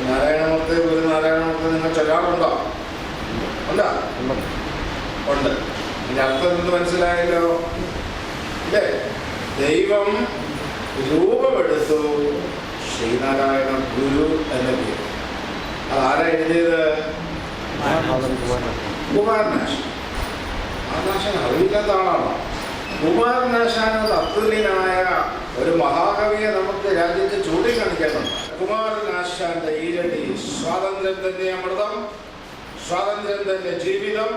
നാരായണമൂർത്തി ഗുരു നാരായണമൂർത്തി നിങ്ങൾ ചൊല്ലാറുണ്ടോ? ഉണ്ടോ? ഉണ്ട്. ഇതിൻ്റെ അർത്ഥം എന്ത് മനസ്സിലായല്ലോ ഇല്ലേ? ദൈവം രൂപമെടുത്തു ശ്രീനാരായണ ഗുരു എന്ന പേര്. അതാരാ എഴുതിയത്? കുമാരനാശാൻ. കുമാരനാശാൻ അറിവില്ലാത്ത ആളാണോ? കുമാരനാശാൻ അത്തുല്യനായ ഒരു മഹാകവിയെ നമുക്ക് രാജ്യത്ത് ചൂണ്ടിക്കാണിക്കുന്നുണ്ട്. കുമാരനാശാന്റെ ഈരടി സ്വാതന്ത്ര്യം തന്നെ അമൃതം, സ്വാതന്ത്ര്യം തന്നെ ജീവിതം,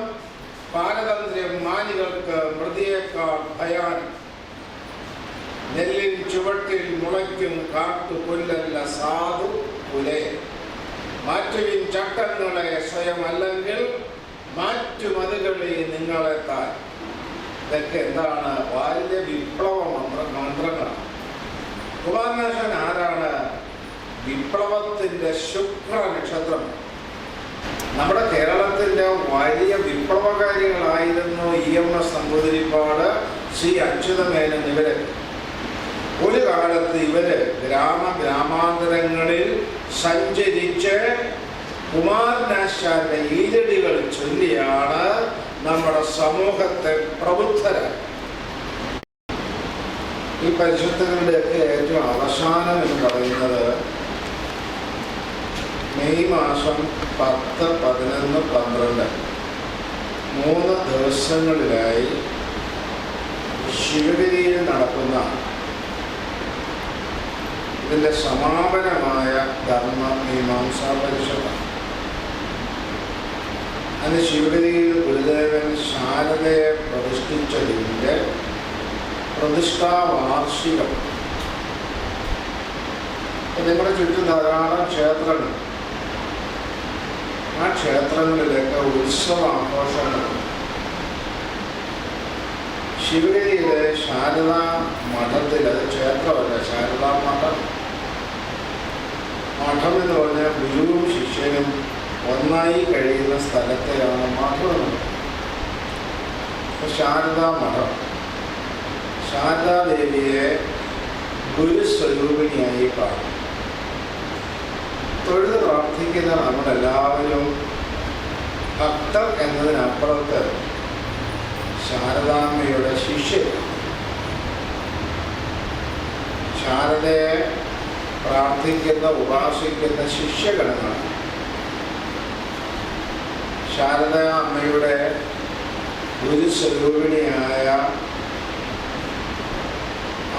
പാരതന്ത്ര്യം മാനികൾക്ക് മൃതിയേക്കാൾ ഭയാനം, നെല്ലിൻ ചുവട്ടിൽ മുളയ്ക്കും കാട്ടുപുല്ലല്ല സാധു പുലയൻ, മാറ്റുവിൻ ചട്ടങ്ങളെ സ്വയം അല്ലെങ്കിൽ മാറ്റുമതുകളെ നിങ്ങളെത്താൻ. ഇതൊക്കെ എന്താണ്? ബാല്യ വിപ്ലവ മന്ത്രങ്ങളാണ്. കുമാരനാശാൻ ആരാണ്? വിപ്ലവത്തിൻ്റെ ശുക്ര നക്ഷത്രം. നമ്മുടെ കേരളത്തിൻ്റെ വലിയ വിപ്ലവകാരികളായിരുന്നു EMS നമ്പൂതിരിപ്പാട്, ശ്രീ അച്യുതമേനോൻ. ഇവര് ഒരു കാലത്ത് ഗ്രാമാന്തരങ്ങളിൽ സഞ്ചരിച്ച് കുമാരനാശാന്റെ ഈരടികൾ ചൊല്ലിയാണ് നമ്മുടെ സമൂഹത്തെ പ്രബുദ്ധരായി. ഈ പരിശുദ്ധങ്ങളുടെയൊക്കെ ഏറ്റവും അവസാനം എന്ന് പറയുന്നത് മെയ് മാസം 10, 11, 12 3 ദിവസങ്ങളിലായി ശിവഗിരിയിൽ നടക്കുന്ന ഇതിൻ്റെ സമാപനമായ ധർമ്മ മീമാംസാ പരിഷത്താണ്. അതിന് ശിവഗിരിയിൽ ഗുരുദേവൻ ശാരദയെ പ്രതിഷ്ഠിച്ചതിൻ്റെ പ്രതിഷ്ഠാ വാർഷികം. നിങ്ങളുടെ ചുറ്റും ധാരാളം ക്ഷേത്രങ്ങൾ. ആ ക്ഷേത്രങ്ങളിലൊക്കെ ഉത്സവാഘോഷങ്ങളുണ്ട്. ശിവഗിരിയിലെ ശാരദാ മഠത്തിൽ, അത് ക്ഷേത്രമല്ല, ശാരദാ മഠം. മഠം എന്ന് പറഞ്ഞാൽ ഗുരുവും ശിഷ്യനും ഒന്നായി കഴിയുന്ന സ്ഥലത്തെയാണ് മഠം എന്നത്. ശാരദാ മഠം ശാരദാദേവിയെ ഗുരുസ്വരൂപിണിയായി കാണും. തൊഴുത് പ്രാർത്ഥിക്കുന്ന നമ്മളെല്ലാവരും ഭക്തർ എന്നതിനപ്പുറത്ത് ശാരദാമ്മയുടെ ശിഷ്യൻ. ശാരദയെ പ്രാർത്ഥിക്കുന്ന ഉപാസിക്കുന്ന ശിഷ്യഗണങ്ങളാണ്. ശാരദ അമ്മയുടെ ഗുരുസ്വരൂപിണിയായ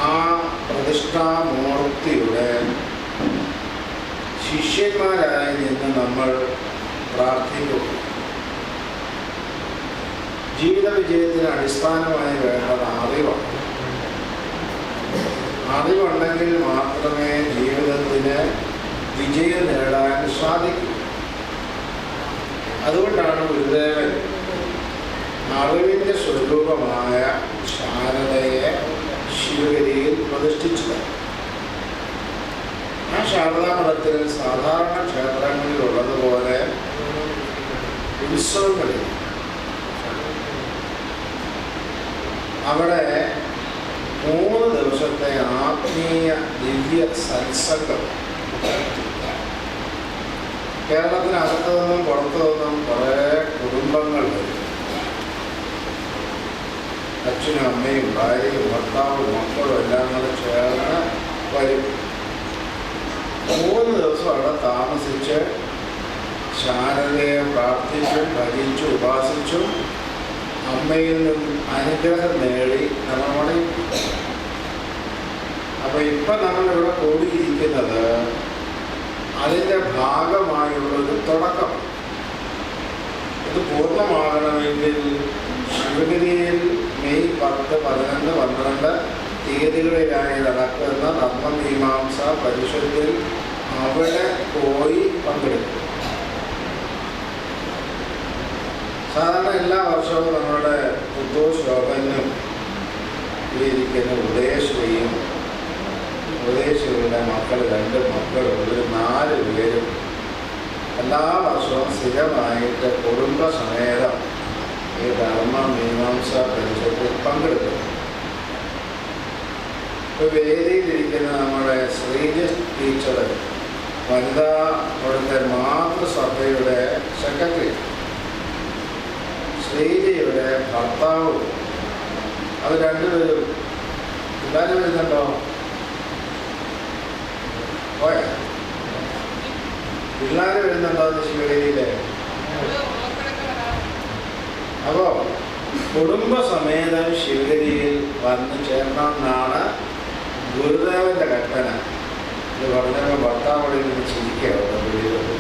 ആ പ്രതിഷ്ഠാമൂർത്തിയുടെ ശിഷ്യന്മാരായി നിന്ന് നമ്മൾ പ്രാർത്ഥിക്കും. ജീവിത വിജയത്തിന് അടിസ്ഥാനമായി വേണ്ടത് അറിവാണ്. അറിവുണ്ടെങ്കിൽ മാത്രമേ ജീവിതത്തിന് വിജയം നേടാൻ സാധിക്കൂ. അതുകൊണ്ടാണ് ഗുരുദേവൻ അറിവിൻ്റെ സ്വരൂപമായ ശാരദയെ ശിവഗിരിയിൽ പ്രതിഷ്ഠിച്ചത്. ആ ശാരദാ മഠത്തിൽ സാധാരണ ക്ഷേത്രങ്ങളിലുള്ളതുപോലെ ഉത്സവങ്ങളിൽ അവിടെ 3 ദിവസത്തെ ആത്മീയ ദിവ്യ സത്സംഗം. കേരളത്തിനകത്തു നിന്നും പുറത്തു നിന്നും കുറേ കുടുംബങ്ങൾ വരും. അച്ഛനും അമ്മയും ഭാര്യയും ഭർത്താവും മക്കളും എല്ലാം കൂടെ ചേർന്ന് വരും. 3 ദിവസം അവിടെ താമസിച്ച് ശാരദയെ പ്രാർത്ഥിച്ചും ഭജിച്ചും ഉപാസിച്ചും അമ്മയിൽ നിന്നും അനുഗ്രഹം നേടി നമ്മൾ മടങ്ങി. അപ്പോൾ ഇപ്പം നമ്മളിവിടെ കൂടിയിരിക്കുന്നത് അതിൻ്റെ ഭാഗമായുള്ളൊരു തുടക്കം. ഇത് പൂർണ്ണമാകണമെങ്കിൽ ശിവഗിരിയിൽ മെയ് 10, 11, 12 തീയതികളിലായി നടക്കുന്ന ധർമ്മമീമാംസാ പരിഷത്തിൽ അവിടെ പോയി പങ്കെടുക്കും. സാധാരണ എല്ലാ വർഷവും നമ്മുടെ പുത്തൂർ ഇരിക്കുന്ന ഉദയശ്രീയും ഉദയശ്രീയുടെ മക്കൾ 2 മക്കളും ഒരു 4 പേരും എല്ലാ വർഷവും സ്ഥിരമായിട്ട് കുടുംബസമേതം ഈ ധർമ്മമീമാംസാ പരിഷത്തിൽ പങ്കെടുക്കും. ഇപ്പോൾ വേദിയിലിരിക്കുന്ന നമ്മുടെ ശ്രീജസ് ടീച്ചർ വനിതാ അവിടുത്തെ മാതൃസഭയുടെ സെക്രട്ടറി, ശ്രീജയുടെ ഭർത്താവും. അത് രണ്ടുപേരും എല്ലാവരും വരുന്നുണ്ടോ? പോയ പിള്ളേർ വരുന്നുണ്ടോ ശിവഗിരിയില്? അപ്പോ കുടുംബസമേതം ശിവഗിരിയിൽ വന്ന് ചേരണമെന്നാണ് ഗുരുദേവന്റെ കൽപ്പന. ഇത് പറഞ്ഞപ്പോൾ ഭർത്താവോടെ നിന്ന് ചിരിക്കുക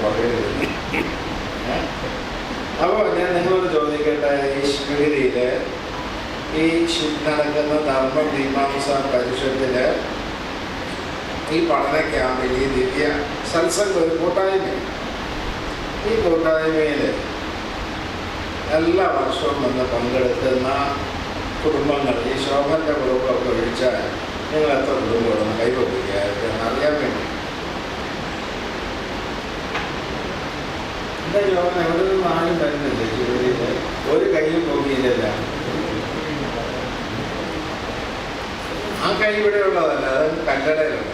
പറയരുത്. അപ്പോൾ ഞാൻ നിങ്ങളോട് ചോദിക്കട്ടെ, ഈ ശിവഗിരിയില് ഈ നടക്കുന്ന ധർമ്മ മീമാംസ പരിഷത്തില് ഈ പഠന ക്യാമ്പിൽ ഈ ദിവ്യ സത്സംഗം ഒരു കൂട്ടായ്മ, ഈ കൂട്ടായ്മയിൽ എല്ലാ വർഷവും വന്ന് പങ്കെടുക്കുന്ന കുടുംബങ്ങൾ, ഈ ശോഭന്റെ കുടുംബമൊക്കെ ഒഴിച്ചാൽ നിങ്ങൾ എത്ര കുടുംബം കൈകൊള്ളുക അറിയാൻ വേണ്ടി. എന്താ ശോഭന എവിടെ നിന്നും ആരും വരുന്നില്ലേ ശിവഗിരിയില്? ഒരു കയ്യും പൊങ്ങിയില്ലല്ല. ആ കൈ ഇവിടെ ഉള്ളതല്ല, അത് കല്ലടയിലുണ്ട്.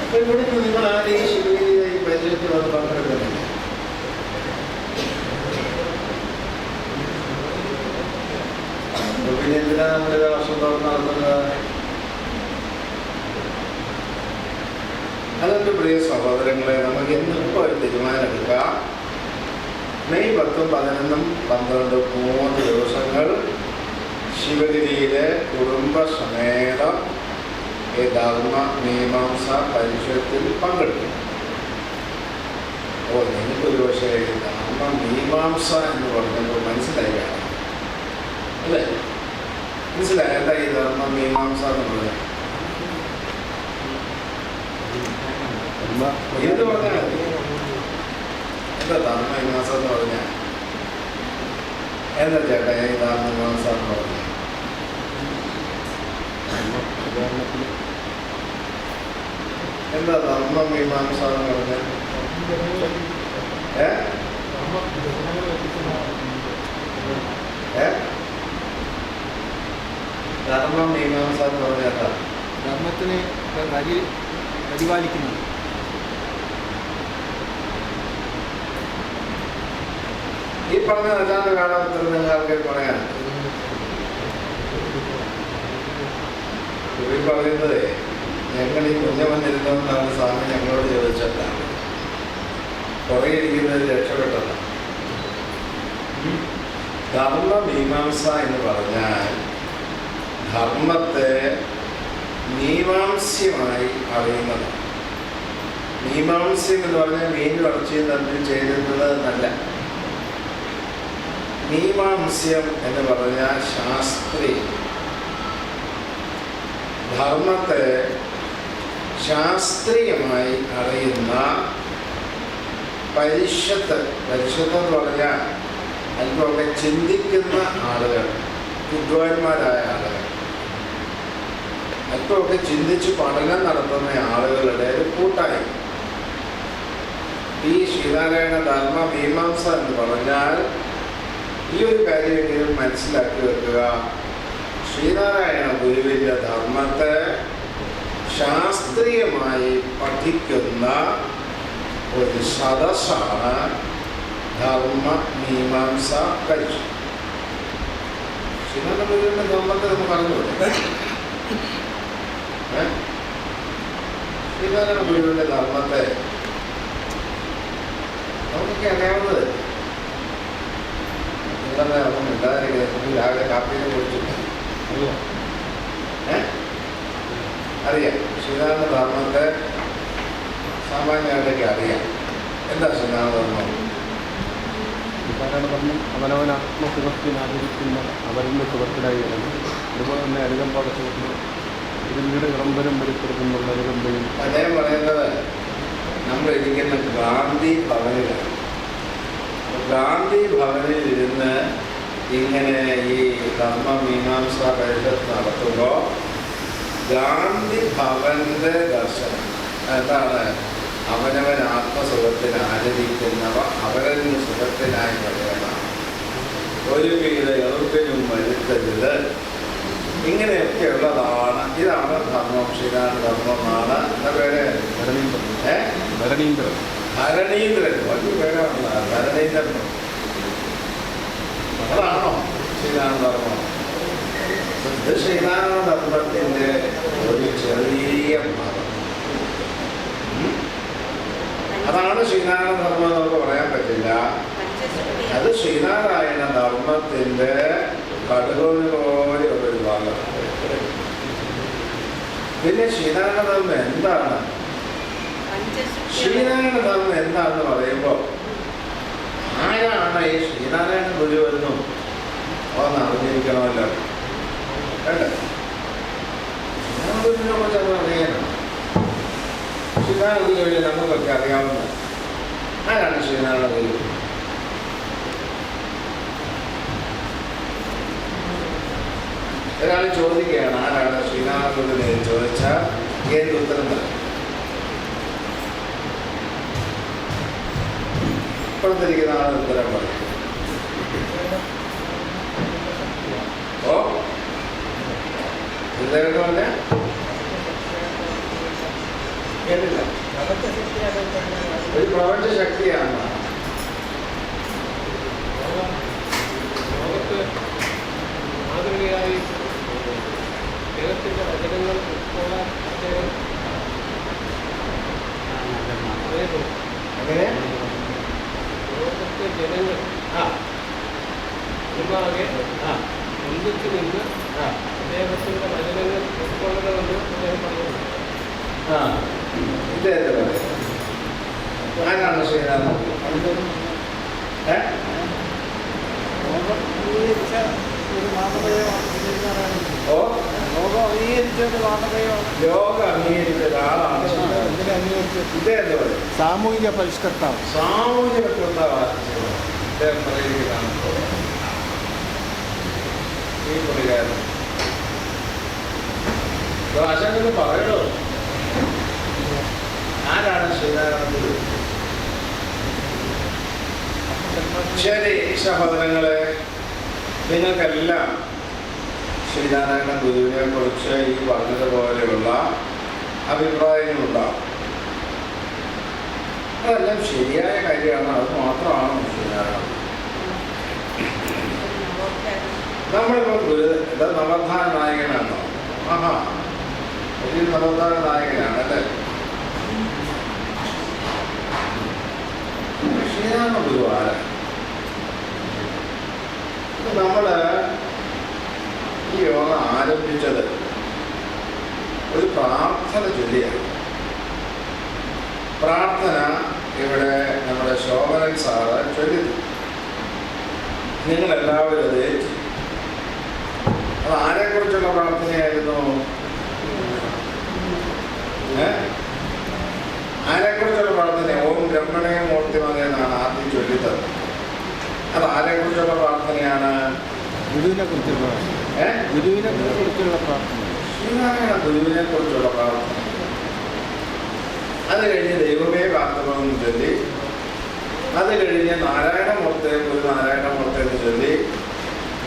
അപ്പൊ ഇവിടെ നിങ്ങൾ ആരെയും ശിവഗിരി ഈ പരിചയത്തിൽ വന്ന് പങ്കെടുക്കുന്നില്ല. പിന്നെ എന്തിനാ നമ്മുടെ വർഷം നടത്തുന്നത്? അതുകൊണ്ട് പ്രിയ സഹോദരങ്ങളെ, നമുക്ക് ഇന്നിപ്പോൾ ഒരു തീരുമാനം എടുക്കാം. മെയ് 10, 11, 12 3 ദിവസങ്ങൾ ശിവഗിരിയിലെ കുടുംബസമേതം ഈ ധർമ്മ മീമാംസ പരിഷത്തിൽ പങ്കെടുക്കും. നിങ്ങൾക്കൊരു പക്ഷേ ധർമ്മ മീമാംസ എന്ന് പറഞ്ഞപ്പോൾ മനസ്സിലായി കാണാം അല്ലേ? മനസ്സിലായി എന്താ ഈ ധർമ്മ മീമാംസ എന്ന് പറഞ്ഞാൽ? എന്ത് പറഞ്ഞാൽ എന്താ ധർമ്മ മീമാംസ എന്ന് പറഞ്ഞാൽ? എന്താ ചേട്ടാ ഈ ധർമ്മ മീമാംസ എന്ന് പറഞ്ഞാൽ? എന്താ ധർമ്മ മീമാംസ എന്ന് പറഞ്ഞാൽ? ധർമ്മ മീമാംസ എന്ന് പറഞ്ഞാൽ ധർമ്മത്തിനെ പരിപാലിക്കുന്നു. ഈ പറഞ്ഞ അല്ലാതെ കാണാൻ നിങ്ങൾക്ക് പറയാൻ ഇവർ പറയുന്നത് ഞങ്ങൾ ഈ കുഞ്ഞ വന്നിരുന്നോണ്ടാണ് സ്വാമി ഞങ്ങളോട് ചോദിച്ചിട്ടാണ്. കുറേ ഇരിക്കുന്നത് രക്ഷപ്പെട്ടതാണ്. ധർമ്മ മീമാംസ എന്ന് പറഞ്ഞാൽ ധർമ്മത്തെ മീമാംസ്യമായി അറിയുന്നതാണ്. മീമാംസ്യം എന്ന് പറഞ്ഞാൽ മീനും ഇറച്ചിയും തമ്മിൽ ചേരുന്നത് എന്നല്ല. മീമാംസ്യം എന്ന് പറഞ്ഞാൽ ശാസ്ത്രീയം. ധർമ്മത്തെ ശാസ്ത്രീയമായി അറിയുന്ന പരിഷത്ത് എന്ന് പറഞ്ഞാൽ അല്പമൊക്കെ ചിന്തിക്കുന്ന ആളുകൾ, വിദ്വാൻമാരായ ആളുകൾ, അല്പമൊക്കെ ചിന്തിച്ച് പഠനം നടത്തുന്ന ആളുകളുടെ ഒരു കൂട്ടായ്മ. ഈ ശ്രീനാരായണ ധർമ്മ മീമാംസ എന്ന് പറഞ്ഞാൽ ഈ ഒരു കാര്യമെങ്കിലും മനസ്സിലാക്കി വെക്കുക. ശ്രീനാരായണ ഗുരുവിൻ്റെ ധർമ്മത്തെ ശാസ്ത്രീയമായി പഠിക്കുന്ന ഒരു സദസ്സാണ് ധർമ്മ മീമാംസ പരിഷത്ത്. ശ്രീനാരായണ ഗുരുവിൻ്റെ ധർമ്മത്തെ നമുക്ക് അറിഞ്ഞൂടെ? ശ്രീനാരായണ ഗുരുവിൻ്റെ ധർമ്മത്തെ നമുക്കൊക്കെ അറിയാവുന്നത്. ഒന്നും ഇല്ലാതിരിക്കുന്നത് രാവിലെ കാപ്പിയെ കുറിച്ചിട്ട് അറിയാം. ശ്രീനാരായണ ധർമ്മത്തെ സാമാന്യമായിട്ടൊക്കെ അറിയാം. എന്താ ശ്രീനാരായണ ധർമ്മം? ധർമ്മം അവനവൻ ആത്മസുഖത്തിനാചരിക്കുന്ന അവരുടെ സുഖത്തിനായി വരുന്നു. അതുപോലെ തന്നെ അനുകമ്പ സുഖത്തിന് ഇതിലൂടെ വിളംബരം വെളിപ്പെടുത്തുന്നുള്ള അനുകമ്പയും. അദ്ദേഹം പറയുന്നത് നമ്മൾ ഇരിക്കുന്ന ഗാന്ധി ഭവനിലാണ്. ഗാന്ധി ഭവനിൽ ഇരുന്ന് ഇങ്ങനെ ഈ ധർമ്മ മീമാംസ പരിഷത്ത് നടത്തുമ്പോൾ ഗാന്ധി ഭവന്റെ ദർശനം എന്താണ്? അവനവൻ ആത്മസുഖത്തിന് ആചരിക്കുന്നവ അവരന് സുഖത്തിനായി പറയണം. ഒരു വീട് എളുപ്പിനും വരുത്തരുത്. ഇങ്ങനെയൊക്കെ ഉള്ളതാണ്. ഇതാണ് ധർമ്മം. ശ്രീനാരായണ ധർമ്മം എന്നാണ്. എന്താ പേര്? ഭരണീന്ദ്രൻ. ഭരണീന്ദ്രൻ. വലിയ പേരാണ് ഭരണീന്ദ്രൻ. അതാണോ ശ്രീനാരായണ ധർമ്മം? ഇത് ശ്രീനാരായണ ധർമ്മത്തിൻ്റെ ഒരു ചെറിയ ഭാഗം. അതാണ് ശ്രീനാരായണ ധർമ്മം എന്ന് നമുക്ക് പറയാൻ പറ്റില്ല. അത് ശ്രീനാരായണ ധർമ്മത്തിൻ്റെ കടുകോല് പോലെ ഒരു ഭാഗം. പിന്നെ ശ്രീനാരായണ ധർമ്മം എന്താണ്? ശ്രീനാരായണ ധർമ്മം എന്താണെന്ന് പറയുമ്പോൾ ആരാണ് ഈ ശ്രീനാരായണ ഗുരു എന്നും ഒന്ന് അറിഞ്ഞിരിക്കണമല്ലോ. അല്ലേ? ശ്രീനാരായണ ഗുരുവിനെ കുറിച്ച് അത് അറിയണം. ശ്രീനാരായണ ഗുരുവിനെ നമുക്കൊക്കെ അറിയാവുന്ന ആരാണ് ശ്രീനാരായണ ഗുരു? ഒരാൾ ചോദിക്കുകയാണ് ആരാണ് ശ്രീനാരായണ ഗുരുവിനെ ചോദിച്ചാൽ ഏത് ഉത്തരം തരും? ഇപ്പോഴത്തിരിക്കുന്ന ആൾ ഉത്തരം പറയും. ഓ എന്തായിരുന്നു പറഞ്ഞ കേട്ടില്ല. ഒരു പ്രപഞ്ച ശക്തിയാണ്. മാതൃകയായി ദൈവത്തിൻ്റെ വചനങ്ങൾ ഉൾക്കൊള്ളാൻ അങ്ങനെ ലോകത്തെ ജനങ്ങൾ മുമ്പാകെ ഒന്നിച്ചു നിന്ന് അദ്ദേഹത്തിൻ്റെ വചനങ്ങൾ ഉൾക്കൊള്ളണമെന്ന് അദ്ദേഹം പറയുന്നു. ആരാണ് ശ്രീനാരായണ? ലോകം അംഗീകരിച്ച ഒരാളാണ്. സാമൂഹിക പരിഷ്കർത്താവ്. സാമൂഹിക പരിഷ്കർത്താവാണ് ഇദ്ദേഹം പറയുന്നതാണ്. ഈ പുള്ളിക്കാരൻ ആശാങ്കെന്ന് പറയണോ? ആരാണ് ശ്രീനാരായണ ഗുരു? ശരി സഹോദരങ്ങളെ, നിങ്ങൾക്കെല്ലാം ശ്രീനാരായണ ഗുരുവിനെ കുറിച്ച് ഈ പറഞ്ഞതുപോലെയുള്ള അഭിപ്രായങ്ങളുണ്ടാവും. അതെല്ലാം ശരിയായ കാര്യമാണ്. അത് മാത്രമാണ് ശ്രീനാരായണ. നമ്മളിപ്പോൾ ഗുരു ഇത് നവോത്ഥാന നായകനാണോ? ആഹാ, വലിയ നവോത്ഥാന നായകനാണ് അല്ലേ? ശ്രീനാരായണ ഗുരു ആരാണ്? നമ്മള് ഈ യോഗം ആരംഭിച്ചത് ഒരു പ്രാർത്ഥന ചൊല്ലിയാണ്. പ്രാർത്ഥന ഇവിടെ നമ്മുടെ ശോഭനൻ സാറ് ചൊല്ലി. നിങ്ങളെല്ലാവരും അത് ഏറ്റി. അത് ആരെക്കുറിച്ചുള്ള പ്രാർത്ഥനയായിരുന്നു? ആരെക്കുറിച്ചുള്ള പ്രാർത്ഥന? ഓം ബ്രഹ്മണേ മൂർത്തിമതേ എന്നാണ് ആദ്യം ചൊല്ലിത്തത്. അത് ആരെക്കുറിച്ചുള്ള പ്രാർത്ഥനയാണ്? ഗുരുവിനെ കുറിച്ചുള്ള പ്രാർത്ഥന. ശ്രീനാരായണ ഗുരുവിനെ കുറിച്ചുള്ള പ്രാർത്ഥന. അത് കഴിഞ്ഞ് ദൈവമേ കാത്തുകൊണ്ടെന്ന് ചൊല്ലി. അത് കഴിഞ്ഞ് നാരായണമൂർത്തി ഗുരു നാരായണമൂർത്തി എന്ന് ചൊല്ലി.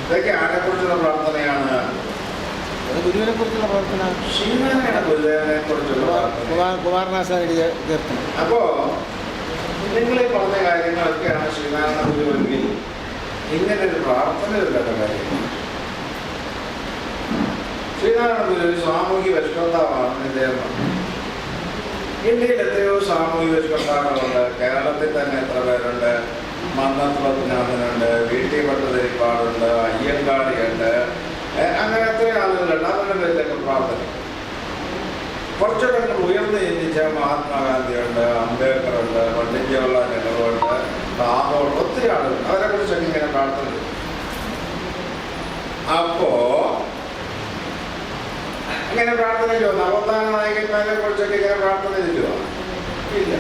ഇതൊക്കെ ആരെക്കുറിച്ചുള്ള പ്രാർത്ഥനയാണ്? ഗുരുവിനെ കുറിച്ചുള്ള പ്രാർത്ഥന. ശ്രീനാരായണ ഗുരുദേവനെ കുറിച്ചുള്ള പ്രാർത്ഥന. കുമാരനാശാൻ കീർത്തനം. അപ്പോ നിങ്ങളീ പറഞ്ഞ കാര്യങ്ങളൊക്കെയാണ് ശ്രീനാരായണ ഗുരുവെങ്കിൽ ഇങ്ങനൊരു പ്രാർത്ഥനയില്ലാത്ത കാര്യം. ശ്രീനാരായണ ഗുരു ഒരു സാമൂഹിക പരിഷ്കർത്താവാണ്. ഇദ്ദേഹം ഇന്ത്യയിൽ എത്രയോ സാമൂഹിക പരിഷ്കർത്താക്കളുണ്ട്. കേരളത്തിൽ തന്നെ എത്ര പേരുണ്ട്? മന്നത്തുനാഥനുണ്ട്, വീട്ടി ഭട്ടതിരിപ്പാടുണ്ട്, അയ്യങ്കാളിയുണ്ട്, അങ്ങനെ എത്ര ആളുകളുണ്ട്. അവരുടെ പേരിലൊക്കെ പ്രാർത്ഥന. കുറച്ചൊക്കെ ഉയർന്ന് ചിന്തിച്ച മഹാത്മാഗാന്ധിയുണ്ട്, അംബേദ്കറുണ്ട്, പണ്ഡിറ്റ് ജവഹർലാൽ നെഹ്റുണ്ട്, ടാഗോർ, ഒത്തിരി ആളുകളുണ്ട്. അവരെ കുറിച്ചൊക്കെ ഇങ്ങനെ പ്രാർത്ഥന ചെയ്യും. അപ്പോ ഇങ്ങനെ പ്രാർത്ഥന ചെയ്യുമോ? നവോത്ഥാന നായകന്മാരെ കുറിച്ചൊക്കെ ഇങ്ങനെ പ്രാർത്ഥന ചെയ്യുമോ? ഇല്ല.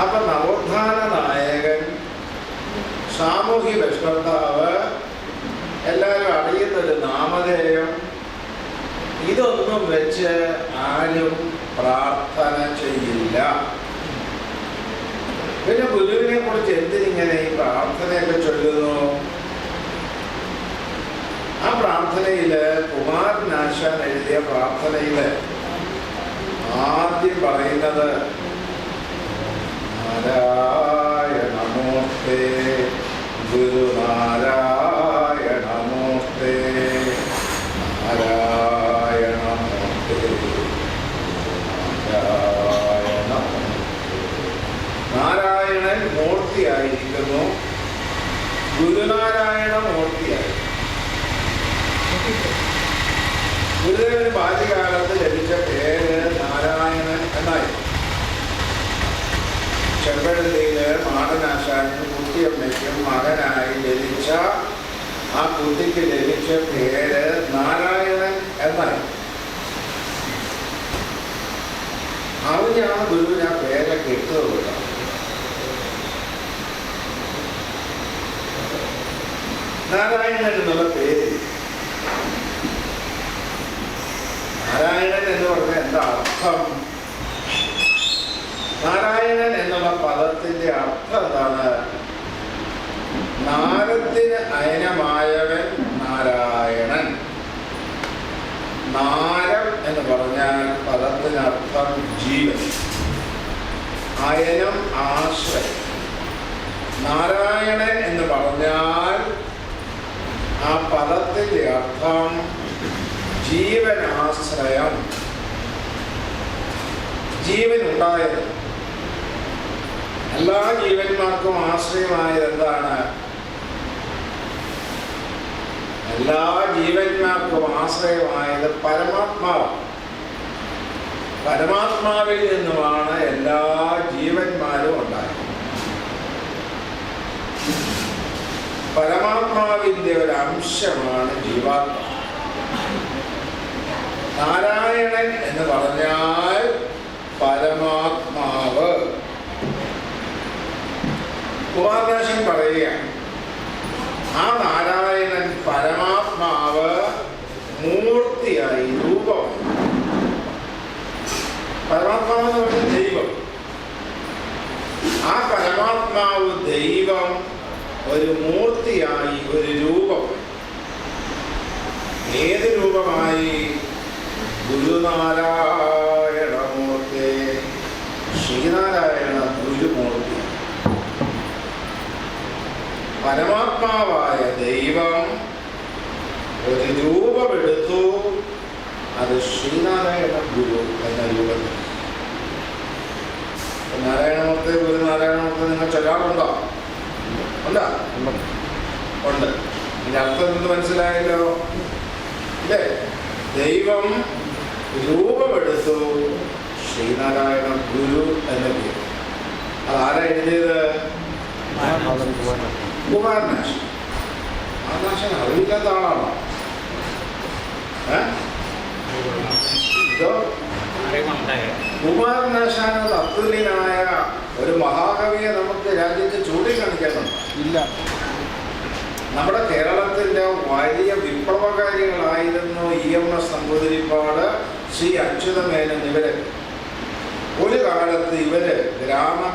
അപ്പൊ നവോത്ഥാന നായകൻ, സാമൂഹ്യ പരിഷ്കർത്താവ്, എല്ലാവരും അറിയുന്നൊരു നാമധേയം, ഇതൊന്നും വെച്ച് ആരും പ്രാർത്ഥന ചെയ്യില്ല. പിന്നെ ഗുരുവിനെ കുറിച്ച് എന്തിനിങ്ങനെ ഈ പ്രാർത്ഥനയൊക്കെ ചൊല്ലുന്നു? ആ പ്രാർത്ഥന പ്രാർത്ഥനയില് കുമാരനാശാൻ എഴുതിയ പ്രാർത്ഥനയില് ആദ്യം പറയുന്നത് നാരായണമൂർത്തേ ഗുരുനാരായണമൂർത്തേ നാരായണമൂർത്തേ നാരായണൻ മൂർത്തിയായിരിക്കുന്നു, ഗുരുനാരായണ മൂർത്തിയായി. ഗുരുദേവന് ബാല്യകാലത്ത് ലഭിച്ച പേര് നാരായണൻ എന്നായി. ചെമ്പഴന്തിയില് മാടനാശാനും കുട്ടിയമ്മയ്ക്കും മകനായി ലഭിച്ച ആ കുട്ടിക്ക് ലഭിച്ച പേര് നാരായണൻ എന്നായി. അവനാണ് ഗുരുവിന് ആ പേരൊക്കെ ഇട്ടത്. നാരായണൻ എന്നുള്ള പേര്, നാരായണൻ എന്ന് പറഞ്ഞാൽ എന്താ അർത്ഥം? നാരായണൻ എന്നുള്ള പദത്തിന്റെ അർത്ഥം എന്താണ്? നാരത്തിന് അയനമായവൻ നാരായണൻ. നാരം എന്ന് പറഞ്ഞാൽ പദത്തിനർത്ഥം ജീവൻ, അയനം ആശ്രയം. നാരായണൻ എന്ന് പറഞ്ഞാൽ ആ പദത്തിന്റെ അർത്ഥം ജീവനാശ്രയം, ജീവൻ ഉണ്ടായത്. എല്ലാ ജീവന്മാർക്കും ആശ്രയമായത് എന്താണ്? എല്ലാ ജീവന്മാർക്കും ആശ്രയമായത് പരമാത്മാവ്. പരമാത്മാവിൽ നിന്നുമാണ് എല്ലാ ജീവന്മാരും ഉണ്ടായത്. പരമാത്മാവിന്റെ ഒരു അംശമാണ് ജീവാത്മ. നാരായണൻ എന്ന് പറഞ്ഞാൽ പരമാത്മാവ്. കുമാരനാശൻ പറയുകയാണ്, ആ നാരായണൻ പരമാത്മാവ് മൂർത്തിയായി, രൂപമായി. പരമാത്മാവ് എന്ന് പറഞ്ഞാൽ ദൈവം. ആ പരമാത്മാവ് ദൈവം ഒരു മൂർത്തിയായി, ഒരു രൂപം. ഏത് രൂപമായി? ഗുരുനാരായണമൂർത്തി, ശ്രീനാരായണ ഗുരുമൂർത്തി. പരമാത്മാവായ ദൈവം ഒരു രൂപമെടുത്തു, അത് ശ്രീനാരായണ ഗുരു എന്ന രൂപത്തിൽ. നാരായണമൂർത്തി, ഗുരുനാരായണമൂർത്തി നിങ്ങൾ ചൊല്ലാറുണ്ടോ? ഉണ്ട്. ഇതിന്റെ അർത്ഥം എന്ത് മനസ്സിലായല്ലോ അല്ലേ? ദൈവം രൂപമെടുത്തു, ശ്രീനാരായണ ഗുരു എന്ന പേര്. അതാരാ എഴുതിയത്? കുമാരനാശൻ. കുമാരനാശൻ അറിവില്ലാത്ത ആളാണോ? കുമാരനാശാൻ തത്വലീനായ ഒരു മഹാകവിയെ നമുക്ക് രാജ്യത്ത് ചൂണ്ടിക്കാണിക്കാനുണ്ട്. ഇല്ല. നമ്മുടെ കേരളത്തിന്റെ വലിയ വിപ്ലവകാരികളായിരുന്നു EMS നമ്പൂതിരിപ്പാട്, ശ്രീ അച്യുതമേനോൻ. ഇവര് ഒരു കാലത്ത് ഇവര്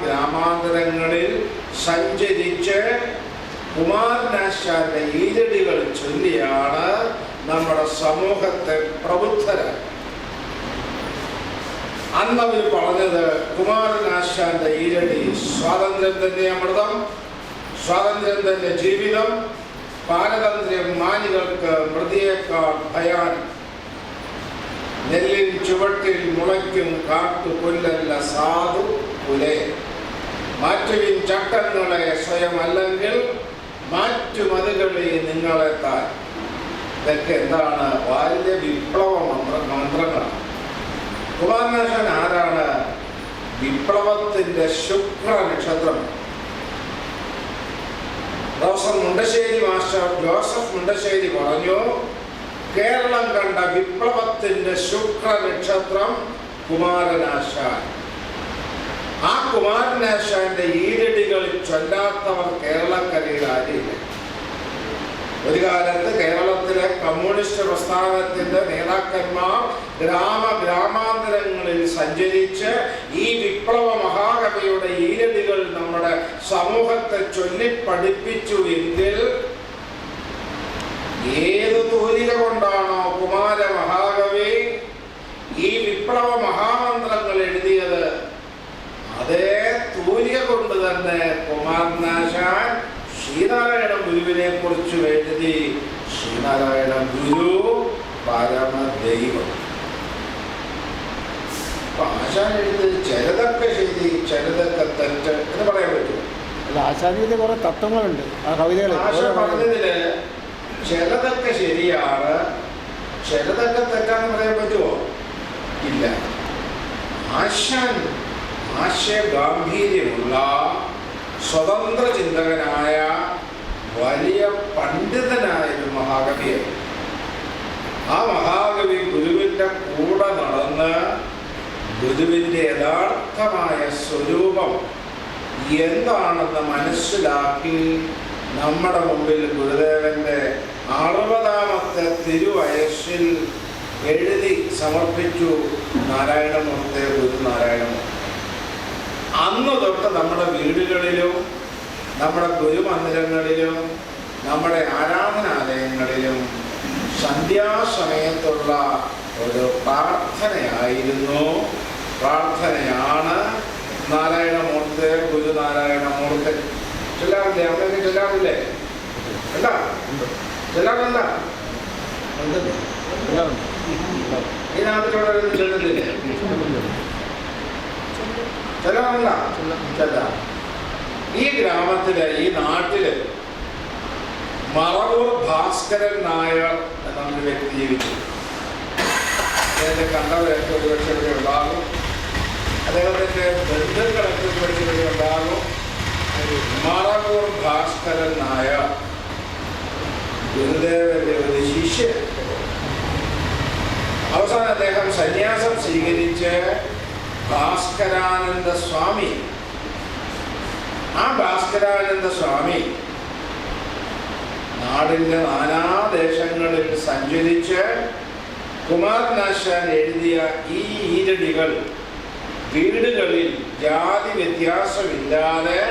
ഗ്രാമാന്തരങ്ങളിൽ സഞ്ചരിച്ച് കുമാരനാശാന്റെ ഈരടികൾ ചൊല്ലിയാണ് നമ്മുടെ സമൂഹത്തെ പ്രബുദ്ധരായി. അന്നവർ പറഞ്ഞത് കുമാരനാശാന്റെ ഈരടി സ്വാതന്ത്ര്യം തന്നെ അമൃതം, സ്വാതന്ത്ര്യം തന്നെ ജീവിതം, പാരതന്ത്ര്യം മാനികൾക്ക് മൃതിയേക്കാൾ ഭയാനം, നെല്ലിൻ ചുവട്ടിൽ മുളയ്ക്കും കാട്ടുപുല്ലല്ല സാധു പുലേ, മാറ്റുവിൻ ചട്ടങ്ങളെ സ്വയം അല്ലെങ്കിൽ മാറ്റുമതുകളെ നിങ്ങളെത്താൻ. ഇതൊക്കെ എന്താണ്? വലിയ വിപ്ലവ മന്ത്രങ്ങളാണ്. കുമാരനാശാൻ ആരാണ്? വിപ്ലവത്തിന്റെ ശുക്ര നക്ഷത്രം. ജോസഫ് മുണ്ടശ്ശേരി പറഞ്ഞു, കേരളം കണ്ട വിപ്ലവത്തിന്റെ ശുക്ര നക്ഷത്രം കുമാരനാശാൻ. ആ കുമാരനാശാന്റെ ഈരടികൾ ചൊല്ലാത്തവർ കേരളക്കരയിൽ ആരില്ല. ഒരു കാലത്ത് കേരളത്തിലെ കമ്മ്യൂണിസ്റ്റ് പ്രസ്ഥാനത്തിന്റെ നേതാക്കന്മാർ ഗ്രാമാന്തരങ്ങളിൽ സഞ്ചരിച്ച് ഈ വിപ്ലവ മഹാകവിയുടെ ഈരടികൾ നമ്മുടെ സമൂഹത്തെ ചൊല്ലി പഠിപ്പിച്ചു എങ്കിൽ ഏത് തൂലിക കൊണ്ടാണോ കുമാര മഹാകവി ഈ വിപ്ലവ മഹാമന്ത്രങ്ങൾ എഴുതിയത്, അതേ തൂലിക കൊണ്ട് തന്നെ കുമാരനാശാൻ ശ്രീനാരായണ ഗുരുവിനെ കുറിച്ച് എഴുതി. ശ്രീനാരായണ ഗുരു പരമദൈവം. ആശാൻ എഴുതി ചിലതൊക്കെ ശരി, ചിലതൊക്കെ തെറ്റ് എന്ന് പറയാൻ പറ്റുമോ? അല്ല, ആശാനിയുടെ കുറെ തത്വങ്ങളുണ്ട് ആ കവിതകൾ. ആശാൻ പറഞ്ഞതില് ചിലതൊക്കെ ശരിയാണ്, ചിലതൊക്കെ തെറ്റാന്ന് പറയാൻ പറ്റുമോ? ഇല്ല. ആശയ ഗാംഭീര്യമുള്ള സ്വതന്ത്ര ചിന്തകനായ വലിയ പണ്ഡിതനായൊരു മഹാകവിയായി. ആ മഹാകവി ഗുരുവിൻ്റെ കൂടെ നടന്ന് ഗുരുവിൻ്റെ യഥാർത്ഥമായ സ്വരൂപം എന്താണെന്ന് മനസ്സിലാക്കി നമ്മുടെ മുമ്പിൽ ഗുരുദേവന്റെ 60ാമത്തെ തിരുവയസ്സിൽ എഴുതി സമർപ്പിച്ചു നാരായണമൂർത്തി ഗുരുനാരായണമൂർത്തി. അന്ന് തൊട്ട് നമ്മുടെ വീടുകളിലും നമ്മുടെ ഗുരുമന്ദിരങ്ങളിലും നമ്മുടെ ആരാധനാലയങ്ങളിലും സന്ധ്യാസമയത്തുള്ള ഒരു പ്രാർത്ഥനയാണ് നാരായണമൂർത്തി ഗുരുനാരായണമൂർത്തി. ചൊല്ലാറില്ലേ? അവിടെയൊക്കെ ചൊല്ലാറില്ലേ? അല്ല ചൊല്ലാറല്ല, ഈ നാട്ടിലുള്ള ചൊല്ലുന്നില്ലേ? ചൊല്ലാറല്ല, ചൊല്ലാം. ഈ ഗ്രാമത്തില്, ഈ നാട്ടില് മറവൂർ ഭാസ്കരൻ നായർ എന്നൊരു വ്യക്തി ജീവിച്ചു. അദ്ദേഹത്തെ കണ്ടവരൊക്കെ ഒരുപക്ഷെ ഇവിടെ ഉണ്ടാകും, അദ്ദേഹത്തിൻ്റെ ബന്ധുക്കളൊക്കെ ഒരുപക്ഷെ ഇവിടെ ഉണ്ടാകും. മറവൂർ ഭാസ്കരൻ നായർ ഗുരുദേവന്റെ ഒരു ശിഷ്യൻ. അവസാനം അദ്ദേഹം സന്യാസം സ്വീകരിച്ച് ഭാസ്കരാനന്ദ സ്വാമി. ആ ഭാസ്കരാനന്ദ സ്വാമി നാടിൻ്റെ നാനാദേശങ്ങളിൽ സഞ്ചരിച്ച് കുമാരനാശാൻ എഴുതിയ ഈ ഈരടികൾ വീടുകളിൽ ജാതി വ്യത്യാസമില്ലാതെ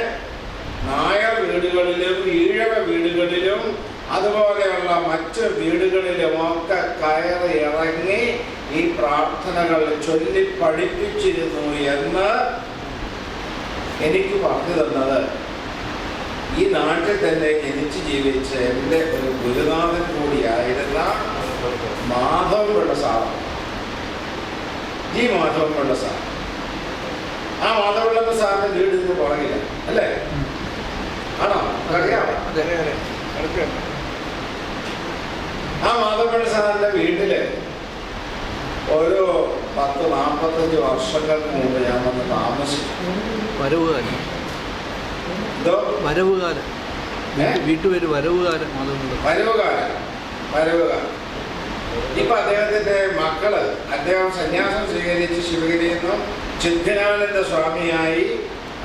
നായർ വീടുകളിലും ഈഴവ വീടുകളിലും അതുപോലെയുള്ള മറ്റ് വീടുകളിലുമൊക്കെ കയറി ഇറങ്ങി ഈ പ്രാർത്ഥനകൾ ചൊല്ലി പഠിപ്പിച്ചിരുന്നു എന്ന് എനിക്ക് പറഞ്ഞു തന്നത് ഈ നാട്ടിൽ തന്നെ ജനിച്ച് ജീവിച്ച് എൻ്റെ ഒരു ഗുരുനാഥൻ കൂടിയായിരുന്ന മാധവൻപിള്ള സാറാണ്. ഈ മാധവൻപിള്ള സാർ, ആ മാധവൻപിള്ള സാറിന്റെ വീട് ഇതിന് പുറകില്ല അല്ലേ? ആണോ? അറിയാമോ? ആ മാധവൻപിള്ള സാറിന്റെ വീട്ടില് ഒരു 40-45 വർഷങ്ങൾക്ക് മുമ്പ് ഞാൻ വന്ന് താമസിച്ചു. വരവുകാരൻ. വീട്ടുപേര് വരവുകാരൻ. ഇപ്പൊ അദ്ദേഹത്തിന്റെ മക്കള്, അദ്ദേഹം സന്യാസം സ്വീകരിച്ച് ശിവഗിരിയിൽ നിന്നും ചിദ്ഭ്രാനന്ദ സ്വാമിയായി.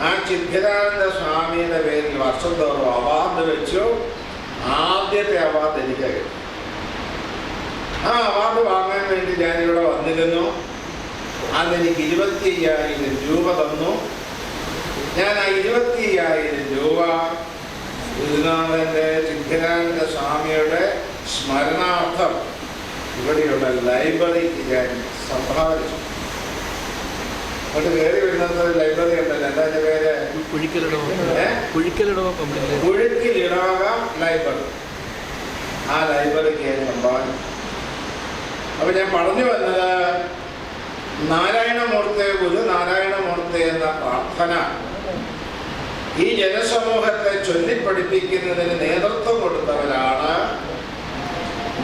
ആ ചിദ്ഭ്രാനന്ദ സ്വാമിയുടെ പേരിൽ വർഷം തോറും അവാർഡ് വെച്ചു. ആദ്യത്തെ അവാർഡ് എനിക്ക് കിട്ടി. ആ അവാർഡ് വാങ്ങാൻ വേണ്ടി ഞാനിവിടെ വന്നിരുന്നു. അന്ന് എനിക്ക് 25,000 രൂപ തന്നു. ഞാൻ ആ 25,000 രൂപ ഗുരുനാഥന്റെ ചിദ്ഭ്രാനന്ദ സ്വാമിയുടെ സ്മരണാർത്ഥം ഇവിടെയുള്ള ലൈബ്രറിക്ക് ഞാൻ സംഭാവനിച്ചു. അങ്ങോട്ട് കയറി വരുന്നത് ലൈബ്രറി ഉണ്ടല്ലോ, എന്താ അതിന്റെ പേര്? കുഴിക്കലിടവക ലൈബ്രറി. ആ ലൈബ്രറിക്ക് ഞാൻ സംഭാവനിച്ചു. അപ്പൊ ഞാൻ പറഞ്ഞു വന്നത്, നാരായണമൂർത്തി ഗുരുനാരായണമൂർത്തി എന്ന പ്രാർത്ഥന ഈ ജനസമൂഹത്തെ ചൊല്ലിപ്പഠിപ്പിക്കുന്നതിന് നേതൃത്വം കൊടുത്തവരാണ്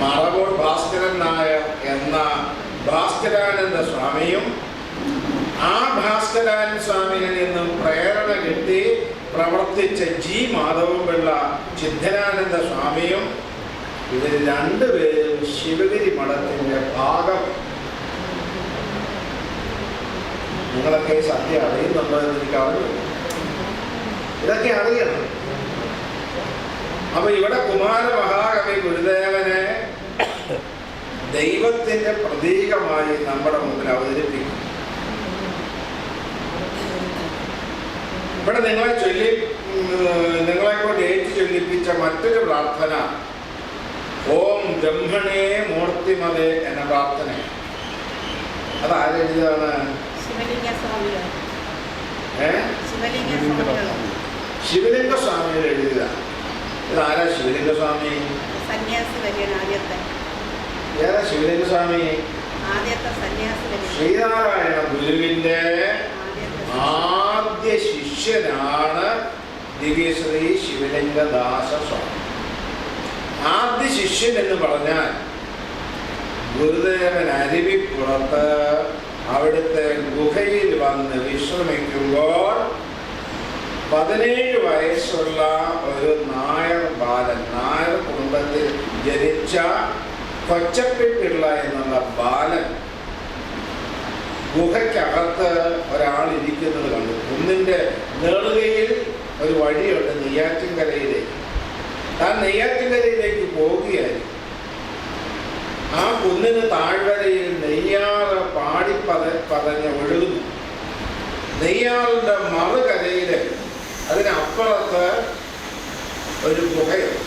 മറവൂർ ഭാസ്കരൻ നായർ എന്ന ഭാസ്കരാനന്ദ സ്വാമിയും. ആ ഭാസ്കരാനന്ദ സ്വാമിയിൽ നിന്നും പ്രേരണ കിട്ടി പ്രവർത്തിച്ച ജി മാധവൻപിള്ള ചിദ്ഭ്രാനന്ദ സ്വാമിയും. ഇവർ രണ്ടുപേരും ശിവഗിരി മഠത്തിന്റെ ഭാഗം. നിങ്ങളൊക്കെ സത്യം അറിയുന്നുണ്ടോ എന്ന് എനിക്ക് അറിഞ്ഞു. ഇതൊക്കെ അറിയണം. അപ്പൊ ഇവിടെ കുമാര മഹാകവി ഗുരുദേവനെ ദൈവത്തിന്റെ പ്രതീകമായി നമ്മുടെ മുമ്പിൽ അവതരിപ്പിക്കും. ഇവിടെ നിങ്ങളെ കൊണ്ട് ഏറ്റു ചൊല്ലിപ്പിച്ച മറ്റൊരു പ്രാർത്ഥന, ഓം ബ്രഹ്മണേ മൂർത്തിമതേ എന്ന പ്രാർത്ഥന. അത് ആരെഴുതിയതാണ്? ശിവലിംഗ സ്വാമികൾ എഴുതിയതാണ്. ഇതാരാ ശിവലിംഗ സ്വാമി? ഏതാ ശിവലിംഗ സ്വാമി? ശ്രീനാരായണ ഗുരുവിന്റെ ആദ്യ ശിഷ്യനാണ് ദിവ്യശ്രീ ശിവലിംഗദാസ സ്വാമി. ആദ്യ ശിഷ്യൻ എന്ന് പറഞ്ഞാൽ ഗുരുദേവൻ അരുവിപ്പുറത്ത് അവിടുത്തെ ഗുഹയിൽ വന്ന് വിശ്രമിക്കുമ്പോൾ 17 വയസ്സുള്ള ഒരു നായർ ബാലൻ, നായർ കുടുംബത്തിൽ ജനിച്ച കൊച്ചപ്പിള്ള എന്നുള്ള ബാലൻ ഗുഹയ്ക്കകത്ത് ഒരാൾ ഇരിക്കുന്നത് കണ്ടു. കുന്നിൻ്റെ നെറുകയിൽ ഒരു വഴിയുണ്ട് നെയ്യാറ്റിൻകരയിലേക്ക്. താൻ നെയ്യാറ്റിൻകരയിലേക്ക് പോവുകയായിരുന്നു. ആ കുന്നിന് താഴ്വരയിൽ നെയ്യാറ് പതഞ്ഞ് ഒഴുകുന്നു. നെയ്യാറിൻ്റെ മറുകരയിൽ അതിനപ്പുറത്ത് ഒരു ഗുഹയുണ്ട്.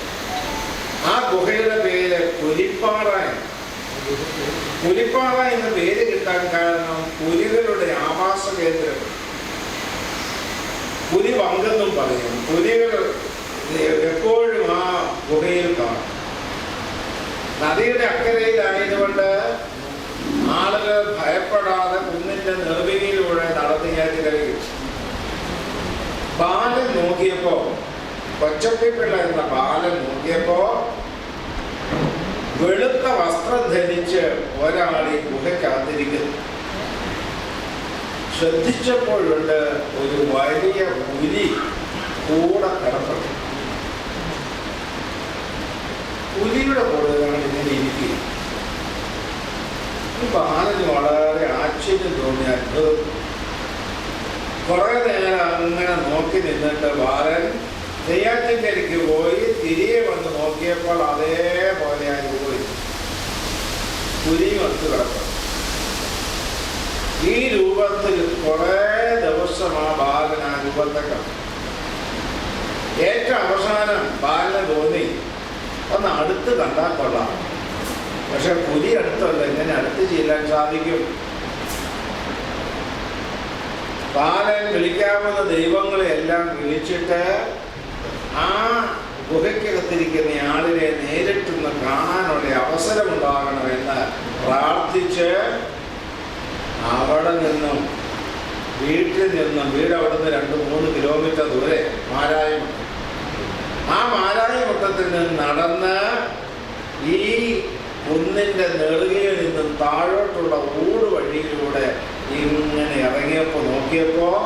ആ ഗുഹയുടെ പേര് പുലിപ്പാറ. പുലിപ്പാറ എന്ന പേര് കിട്ടാൻ കാരണം പുലികളുടെ ആവാസ കേന്ദ്രം. പുലി വങ്കെന്നും പറയും. പുലികൾ എപ്പോഴും ആ ഗുഹയിൽ കാണും. നദിയുടെ അക്കരയിലായതുകൊണ്ട് ആളുകൾ ഭയപ്പെടാതെ കുന്നിന്റെ നെറുകയിലൂടെ നടത്തിയാറ്റി കഴിയും. ബാലൻ നോക്കിയപ്പോ, കൊച്ചപ്പിള്ള എന്ന ബാലൻ നോക്കിയപ്പോ വെളുത്ത വസ്ത്രം ധരിച്ച് ഒരാൾ ഈ ഗുഹയ്ക്കകത്തിരിക്കുന്നു. ശ്രദ്ധിച്ചപ്പോഴുണ്ട് ഒരു വലിയ പുലി കൂടെ കിടപ്പുണ്ട്. പുലിയുടെ കൂടെ ഇങ്ങനെ ഇരിക്കുക. ഈ ബാലന് വളരെ ആശ്ചര്യം തോന്നി, അത്ഭുതം. കുറെ നേരം അങ്ങനെ നോക്കി നിന്നിട്ട് ബാലൻ നെയ്യാറ്റിൻകരയ്ക്ക് പോയി തിരികെ വന്ന് നോക്കിയപ്പോൾ അതേപോലെ ആയി പോയി. പുലിയും ഒത്തു കിടക്കും. ഈ രൂപത്തിൽ കുറെ ദിവസം ആ ബാലൻ ആ രൂപത്തെ കണ്ടു. ഏറ്റവും അവസാനം ബാലന് തോന്നി ഒന്ന് അടുത്ത് കണ്ടാൽ കൊള്ളാം. പക്ഷെ പുലി അടുത്തല്ല, എങ്ങനെ അടുത്ത് ചെല്ലാൻ സാധിക്കും? ബാലൻ വിളിക്കാവുന്ന ദൈവങ്ങളെ എല്ലാം വിളിച്ചിട്ട് ആ ഗുഹയ്ക്കകത്തിരിക്കുന്ന ആളിനെ നേരിട്ടൊന്ന് കാണാനുള്ള അവസരമുണ്ടാകണമെന്ന് പ്രാർത്ഥിച്ച് അവിടെ നിന്നും വീട്ടിൽ നിന്നും വീട് അവിടുന്ന് 2-3 കിലോമീറ്റർ ദൂരെ മാരായിമുട്ടം. ആ മാരായിമുട്ടത്തിൽ നിന്ന് നടന്ന് ഈ കുന്നിൻ്റെ നെറുകയിൽ നിന്നും താഴോട്ടുള്ള ഊട് വഴിയിലൂടെ ഇങ്ങനെ ഇറങ്ങിയപ്പോൾ നോക്കിയപ്പോൾ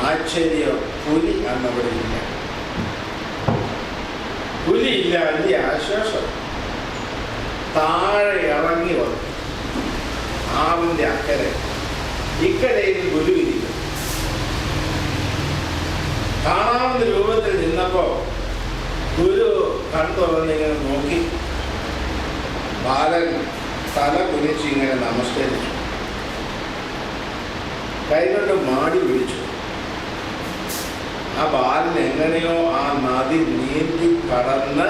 ആശ്ചര്യം, പുലി അന്നവിടെ ഇല്ല. പുലി ഇല്ല, വലിയ ആശ്വാസം. താഴെ ഇറങ്ങി വന്നു ആവിൻ്റെ അക്കരെ. ഇക്കരയിൽ ഗുരു ഇരിക്കും. കാണാവുന്ന രൂപത്തിൽ നിന്നപ്പോ ഗുരു കണ്ടുറന്നിങ്ങനെ നോക്കി. ബാലൻ തല കുനിച്ച് ഇങ്ങനെ നമസ്കരിച്ചു, കൈകൊണ്ട് മാടി പിടിച്ചു. ആ ബാലൻ എങ്ങനെയോ ആ നദി നീന്തി കടന്ന്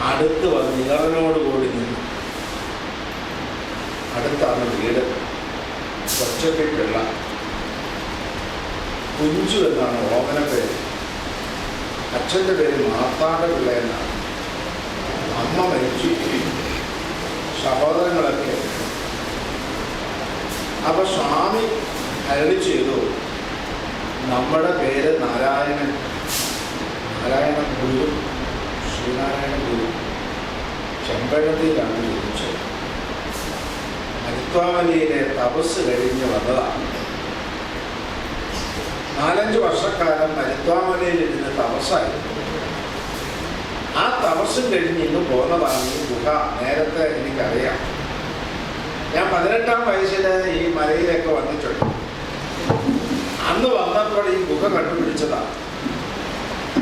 അടുത്ത് വന്ന് ഇളവനോടുകൂടി നിന്നു. അടുത്താണ് വീട്. കൊച്ചപ്പിള്ള. കുഞ്ചു എന്നാണ് ഓമന പേര്. അച്ഛൻ്റെ പേര് മാർത്താണ്ഡപിള്ള എന്നാണ്. അമ്മ മരിച്ചു, സഹോദരങ്ങളൊക്കെ. അപ്പൊ സ്വാമി അരുളി ചെയ്തു, നമ്മുടെ പേര് നാരായണൻ. നാരായണ ഗുരു, ശ്രീനാരായണ ഗുരു ചെമ്പഴത്തിയിലാണ് ജനിച്ചത്. മരുത്വാമലിയിലെ തപസ് കഴിഞ്ഞ് വന്നതാണ്. 4-5 വർഷക്കാലം മരുത്വാമലയിൽ ഇരുന്ന് തപസ്സായി. ആ തപസ്സും കഴിഞ്ഞ് ഇന്ന് പോന്നതാണ് ഈ ഗുഹ. നേരത്തെ എനിക്കറിയാം. ഞാൻ 18-ാം വയസ്സിൽ ഈ മലയിലേക്ക് വന്നിട്ടുണ്ട്. അന്ന് വന്നപ്പോൾ ഈ ഗുഹ കണ്ടുപിടിച്ചതാണ്.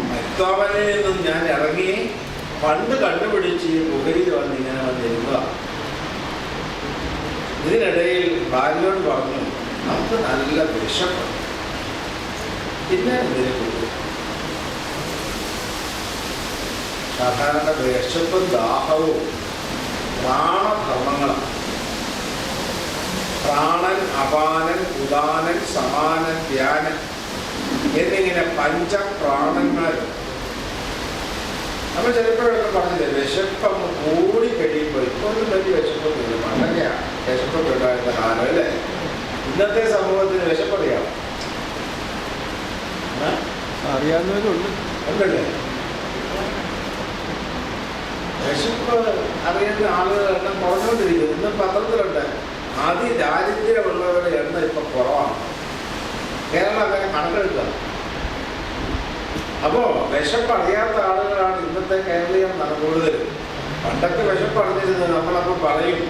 മരുത്വാമലയിൽ നിന്നും ഞാൻ ഇറങ്ങി പണ്ട് കണ്ടുപിടിച്ച് ഈ ഗുഹയിൽ വന്ന് ഇങ്ങനെ വന്നിരുന്നതാണ്. ഇതിനിടയിൽ ഭാര്യയോട് പറഞ്ഞു, നമുക്ക് നല്ല വിശപ്പ്, പിന്നെ എന്തിനെ കൊടുക്കും? സാധാരണ വിശപ്പും ദാഹവും പ്രാണധർമ്മങ്ങളാണ്. പ്രാണൻ, അപാനൻ, ഉദാനൻ, സമാനൻ, ധ്യാനൻ എന്നിങ്ങനെ പഞ്ചപ്രാണന്മാർ. നമ്മൾ ചിലപ്പോഴൊക്കെ പറഞ്ഞില്ലേ, വിശപ്പങ്ങ് കൂടി കഴിയുമ്പോൾ ഇപ്പോൾ ഒന്നും വലിയ വിശപ്പൊന്നുമില്ല. പണ്ടൊക്കെയാണ് വിശപ്പൊക്കെ ഉണ്ടായിരുന്ന കാലം അല്ലേ? ഇന്നത്തെ സമൂഹത്തിന് വിശപ്പറിയാം, അറിയാവുന്നവരുണ്ട് ഉണ്ടല്ലേ? വിശപ്പ് അറിയുന്ന ആളുകൾ എണ്ണം കുറഞ്ഞുകൊണ്ടിരിക്കുന്നു. ഇന്നും പത്രത്തിലുണ്ട് അതിദാരിദ്ര്യമുള്ളവരുടെ എണ്ണം ഇപ്പം കുറവാണ്. കേരളം അങ്ങനെ കണക്കെടുക്കുക. അപ്പോൾ വിശപ്പറിയാത്ത ആളുകളാണ് ഇന്നത്തെ കേരളീയം കൂടുതൽ. പണ്ടൊക്കെ വിശപ്പറിഞ്ഞിരുന്നത് നമ്മളപ്പോൾ പറയും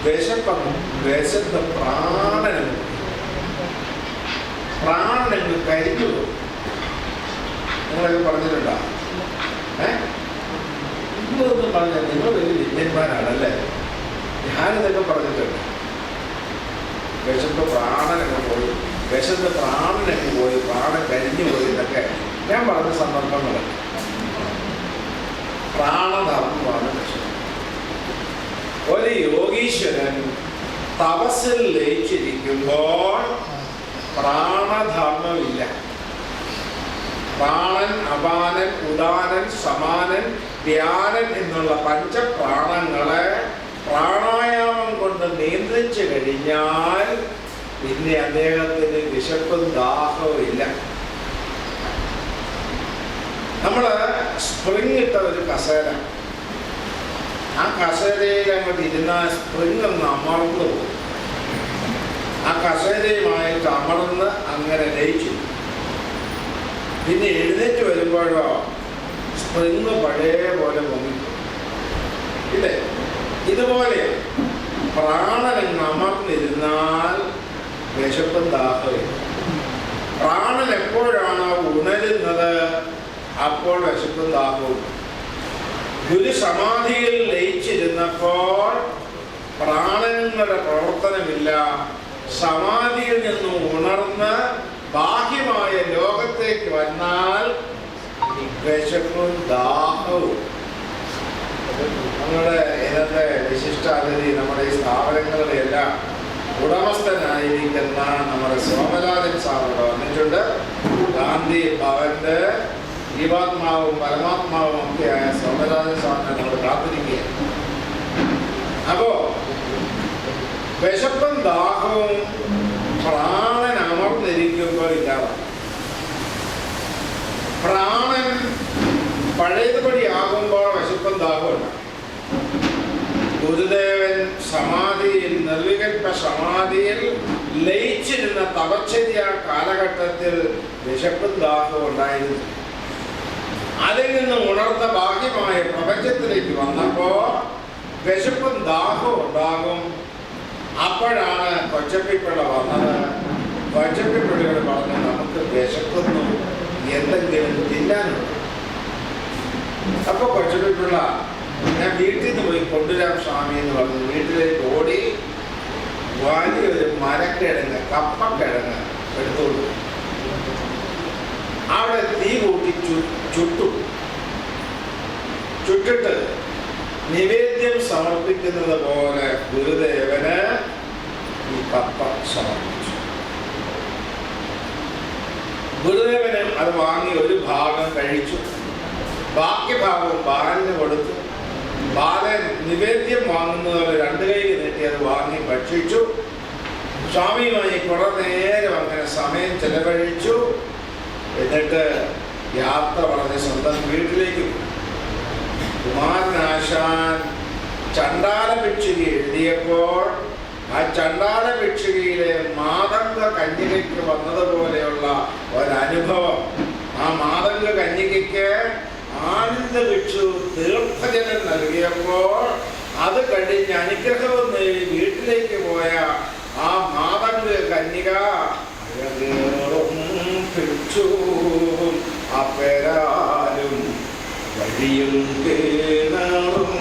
വിശന്ന് പ്രാണനങ്ങ് കരിഞ്ഞു. നിങ്ങളൊക്കെ പറഞ്ഞിട്ടുണ്ടോ? നിങ്ങളൊന്നും പറഞ്ഞ നിങ്ങൾ വലിയ വിദ്യന്മാരാണല്ലേ. ഞാനിതൊക്കെ പറഞ്ഞിട്ടുണ്ട്. വിശപ്പ് പ്രാണനങ്ങ് പോയി, വിശന്ന് പ്രാണനങ്ങ് പോയി, പ്രാണൻ കരിഞ്ഞു പോയി എന്നൊക്കെ ഞാൻ പറഞ്ഞ സന്ദർഭങ്ങൾ. പ്രാണധർമ്മമാണ് വിശപ്പ്. ഒരു യോഗീശ്വരൻ തപസ്സിൽ ലയിച്ചിരിക്കുമ്പോൾ പ്രാണധർമ്മമില്ല. പ്രാണൻ, അപാനൻ, ഉദാനൻ, സമാനൻ, ധ്യാനൻ എന്നുള്ള പഞ്ചപ്രാണങ്ങളെ പ്രാണായാമം കൊണ്ട് നിയന്ത്രിച്ചു കഴിഞ്ഞാൽ പിന്നെ അദ്ദേഹത്തിന് വിശപ്പും ദാഹവും ഇല്ല. നമ്മൾ സ്പ്രിങ് ഇട്ട ഒരു കസേര, ആ കസേരയിൽ അങ്ങോട്ട് ഇരുന്നാൽ സ്പ്രിങ് ഒന്ന് അമർന്നു പോകും. ആ കസേരയുമായിട്ട് അമർന്ന് അങ്ങനെ ലയിച്ചു. പിന്നെ എഴുന്നേറ്റ് വരുമ്പോഴോ സ്പ്രിങ് പഴയ പോലെ പൊങ്ങിക്കും ഇല്ലേ? ഇതുപോലെ പ്രാണനങ്ങ് അമർന്നിരുന്നാൽ വിശപ്പും ദാഹവും. പ്രാണൻ എപ്പോഴാണോ ഉണരുന്നത് അപ്പോൾ വിശപ്പും ദാഹവും. ഗുരു സമാധിയിൽ ലയിച്ചിരുന്നപ്പോൾ പ്രാണങ്ങളുടെ പ്രവർത്തനമില്ല. സമാധിയിൽ നിന്നും ഉണർന്ന് ബാഹ്യമായ ലോകത്തേക്ക് വന്നാൽ വിശപ്പും ദാഹവും. നമ്മുടെ ഇന്നത്തെ വിശിഷ്ടാതിഥി നമ്മുടെ ഈ സ്ഥാപനങ്ങളുടെ എല്ലാം ഉടമസ്ഥനായിരിക്കുന്ന നമ്മുടെ സോമരാജൻ സാറിവിടെ വന്നിട്ടുണ്ട്. ഗാന്ധി ഭവന്റെ ജീവാത്മാവും പരമാത്മാവും ഒക്കെയായ സോമരാജൻ സാറിനെ നമ്മൾ കാത്തിരിക്കുകയാണ്. അപ്പോ വിശപ്പും ദാഹവും പ്രാണൻ അമർന്നിരിക്കുമ്പോൾ ഇല്ലാതാണ്. പ്രാണൻ പഴയതുപടി ആകുമ്പോൾ വിശപ്പും ദാഹവും. ഗുരുദേവൻ സമാധിയിൽ, നിർവികൽപ്പ സമാധിയിൽ ലയിച്ചിരുന്ന തപശ്ചര്യ കാലഘട്ടത്തിൽ വിശപ്പും ദാഹവും ഉണ്ടായിരുന്നു. അതിൽ നിന്ന് ഉണർന്ന ബാഹ്യമായ പ്രപഞ്ചത്തിലേക്ക് വന്നപ്പോൾ വിശപ്പും ദാഹവും ഉണ്ടാകും. അപ്പോഴാണ് കൊച്ചപ്പിപ്പിള്ള വന്നത്. കൊച്ചപ്പിപ്പിള്ളികൾ പറഞ്ഞു, നമുക്ക് വിശക്കുന്നു, എന്തെങ്കിലും തിന്നാനുണ്ട്. അപ്പോൾ കൊച്ചപ്പിപ്പിള്ള ഞാൻ വീട്ടിൽ നിന്ന് പോയി കൊണ്ടുവരാം സ്വാമി എന്ന് പറഞ്ഞു വീട്ടിലേക്ക് ഓടി വലിയൊരു മരക്കിഴങ്ങ്, കപ്പക്കിഴങ്ങ് എടുത്തോളൂ. അവിടെ തീ കൂട്ടി ചുട്ടിട്ട് നിവേദ്യം സമർപ്പിക്കുന്നത് പോലെ ഗുരുദേവന് ഈ കപ്പ സമർപ്പിച്ചു. ഗുരുദേവന് അത് വാങ്ങി ഒരു ഭാഗം കഴിച്ചു, ബാക്കി ഭാഗം ബാലന് കൊടുത്തു. ബാലൻ നിവേദ്യം വാങ്ങുന്നത് രണ്ട് കൈയിൽ നീട്ടി അത് വാങ്ങി ഭക്ഷിച്ചു. സ്വാമിയുമായി കുറെ നേരം അങ്ങനെ സമയം ചെലവഴിച്ചു. എന്നിട്ട് യാത്ര പറഞ്ഞ് സ്വന്തം വീട്ടിലേക്ക് പോയി. കുമാരനാശാൻ ചണ്ടാല ഭിക്ഷുക എഴുതിയപ്പോൾ ആ ചണ്ടാല ഭിക്ഷുകയിലെ മാതംഗ കന്യകയ്ക്ക് വന്നതുപോലെയുള്ള ഒരനുഭവം. ആ മാതംഗ കന്യകയ്ക്ക് ആനന്ദ ഭിക്ഷു തീർത്ഥജലം നൽകിയപ്പോൾ അത് കഴിഞ്ഞ് അനുഗ്രഹവും നേടി വീട്ടിലേക്ക് പോയ ആ മാതംഗ കന്യക ഭിക്ഷുവും അപ്പരാലും വഴിയും കേണവും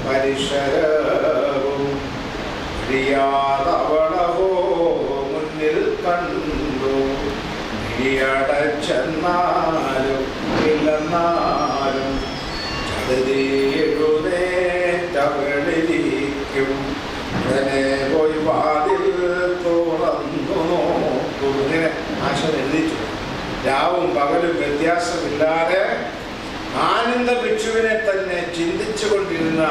പരിസരവും ിയാതവളവോ മുന്നിൽ കണ്ടു. നീയടച്ചെന്നാലും ഇല്ലെന്നാലും എഴുന്നേറ്റവളിരിക്കും ഉടനെ പോയി വാതിൽ തുറന്നു നോക്കും. ഇങ്ങനെ ആശാൻ എഴുതിച്ചു. രാവും പകലും വ്യത്യാസമില്ലാതെ ആനന്ദ ഭിക്ഷുവിനെ തന്നെ ചിന്തിച്ചു കൊണ്ടിരുന്ന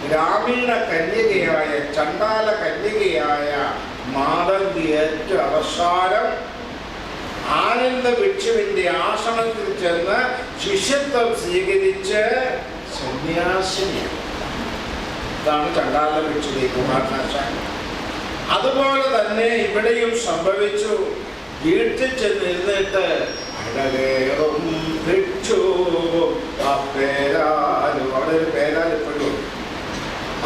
ഗ്രാമീണ കന്യകയായ ചണ്ടാല കന്യകയായ മാതങ്കി ഏറ്റവും അവസാനം ആനന്ദ ഭിക്ഷുവിന്റെ ആശ്രമത്തിൽ ചെന്ന് ശിഷ്യത്വം സ്വീകരിച്ച് സന്യാസിനിയാണ്. ഇതാണ് ചണ്ടാല ഭിക്ഷുവിന്റെ കുമാരനാശാൻ. അതുപോലെ തന്നെ ഇവിടെയും സംഭവിച്ചു. വീട്ടിൽ ചെന്നിരുന്നിട്ട് അഴകേറും ഭിക്ഷു പേരാലും, അവിടെ ഒരു പേരാലിപ്പോഴും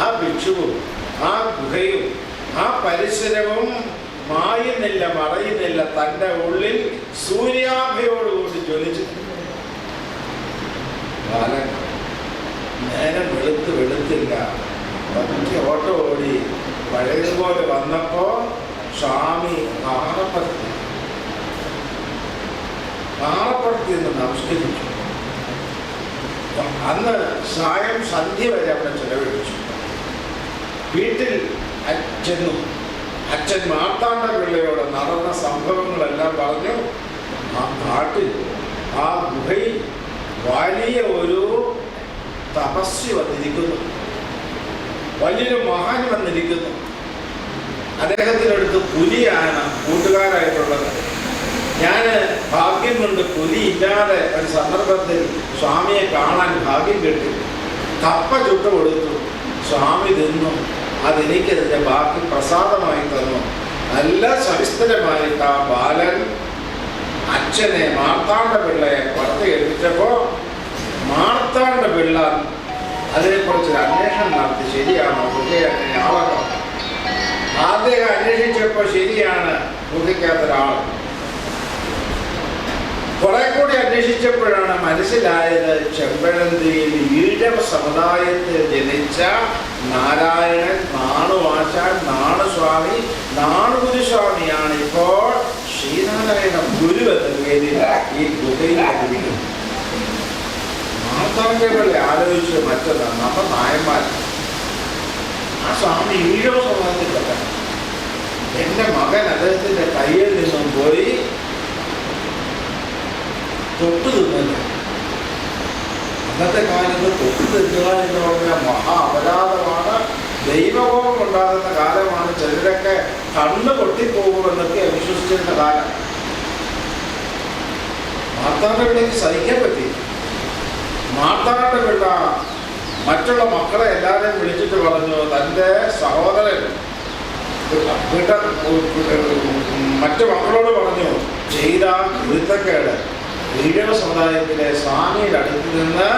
ആ ഭിക്ഷുവും ആ ഗുഹയും ആ പരിസരവും മായുന്നില്ല, മറയുന്നില്ല. തൻ്റെ ഉള്ളിൽ സൂര്യാഭയോടുകൂടി ജ്വലിച്ചിട്ടുണ്ട്. ബാലൻ നേരം വെളുത്തില്ല, ഒറ്റ ഓട്ടം ഓടി പഴയതുപോലെ വന്നപ്പോ സ്വാമി പാറപ്പുറത്ത് നിന്ന് നമസ്കരിച്ചു. അന്ന് സായം സന്ധ്യ വരെ അവിടെ ചെലവഴിച്ചു. വീട്ടിൽ ചെന്നു. അച്ഛൻ മാർത്താണ്ഡ പിള്ളയോട് നടന്ന സംഭവങ്ങളെല്ലാം പറഞ്ഞു. ആ കാട്ടിൽ ആ ഗുഹയിൽ വലിയ ഒരു തപസ്വി വന്നിരിക്കുന്നു, വലിയൊരു മഹാൻ വന്നിരിക്കുന്നു. അദ്ദേഹത്തിനടുത്ത് പുലിയാണ് കൂട്ടുകാരായിട്ടുള്ളത്. ഞാൻ ഭാഗ്യം കൊണ്ട് പുലി ഇല്ലാതെ ഒരു സന്ദർഭത്തിൽ സ്വാമിയെ കാണാൻ ഭാഗ്യം കിട്ടി. കപ്പ ചുട്ടു കൊടുത്തു. സ്വാമി തിന്നു. അതെനിക്കതിൻ്റെ ബാക്കി പ്രസാദമായി തന്നു. നല്ല സവിസ്തരമായിട്ട് ആ ബാലൻ അച്ഛനെ മാർത്താണ്ഡ പിള്ളയെ പുറത്ത് ഏൽപ്പിച്ചപ്പോൾ മാർത്താണ്ഡ പിള്ള അതിനെക്കുറിച്ചൊരു അന്വേഷണം നടത്തി. ശരിയാണോ ഗുഹയാളോ? ആദ്യം അന്വേഷിച്ചപ്പോൾ ശരിയാണ്, ഗുഹയ്ക്കകത്തൊരാൾ. കുറെ കൂടി അന്വേഷിച്ചപ്പോഴാണ് മനസ്സിലായത് ചെമ്പഴന്തിയിൽ ഈഴവ സമുദായത്തിൽ ജനിച്ച നാരായണൻ നാണുവാശാൻ നാണുസ്വാമി നാണുഗുരുസ്വാമിയാണ് ഇപ്പോൾ ശ്രീനാരായണ ഗുരു എന്ന പേരിൽ ഈ ഗുഹയിൽ പഠിപ്പിക്കുന്നത്. മാർത്താണ്ഡപിള്ള ആലോചിച്ച് മറ്റതാണ് നമ്മൾ നായന്മാർ. ആ സ്വാമി ഈഴവ സമുദായത്തിൽപ്പെട്ട എൻ്റെ മകൻ അദ്ദേഹത്തിൻ്റെ കയ്യിൽ നിന്നും പോയി തൊട്ടു തിന്നില്ല. അന്നത്തെ കാലത്ത് തൊട്ടു തിന്നുക എന്ന് പറഞ്ഞാൽ മഹാ അപരാധമാണ്, ദൈവകോപം ഉണ്ടാകുന്ന കാലമാണ്. ചിലരൊക്കെ കണ്ണ് പൊട്ടിപ്പോകുമെന്നൊക്കെ വിശ്വസിച്ചിരുന്ന കാലം. മാർത്താണ്ഡപിള്ളയ്ക്ക് സഹിക്കാൻ പറ്റി. മാർത്താണ്ഡപിള്ള മറ്റുള്ള മക്കളെ എല്ലാവരെയും വിളിച്ചിട്ട് പറഞ്ഞു, തൻ്റെ സഹോദരൻ മറ്റു മക്കളോട് പറഞ്ഞു, ചെയ്ത ഗുരുത്തക്കേട് ഈഴവ സമുദായത്തിലെ സ്വാമിയുടെ അടുത്ത് നിന്ന്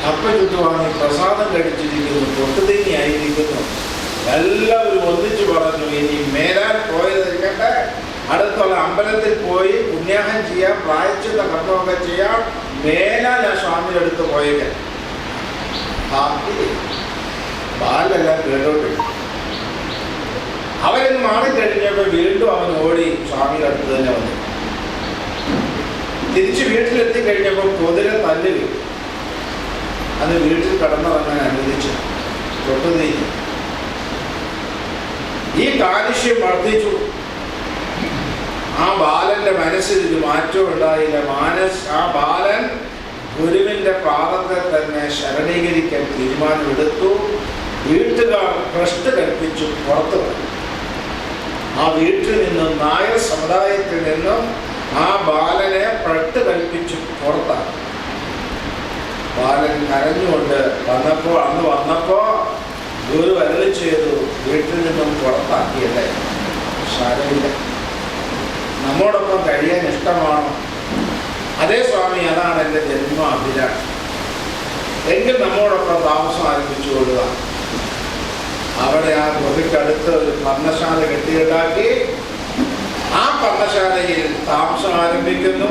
കപ്പ ചുട്ടുവാങ്ങി പ്രസാദം കഴിച്ചിരിക്കുന്നു, തൊട്ടുതീനിയായിരിക്കുന്നു. എല്ലാവരും ഒന്നിച്ചു പറഞ്ഞു, ഇനി മേലാൽ പോയതിരിക്കട്ടെ, അടുത്തുള്ള അമ്പലത്തിൽ പോയി പുണ്യാഹം ചെയ്യാം, പ്രായച്ചിത്ത കർമ്മമൊക്കെ ചെയ്യാം, മേലാൽ ആ സ്വാമിയുടെ അടുത്ത് പോയേക്കാൻ. ബാലെല്ലാം കേട്ടോട്ട് അവരൊന്ന് മാറിക്കഴിഞ്ഞപ്പോൾ വീണ്ടും അവൻ ഓടി സ്വാമിയുടെ അടുത്ത് തന്നെ വന്നു. തിരിച്ച് വീട്ടിലെത്തിക്കഴിഞ്ഞപ്പോൾ കുതിര തല്ലിൽ അത് വീട്ടിൽ കടന്നിറങ്ങാൻ അനുവദിച്ചു. തൊട്ടുതീ ഈ കാലുഷ്യം വർദ്ധിച്ചു. ആ ബാലന്റെ മനസ്സിൽ ഒരു മാറ്റവും ഉണ്ടായില്ല. ആ ബാലൻ ഗുരുവിന്റെ പാദത്തെ തന്നെ ശരണീകരിക്കാൻ തീരുമാനമെടുത്തു. വീട്ടുകാർ ഭ്രഷ്ട് കൽപ്പിച്ചു പുറത്തു വന്നു. ആ വീട്ടിൽ നിന്നും നായർ സമുദായത്തിൽ നിന്നും ആ ബാലനെ ഭ്രഷ്ട് കൽപ്പിച്ചു പുറത്താണ്. ബാലൻ കരഞ്ഞുകൊണ്ട് വന്നപ്പോ ഗുരു അരുളി ചെയ്തു, വീട്ടിൽ നിന്നും പുറത്താക്കിയല്ലേ, സാരമില്ല, നമ്മോടൊപ്പം കഴിയാൻ ഇഷ്ടമാണോ? അതേ സ്വാമി, അതാണ് എൻ്റെ ജന്മ അഭിലാഷം. എങ്കിൽ നമ്മോടൊപ്പം താമസം ആരംഭിച്ചു കൊള്ളുക. അവിടെ ആ ഗുഹയ്ക്കടുത്ത് ഒരു പർണശാല കെട്ടിയുണ്ടാക്കി. ആ പർണശാലയിൽ താമസം ആരംഭിക്കുന്നു.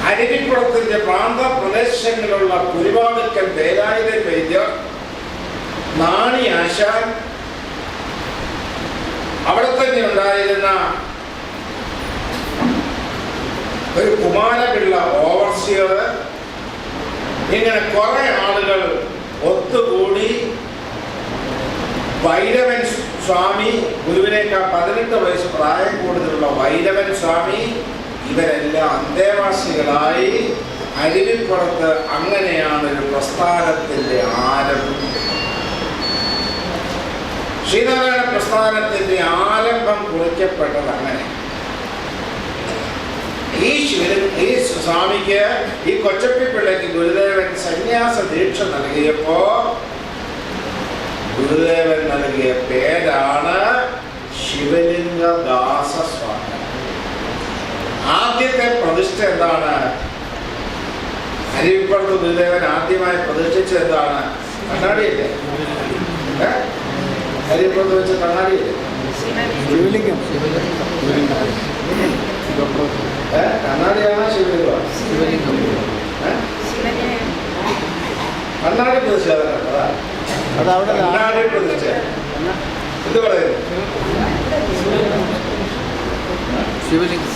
അരുവിപ്പുറത്തിന്റെ പ്രാന്ത പ്രദേശങ്ങളിലുള്ള കുരുവാടുക്കൽ വേലായുധ വൈദ്യർ, നാണി ആശാൻ, അവിടെ തന്നെ ഉണ്ടായിരുന്ന ഒരു കുമാരപിള്ള ഓവർസിയർ, ഇങ്ങനെ കുറെ ആളുകൾ ഒത്തുകൂടി വൈരവൻ സ്വാമി, ഗുരുവിനേക്കാൾ 18 വയസ്സ് പ്രായം കൂടുതലുള്ള വൈരവൻ സ്വാമി, ഇവരെല്ലാം അന്തേവാസികളായി അരുവിപ്പുറത്ത്. അങ്ങനെയാണ് ഒരു പ്രസ്ഥാനത്തിന്റെ ആരംഭം. ശ്രീനാരായണ പ്രസ്ഥാനത്തിന്റെ ആരംഭം കുറിക്കപ്പെട്ടത് അങ്ങനെ. ഈ സ്വാമിക്ക്, ഈ കൊച്ചപ്പിപ്പിള്ളയ്ക്ക് ഗുരുദേവൻ സന്യാസ ദീക്ഷ നൽകിയപ്പോ ഗുരുദേവൻ നൽകിയ പേരാണ് ശിവലിംഗദാസ സ്വാമി. ആദ്യത്തെ പ്രതിഷ്ഠ എന്താണ്? അരുവിപ്പുറത്ത് ഗുരുദേവൻ ആദ്യമായി പ്രതിഷ്ഠിച്ചത് എന്താണ്? കണ്ണാടിയല്ലേ? അരുവിപ്പുറത്ത് വെച്ച കണ്ണാടിയല്ലേ? ശിവലിംഗം. കണ്ണാടിയാണോ ശിവലിംഗം? കണ്ണാടി പ്രതിഷ്ഠ അതവിടെ കണ്ണാടി പ്രതിഷ്ഠ എന്ത് പറയുന്നു? ശിവലിംഗം.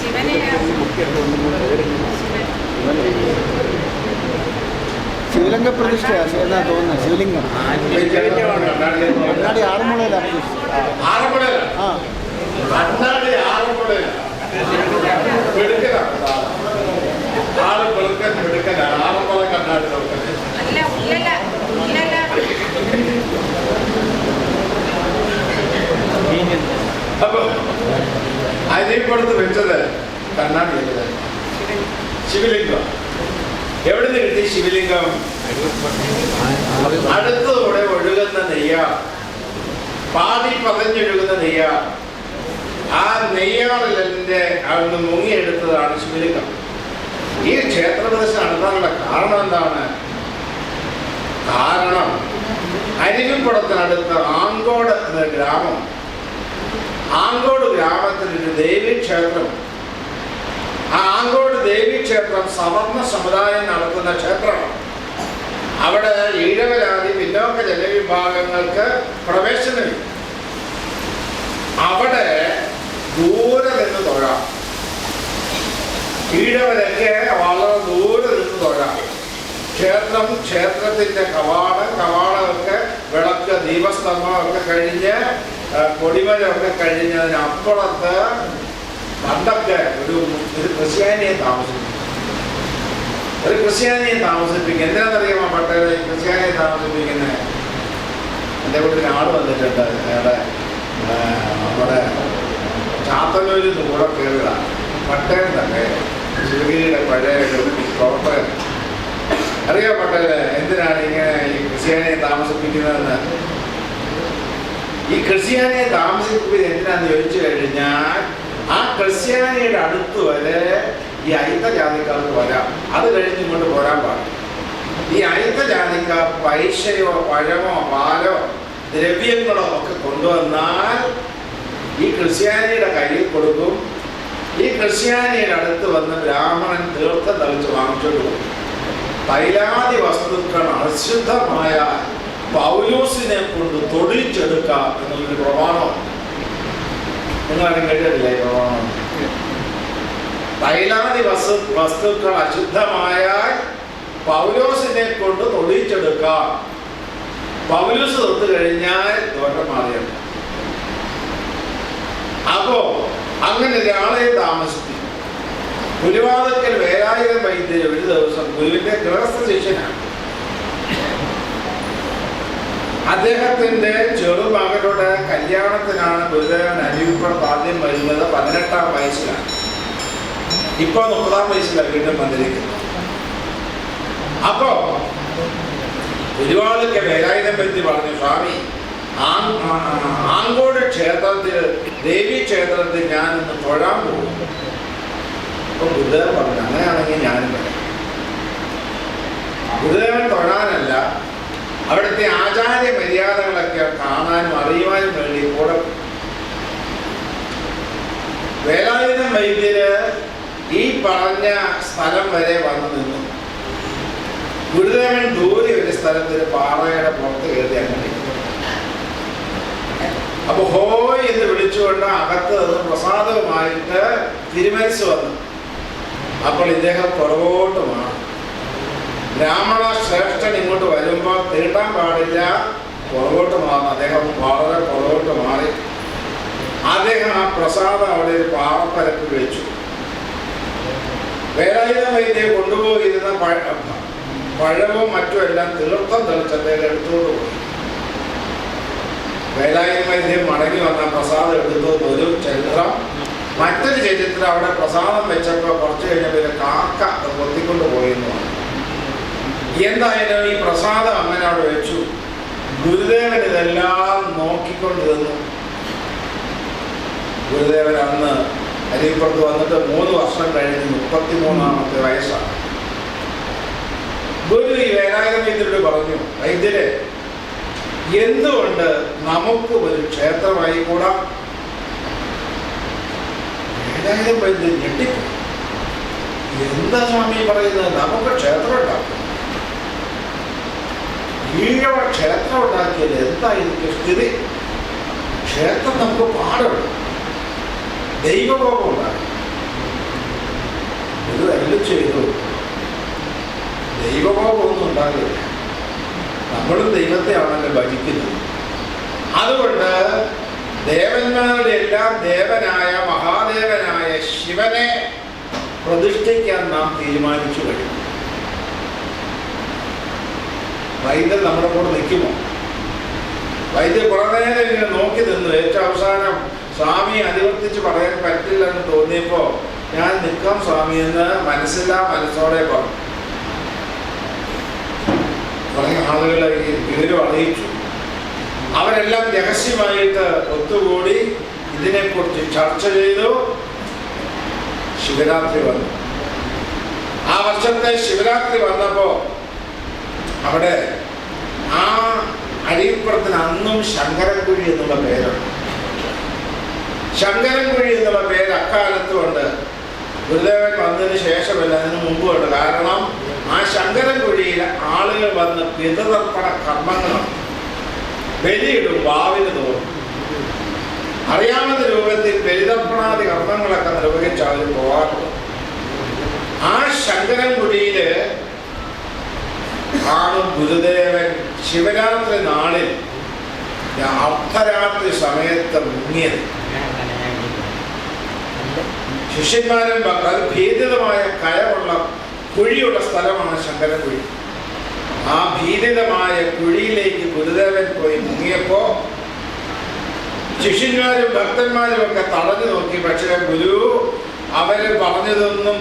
ശിവലിംഗ പ്രതിഷ്ഠയാണ് എന്നാ തോന്നുന്നത്. ശിവലിംഗം കണ്ണാടി ആറന്മുളയിലാണ്. ആ കണ്ണാടി ആറന്മുളയിലാണ്. ആള് വെളുക്കനാണ്. ആറന്മുള കണ്ണാടി നോക്കുന്നത്. അപ്പൊ അരിപ്പുറത്ത് വെച്ചത് കണ്ണാടി ശിവലിംഗം. എവിടെ നിന്ന് കിട്ടി ശിവലിംഗം? അടുത്തൂടെ ഒഴുകുന്ന നെയ്യ, പാതി പതഞ്ഞൊഴുകുന്ന നെയ്യ. ആ നെയ്യാറിലെ അവിടുന്ന് മുങ്ങിയെടുത്തതാണ് ശിവലിംഗം. ഈ ക്ഷേത്രപ്രദർശനം നടത്താനുള്ള കാരണം എന്താണ്? കാരണം അരുവിപ്പുറത്തിനടുത്ത് ആങ്കോട് എന്ന ഗ്രാമം, ആങ്കോട് ഗ്രാമത്തിലൊരു ദേവീക്ഷേത്രം. ആ ആങ്കോട് ദേവീക്ഷേത്രം സവർണ സമുദായം നടത്തുന്ന ക്ഷേത്രമാണ്. അവിടെ ഈഴവരാതി പിന്നോക്ക ജനവിഭാഗങ്ങൾക്ക് പ്രവേശനമില്ല. അവിടെ ദൂരെ നിന്ന് തൊഴാം. ഈഴവരൊക്കെ വളരെ ദൂരെ നിന്ന് തൊഴാം. ക്ഷേത്രം, ക്ഷേത്രത്തിന്റെ കവാടമൊക്കെ വിളക്ക്, ദീപസ്തംഭം ഒക്കെ കഴിഞ്ഞ്, കൊടിമരമൊക്കെ കഴിഞ്ഞതിനപ്പുറത്ത് പണ്ടൊക്കെ ഒരു ക്രിസ്ത്യാനിയെ താമസിപ്പിക്കും. എന്തിനാണെന്നറിയാമോ പട്ടേലെ ക്രിസ്ത്യാനിയെ താമസിപ്പിക്കുന്നത്? എൻ്റെ വീട്ടിൽ ആള് വന്നിട്ടുണ്ട്. ഞങ്ങളുടെ നമ്മുടെ ചാത്തന്നൂരിൽ നിന്ന് കൂടെ കയറുക. പട്ടേൽ തന്നെ ശിവഗിരിയുടെ പഴയ ഒരു പ്രവർത്തകൻ. അറിയോ പട്ടേല് എന്തിനാണ് ഇങ്ങനെ ഈ ക്രിസ്ത്യാനിയെ താമസിപ്പിക്കുന്നതെന്ന്? ഈ ക്രിസ്ത്യാനിയെ താമസിപ്പിക്കുന്നത് എന്തിനാന്ന് ചോദിച്ചു കഴിഞ്ഞാൽ, ആ ക്രിസ്ത്യാനിയുടെ അടുത്ത് വരെ ഈ അയിത്ത ജാതിക്കാർക്ക് വരാം. അത് കഴിഞ്ഞ് ഇങ്ങോട്ട് പോരാൻ പാടില്ല. ഈ അയിത്ത ജാതിക്കാർ പൈസയോ പഴമോ പാലോ ദ്രവ്യങ്ങളോ ഒക്കെ കൊണ്ടുവന്നാൽ ഈ ക്രിസ്ത്യാനിയുടെ കയ്യിൽ കൊടുക്കും. ഈ ക്രിസ്ത്യാനിയുടെ അടുത്ത് വന്ന് ബ്രാഹ്മണൻ തീർത്ഥം തളിച്ച് വാങ്ങിച്ചോണ്ട് പോകും. തൈലാദി വസ്തുക്കൾ അശുദ്ധമായ പൗലോസിനെ കൊണ്ട് തൊടിച്ചെടുക്കാം എന്നുള്ളൊരു പ്രമാണം. നിങ്ങളാരും കേട്ടിട്ടില്ലേ പ്രമാണം? തൈലാദി വസ്തുക്കൾ അശുദ്ധമായാൽ പൗലോസിനെ കൊണ്ട് തൊടിച്ചെടുക്കാം. പൗലോസ് തൊട്ട് കഴിഞ്ഞാൽ ദോഷം മാറിയുണ്ട്. അപ്പോ അങ്ങനെ ഒരാളെ താമസിപ്പിക്കും. ഗുരുവാദക്കൽ വേലായുധ വൈദ്യർ ഒരു ദിവസം ഗുരുവിന്റെ ഗൃഹസ്ഥ ശിഷ്യനാണ്. അദ്ദേഹത്തിന്റെ ചെറുമകളുടെ കല്യാണത്തിനാണ് ഗുരുദേവൻ അരുവിപ്പുറത്ത് ആദ്യം വരുന്നത്. 18-ാം വയസ്സിലാണ്. ഇപ്പൊ 30-ാം വയസ്സിലാണ് വീണ്ടും വന്നിരിക്കുന്നത്. അപ്പോ ഗുരുവാദക്കൽ വേലായുധ വൈദ്യർ പറഞ്ഞു, സ്വാമി ആങ്കോട് ക്ഷേത്രത്തിൽ, ദേവീ ക്ഷേത്രത്തിൽ ഞാനിന്ന് തൊഴാൻ പോകും. അപ്പൊ ഗുരുദേവൻ പറഞ്ഞു, അങ്ങനെയാണെങ്കിൽ ഞാനും വരാം. ഗുരുദേവൻ തൊഴാനല്ല, അവിടുത്തെ ആചാര്യ മര്യാദകളൊക്കെ കാണാനും അറിയുവാനും വേണ്ടി കൂടെ. വേലായുധൻ വൈദ്യര് ഈ പറഞ്ഞ സ്ഥലം വരെ വന്നു നിന്നു. ഗുരുദേവൻ ദൂരെ ഒരു സ്ഥലത്ത് പാറയുടെ പുറത്ത് കയറി അങ്ങനെ. അപ്പൊ ഹോയ് എന്ന് വിളിച്ചുകൊണ്ട് അകത്ത് നിന്ന് പ്രസാദവുമായിട്ട് തിരുമനസ് വന്നു. അപ്പോൾ ഇദ്ദേഹം പുറകോട്ട് മാറി. ബ്രാഹ്മണ ശ്രേഷ്ഠൻ ഇങ്ങോട്ട് വരുമ്പോൾ തീണ്ടാൻ പാടില്ല, പുറകോട്ട് മാറുന്നു. അദ്ദേഹം വളരെ പുറകോട്ട് മാറി. അദ്ദേഹം ആ പ്രസാദം അവിടെ ഒരു പാറപ്പരപ്പിൽ വെച്ചു. വേലായുധ വൈദ്യെ കൊണ്ടുപോയിരുന്ന പഴവും മറ്റുമെല്ലാം തീർത്ഥം തെളിച്ച് അദ്ദേഹം എടുത്തുകൊണ്ട് പോയി. വേലായുധ വൈദ്യം മടങ്ങി വന്ന പ്രസാദം എടുത്തു ഒരു ചരിത്രം. മറ്റൊരു ചരിത്രം അവിടെ പ്രസാദം വെച്ചപ്പോൾ കുറച്ച് കഴിഞ്ഞപ്പോൾ ഒരു കാക്ക കൊത്തിക്കൊണ്ട് പോയെന്ന് പറഞ്ഞു. എന്തായാലും ഈ പ്രസാദം അങ്ങനെ അവിടെ വെച്ചു. ഗുരുദേവൻ ഇതെല്ലാം നോക്കിക്കൊണ്ട് നിന്നു. ഗുരുദേവൻ അന്ന് അരിപ്പുറത്ത് വന്നിട്ട് 3 വർഷം കഴിഞ്ഞ് 33-ാമത്തെ വയസ്സാണ്. ഗുരു ഈ വേലായുധ വൈദ്യരോട് പറഞ്ഞു, വൈദ്യരെ, എന്തുകൊണ്ട് നമുക്ക് ഒരു ക്ഷേത്രമായി കൂടാ? വേലായുധ വൈദ്യൻ ഞെട്ടിപ്പോയി. എന്താ സ്വാമി പറയുന്നത്? നമുക്ക് ക്ഷേത്രം ഉണ്ടാക്കും. ഈഴവ ക്ഷേത്രം ഉണ്ടാക്കിയത് എന്തായിരിക്കും സ്ഥിതി? ക്ഷേത്രം നമുക്ക് പാടുണ്ട്, ദൈവകോപം ഉണ്ടാകും. ഇത് അരുളി ചെയ്തു, ദൈവകോപമൊന്നും ഉണ്ടാകില്ല. നമ്മളും ദൈവത്തെയാണല്ലോ ഭജിക്കുന്നത്. അതുകൊണ്ട് ദേവന്മാരുടെ എല്ലാം ദേവനായ മഹാദേവനായ ശിവനെ പ്രതിഷ്ഠിക്കാൻ നാം തീരുമാനിച്ചു കഴിഞ്ഞു. വൈദ്യൻ നമ്മുടെ കൂടെ നിൽക്കുമോ? വൈദ്യൻ കുറെ നേരം ഇങ്ങനെ നോക്കി നിന്നു. ഏറ്റവും അവസാനം സ്വാമി അനുവർത്തിച്ച് പറയാൻ പറ്റില്ലെന്ന് തോന്നിയപ്പോൾ ഞാൻ നിൽക്കാം സ്വാമി എന്ന് മനസ്സോടെ പറഞ്ഞു. കുറെ ആളുകളെ ഈ വിവരം അറിയിച്ചു. അവരെല്ലാം രഹസ്യമായിട്ട് ഒത്തുകൂടി ഇതിനെക്കുറിച്ച് ചർച്ച ചെയ്തു. ശിവരാത്രി വന്നു. ആ വർഷത്തെ ശിവരാത്രി വന്നപ്പോൾ അവിടെ ആ അരിപ്പുറത്തിന് അന്നും ശങ്കരൻകുഴി എന്നുള്ള പേരുണ്ട്. ശങ്കരൻകുഴി എന്നുള്ള പേര് അക്കാലത്തുമുണ്ട്. ഗുരുദേവൻ വന്നതിന് ശേഷമല്ല, അതിന് മുമ്പുണ്ട്. കാരണം ആ ശങ്കരൻകുഴിയിൽ ആളുകൾ വന്ന് പിതൃതർപ്പണ കർമ്മങ്ങളും ബലിയിടും. വാവിന് തോന്നും അറിയാവുന്ന രൂപത്തിൽ ബലിതർപ്പണാദി കർമ്മങ്ങളൊക്കെ നിർവഹിച്ച് അവർ പോകാറുണ്ട്. ആ ശങ്കരൻകുഴിയില് ആണ് ഗുരുദേവൻ ശിവരാത്രി നാളിൽ അർദ്ധരാത്രി സമയത്ത് മുങ്ങിയത്. ശിഷ്യന്മാരും അത് ഭീതിതമായ കയറുള്ള കുഴിയുള്ള സ്ഥലമാണ് ശങ്കരൻകുഴി. ആ ഭീതിതമായ കുഴിയിലേക്ക് ഗുരുദേവൻ പോയി മുങ്ങിയപ്പോ ശിഷ്യന്മാരും ഭക്തന്മാരും ഒക്കെ തടഞ്ഞു നോക്കി. പക്ഷേ ഗുരു അവര് പറഞ്ഞതൊന്നും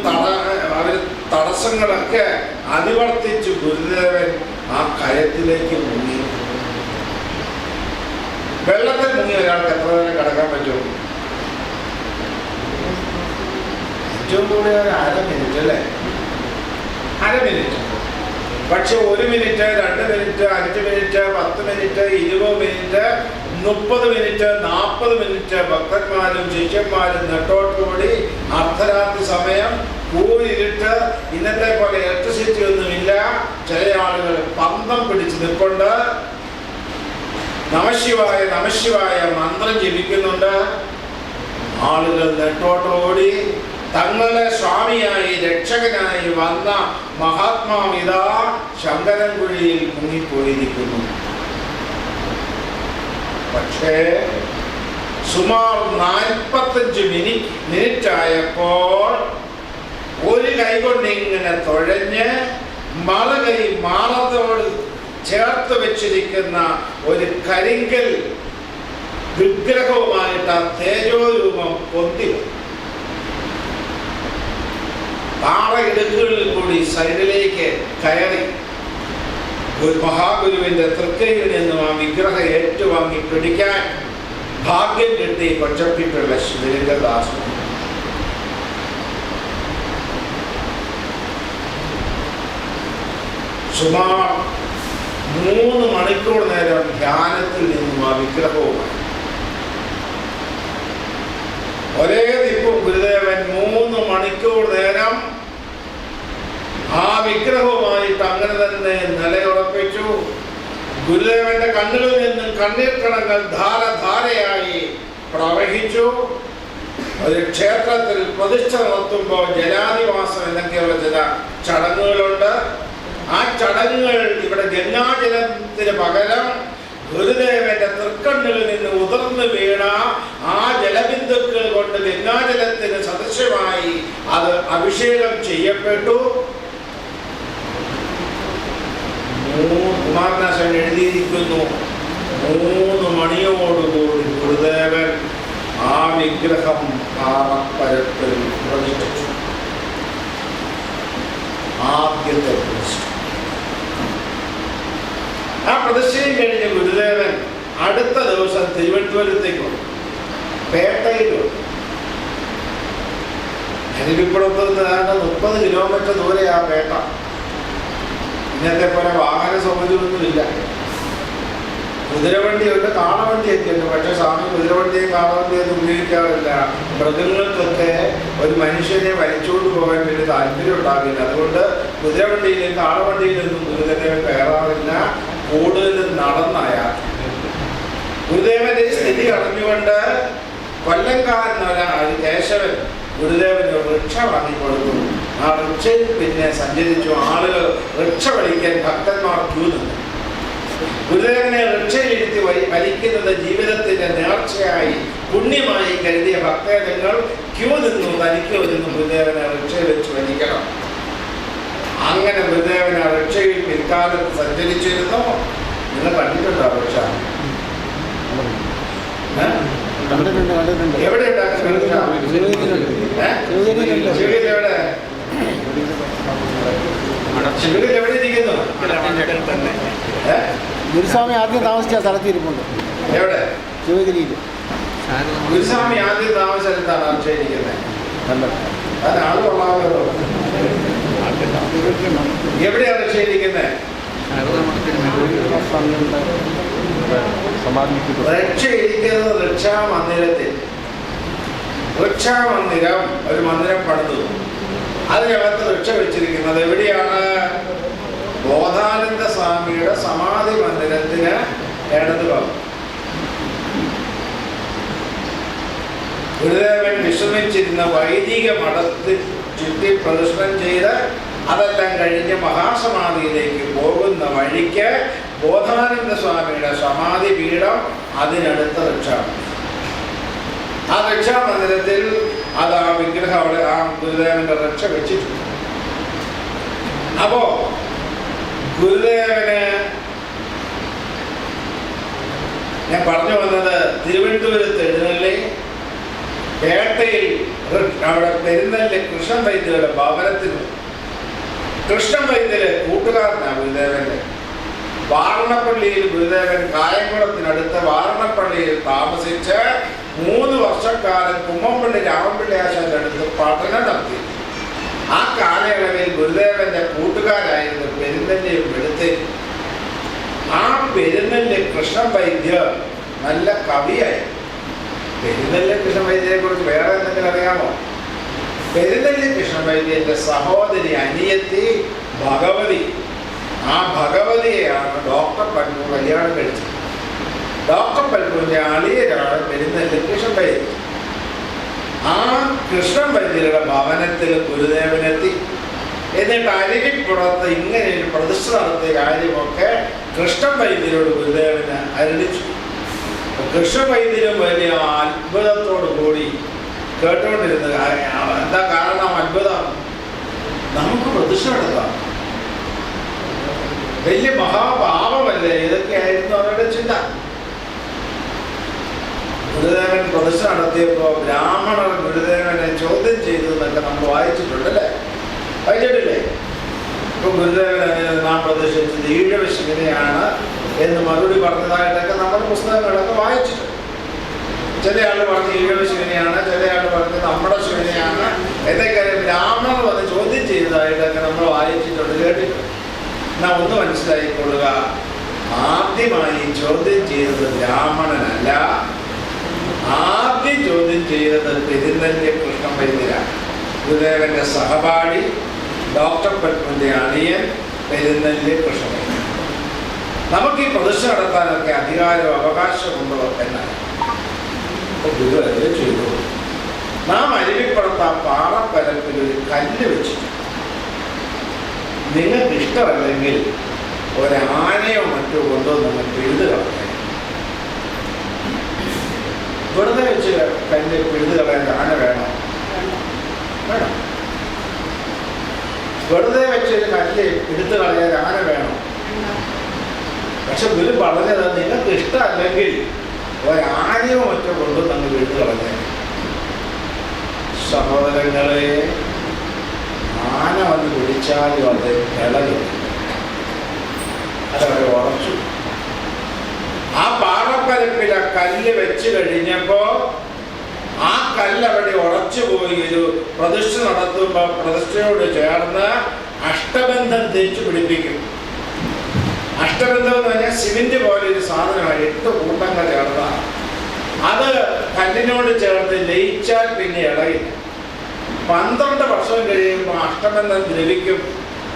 തടസ്സങ്ങളൊക്കെ അനുവർത്തിച്ച് ഗുരുദേവൻ ആ കയത്തിലേക്ക് മുങ്ങി. വെള്ളത്തിൽ മുങ്ങി ഒരാൾക്ക് എത്ര നേരം കിടക്കാൻ പറ്റും? ഏറ്റവും കൂടിയ ഒരു 1/2 മിനിറ്റ് അല്ലേ? 1/2 മിനിറ്റ്. പക്ഷെ 1 minute, 2 minute, 5 minute, 10 minute, 20 minute, 30 minute, 40 minute ഭക്തന്മാരും ശിഷ്യന്മാരും നെട്ടോട്ടുകൂടി അർദ്ധരാത്രി സമയം, കൂരിട്ട്. ഇന്നത്തെ പോലെ ഇലക്ട്രിസിറ്റി ഒന്നുമില്ല. ചില ആളുകൾ പന്തം പിടിച്ച് നിൽപ്പുണ്ട്. നമശിവായ നമശിവായ മന്ത്രം ജപിക്കുന്നുണ്ട്. ആളുകൾ നെട്ടോട്ടോടി തങ്ങളുടെ സ്വാമിയായി രക്ഷകനായി വന്ന മഹാത്മാവിതാ ശങ്കരൻകുഴിയിൽ മുങ്ങിപ്പോയിരിക്കുന്നു. പക്ഷേ സുമാർ 45 മിനിറ്റ് ആയപ്പോൾ ഒരു കൈകൊണ്ട് ഇങ്ങനെ തുഴഞ്ഞ് മറുകൈ മാറത്തോട് ചേർത്ത് വെച്ചിരിക്കുന്ന ഒരു കരിങ്കൽ വിഗ്രഹവുമായിട്ട് ആ തേജോരൂപം പൊന്തി പാറയിടുക്കുകളിൽ കൂടി സൈഡിലേക്ക് കയറി മഹാഗുരുവിന്റെ തൃക്കൈയിൽ നിന്നും ആ വിഗ്രഹം ഏറ്റുവാങ്ങി പിടിക്കാൻ ഭാഗ്യം കിട്ടി കൊച്ചപ്പിട്ടുള്ള ശിവലിംഗദാസ്. സുമാർ 3 മണിക്കൂർ നേരം ധ്യാനത്തിൽ നിന്നും ആ വിഗ്രഹവുമായി ഒരേ ദിപ്പും ഗുരുദേവൻ 3 മണിക്കൂർ നേരം ആ വിഗ്രഹവുമായിട്ട് അങ്ങനെ തന്നെ നിലയുറപ്പിച്ചു. ഗുരുദേവന്റെ കണ്ണുകളിൽ നിന്നും കണ്ണീർ കണങ്ങൾ ധാരധാരയായി പ്രവഹിച്ചു. ഒരു ക്ഷേത്രത്തിൽ പ്രതിഷ്ഠ നടത്തുമ്പോൾ ജലാധിവാസം എന്നൊക്കെയുള്ള ചില ചടങ്ങുകളുണ്ട്. ആ ചടങ്ങുകൾ ഇവിടെ ഗംഗാജലത്തിന് പകരം ഗുരുദേവന്റെ തൃക്കണ്ണിൽ നിന്ന് ഉതിർന്നു വീണ ആ ജലബിന്ദുക്കൾ കൊണ്ട് ഗംഗാജലത്തിന് സദൃശമായി അത് അഭിഷേകം ചെയ്യപ്പെട്ടു. കുമാരനാശൻ എഴുതിയിരിക്കുന്നു, 3 മണിയോടുകൂടി ഗുരുദേവൻ ആ വിഗ്രഹം പാറപ്പരപ്പിൽ പ്രതിഷ്ഠിച്ചു. ആദ്യത്തെ പ്രതിഷ്ഠ. ആ പ്രതിഷ്ഠയും കഴിഞ്ഞ് ഗുരുദേവൻ അടുത്ത ദിവസം തിരുവനന്തപുരത്തേക്ക് വന്നു. പേട്ടയിൽ വന്നു. അരുവിപ്പുറത്ത് നിന്ന് 30 കിലോമീറ്റർ ദൂരെ ആ പേട്ട. ഇന്നത്തെ പോലെ വാഹന സൗകര്യമൊന്നുമില്ല. കുതിരവണ്ടിയുണ്ട്, കാളവണ്ടിയൊക്കെ ഉണ്ട്. പക്ഷെ സ്വാമി കുതിരവണ്ടിയും കാളവണ്ടിയൊന്നും ഉപയോഗിക്കാറില്ല. മൃഗങ്ങൾക്കൊക്കെ ഒരു മനുഷ്യനെ വലിച്ചുകൊണ്ട് പോകാൻ വലിയ താല്പര്യം ഉണ്ടാകില്ല. അതുകൊണ്ട് കുതിരവണ്ടിയിലും കാളവണ്ടിയിലൊന്നും ഗുരുദേവൻ കയറാറില്ല. കൂടുതലും നടന്നയാൾ. ഗുരുദേവന്റെ സ്ഥിതി അറിഞ്ഞുകൊണ്ട് കൊല്ലംകാരനൊരാൾ കേശവൻ ഗുരുദേവന് റിക്ഷ വാങ്ങിക്കൊടുത്തു. ആ റിക്ഷയിൽ പിന്നെ സഞ്ചരിച്ചു. ആളുകൾ റിക്ഷ വലിക്കാൻ ഭക്തന്മാർ ക്യൂ നിന്നു. ഗുരുദേവനെ റിക്ഷയിലിരുത്തി വലിക്കുന്നത് ജീവിതത്തിന്റെ നേർച്ചയായി പുണ്യമായി കരുതിയ ഭക്തജനങ്ങൾ ക്യൂ നിന്നു. തനിക്ക് വരുന്നു ഗുരുദേവനെ റിക്ഷയിൽ വെച്ച് വലിക്കണം. അങ്ങനെ ഗുരുദേവനെ റിക്ഷയിൽ പിൽക്കാലത്ത് സഞ്ചരിച്ചിരുന്നു. നിങ്ങൾ കണ്ടിട്ടുണ്ടോ റിക്ഷ? എവിടെ എവിടെ ഇരിക്കുന്നു? ഗുരുസ്വാമി ആദ്യം താമസിച്ച സ്ഥലത്ത് ഇരിപ്പുണ്ട്. എവിടെ? ശിവഗിരിയിൽ. ഗുരുസ്വാമി ആദ്യം താമസിച്ച സ്ഥലത്താണ് അക്ഷയിരിക്കുന്നത്. അതാണ് കൊള്ളാമല്ലോ. എവിടെയാണ് അക്ഷയിരിക്കുന്നത്? രക്ഷയിരിക്കുന്നത് രക്ഷാമന്ദിരത്തിൽ. രക്ഷാമന്ദിരം ഒരു മന്ദിരം പണിതു. അതിനകത്ത് രക്ഷ വെച്ചിരിക്കുന്നത് എവിടെയാണ്? ബോധാനന്ദ സ്വാമിയുടെ സമാധി മന്ദിരത്തിന് ഇടതുഭാഗം. ഗുരുദേവൻ വിശ്രമിച്ചിരുന്ന വൈദിക മഠത്തിൽ ചുറ്റി പ്രദക്ഷിണം ചെയ്ത് അതെല്ലാം കഴിഞ്ഞ് മഹാസമാധിയിലേക്ക് പോകുന്ന വഴിക്ക് ബോധാനന്ദ സ്വാമിയുടെ സമാധി പീഠം അതിനടുത്ത രക്ഷാമന്ദിരം. ആ രക്ഷാമന്ദിരത്തിൽ അത് ആ വിഗ്രഹം അവിടെ ആ ഗുരുദേവന്റെ രക്ഷ വെച്ചിട്ടുണ്ട്. അപ്പോ ഗുരുദേവന് ഞാൻ പറഞ്ഞു വന്നത് തിരുവനന്തപുരത്ത് എഴുന്നള്ളി പേട്ടയിൽ അവിടെ പെരുന്നല്ലി കൃഷ്ണൻ വൈദ്യരുടെ ഭവനത്തിൽ. കൃഷ്ണൻ വൈദ്യര് കൂട്ടുകാരനാണ് ഗുരുദേവന്റെ. വാരണപ്പള്ളിയിൽ ഗുരുദേവൻ കായംകുളത്തിനടുത്ത് വാരണപ്പള്ളിയിൽ താമസിച്ച് 3 വർഷക്കാലം കുമ്മമ്പള്ളി രാമപിള്ളി ആശാന്റെ അടുത്ത് പഠനം നടത്തി. ആ കാലയളവിൽ ഗുരുദേവന്റെ കൂട്ടുകാരായിരുന്നു പെരുന്നല്ലിയും വെളുത്തേരും. ആ പെരുന്നല്ലി കൃഷ്ണൻ വൈദ്യർ നല്ല കവിയായി. പെരുന്നല്ലി കൃഷ്ണൻ വൈദ്യരെ കുറിച്ച് വേറെ എന്തെങ്കിലും അറിയാമോ? പെരുന്നല്ലി കൃഷ്ണൻ വൈദ്യന്റെ സഹോദരി അനിയത്തി ഭഗവതി. ആ ഭഗവതിയെയാണ് ഡോക്ടർ പൽപൂർ കല്യാണം കഴിച്ചത്. ഡോക്ടർ പൽപൂരിന്റെ അളിയരാണ് പെരുന്നല്ലി കൃഷ്ണൻ വൈദ്യർ. ആ കൃഷ്ണൻ വൈദ്യരുടെ ഭവനത്തിൽ ഗുരുദേവനെത്തി. എന്നിട്ട് അരുവിപ്പുറത്ത് ഇങ്ങനെ ഒരു പ്രതിഷ്ഠ നടത്തിയ കാര്യമൊക്കെ കൃഷ്ണൻ വൈദ്യരോട് ഗുരുദേവന് അരുളിച്ചു. കൃഷ്ണൻ വൈദ്യരും വലിയ അത്ഭുതത്തോടു കൂടി കേട്ടുകൊണ്ടിരുന്നത്. എന്താ കാരണം? അത്ഭുതം. നമുക്ക് പ്രതിഷ്ഠ നടത്താം, വലിയ മഹാപാപമല്ലേ? ഇതൊക്കെയായിരുന്നു അവരുടെ ചിന്ത. ഗുരുദേവൻ പ്രതിഷ്ഠ നടത്തിയപ്പോൾ ബ്രാഹ്മണർ ഗുരുദേവനെ ചോദ്യം ചെയ്തു എന്നൊക്കെ നമ്മൾ വായിച്ചിട്ടുണ്ടല്ലേ? വായിച്ചിട്ടില്ലേ? ഇപ്പൊ ഗുരുദേവൻ നാം പ്രതിഷ്ഠിച്ചത് ഈഴവ ശിവനെയാണ് എന്ന് മറുപടി പറഞ്ഞതായിട്ടൊക്കെ നമ്മുടെ പുസ്തകങ്ങളൊക്കെ വായിച്ചിട്ടുണ്ട്. ചില ആൾ പറഞ്ഞ് ഈഴവ ശിവനെയാണ്, ചില ആൾ പറഞ്ഞ് നമ്മുടെ ശിവനെയാണ് എന്നൊക്കെ ബ്രാഹ്മണർ വന്ന് ചോദ്യം ചെയ്തതായിട്ടൊക്കെ നമ്മൾ വായിച്ചിട്ടുണ്ട്, കേട്ടിട്ടുണ്ട്. എന്നാ ഒന്ന് മനസ്സിലായിക്കൊള്ളുക, ആദ്യമായി ചോദ്യം ചെയ്തത് ബ്രാഹ്മണനല്ല. ആദ്യം ചോദ്യം ചെയ്തത് പെരുന്നല്ലി കൃഷ്ണൻ വൈദ്യരാണ്. ഗുരുദേവന്റെ സഹപാഠി ഡോക്ടർ പൽപൂരിന്റെ അണിയൻ പെരുന്നല്ലി കൃഷ്ണൻ വൈദ്യർ. നമുക്ക് ഈ പ്രതിഷ്ഠ നടത്താനൊക്കെ അധികാരവും അവകാശമുണ്ടോ എന്നാണ് ഗുരു അത് ചെയ്തു. നാം അരുവിപ്പുറത്ത് ആ പാറപ്പരപ്പിൽ ഒരു കല്ല് വെച്ചിട്ടുണ്ട്. ആ നിങ്ങൾക്ക് ഇഷ്ടമല്ലെങ്കിൽ ഒരാനയോ മറ്റോ കൊണ്ടുവന്ന് പിഴുത് കളഞ്ഞേ. വെറുതെ വെച്ച് കല്ല് പിഴുത് കളയാൻ ആന വേണോ? വേണം. വെറുതെ വെച്ച് കല്ല് പിഴുത്ത് കളയാൻ ആന വേണോ? പക്ഷെ ഗുരു പറഞ്ഞത് നിങ്ങൾക്ക് ഇഷ്ടമല്ലെങ്കിൽ ഒരാനയോ മറ്റോ കൊണ്ട് നമ്മൾ പിഴുത് കളഞ്ഞേ. സഹോദരങ്ങളെ, ആന വന്ന് പിടിച്ചാലും അത് ഇളകും, അതവിടെ ഉറച്ചു. ആ പാറപ്പരപ്പിൽ ആ കല്ല് വെച്ച് കഴിഞ്ഞപ്പോ ആ കല്ല് അവിടെ ഉറച്ചു പോയി. ഒരു പ്രതിഷ്ഠ നടത്തുമ്പോൾ പ്രതിഷ്ഠയോട് ചേർന്ന് അഷ്ടബന്ധം തേച്ച് പിടിപ്പിക്കും. അഷ്ടബന്ധം എന്ന് പറഞ്ഞാൽ സിമെന്റ് പോലെ ഒരു സാധനമാണ്, 8 കൂട്ടങ്ങൾ ചേർന്നതാണ്. അത് കല്ലിനോട് ചേർന്ന് ലയിച്ചാൽ പിന്നെ ഇളകില്ല. 12 വർഷം കഴിയുമ്പോൾ അഷ്ടബന്ധം ദ്രവിക്കും.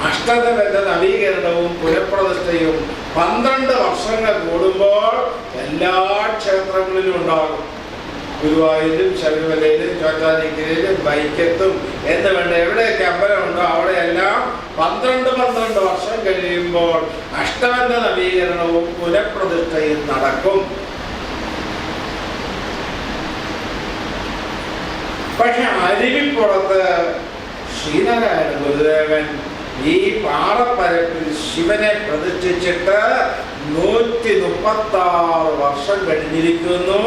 അഷ്ടബന്ധ നവീകരണവും പുനഃപ്രതിഷ്ഠയും 12 വർഷങ്ങൾ കൂടുമ്പോൾ എല്ലാ ക്ഷേത്രങ്ങളിലും ഉണ്ടാകും. ഗുരുവായൂരിലും ശബരിമലയിലും ചോറ്റാനിക്കരയിലും വൈക്കത്തും എന്ന് വേണ്ട എവിടെയൊക്കെ അമ്പലമുണ്ടോ അവിടെയെല്ലാം 12 വർഷം കഴിയുമ്പോൾ അഷ്ടബന്ധ നവീകരണവും പുനഃപ്രതിഷ്ഠയും നടക്കും. പക്ഷെ അരുവിപ്പുറത്ത് ശ്രീനാരായണ ഗുരുദേവൻ ഈ പാറപ്പരപ്പിൽ ശിവനെ പ്രതിഷ്ഠിച്ചിട്ട് 136 വർഷം കഴിഞ്ഞിരിക്കുന്നു.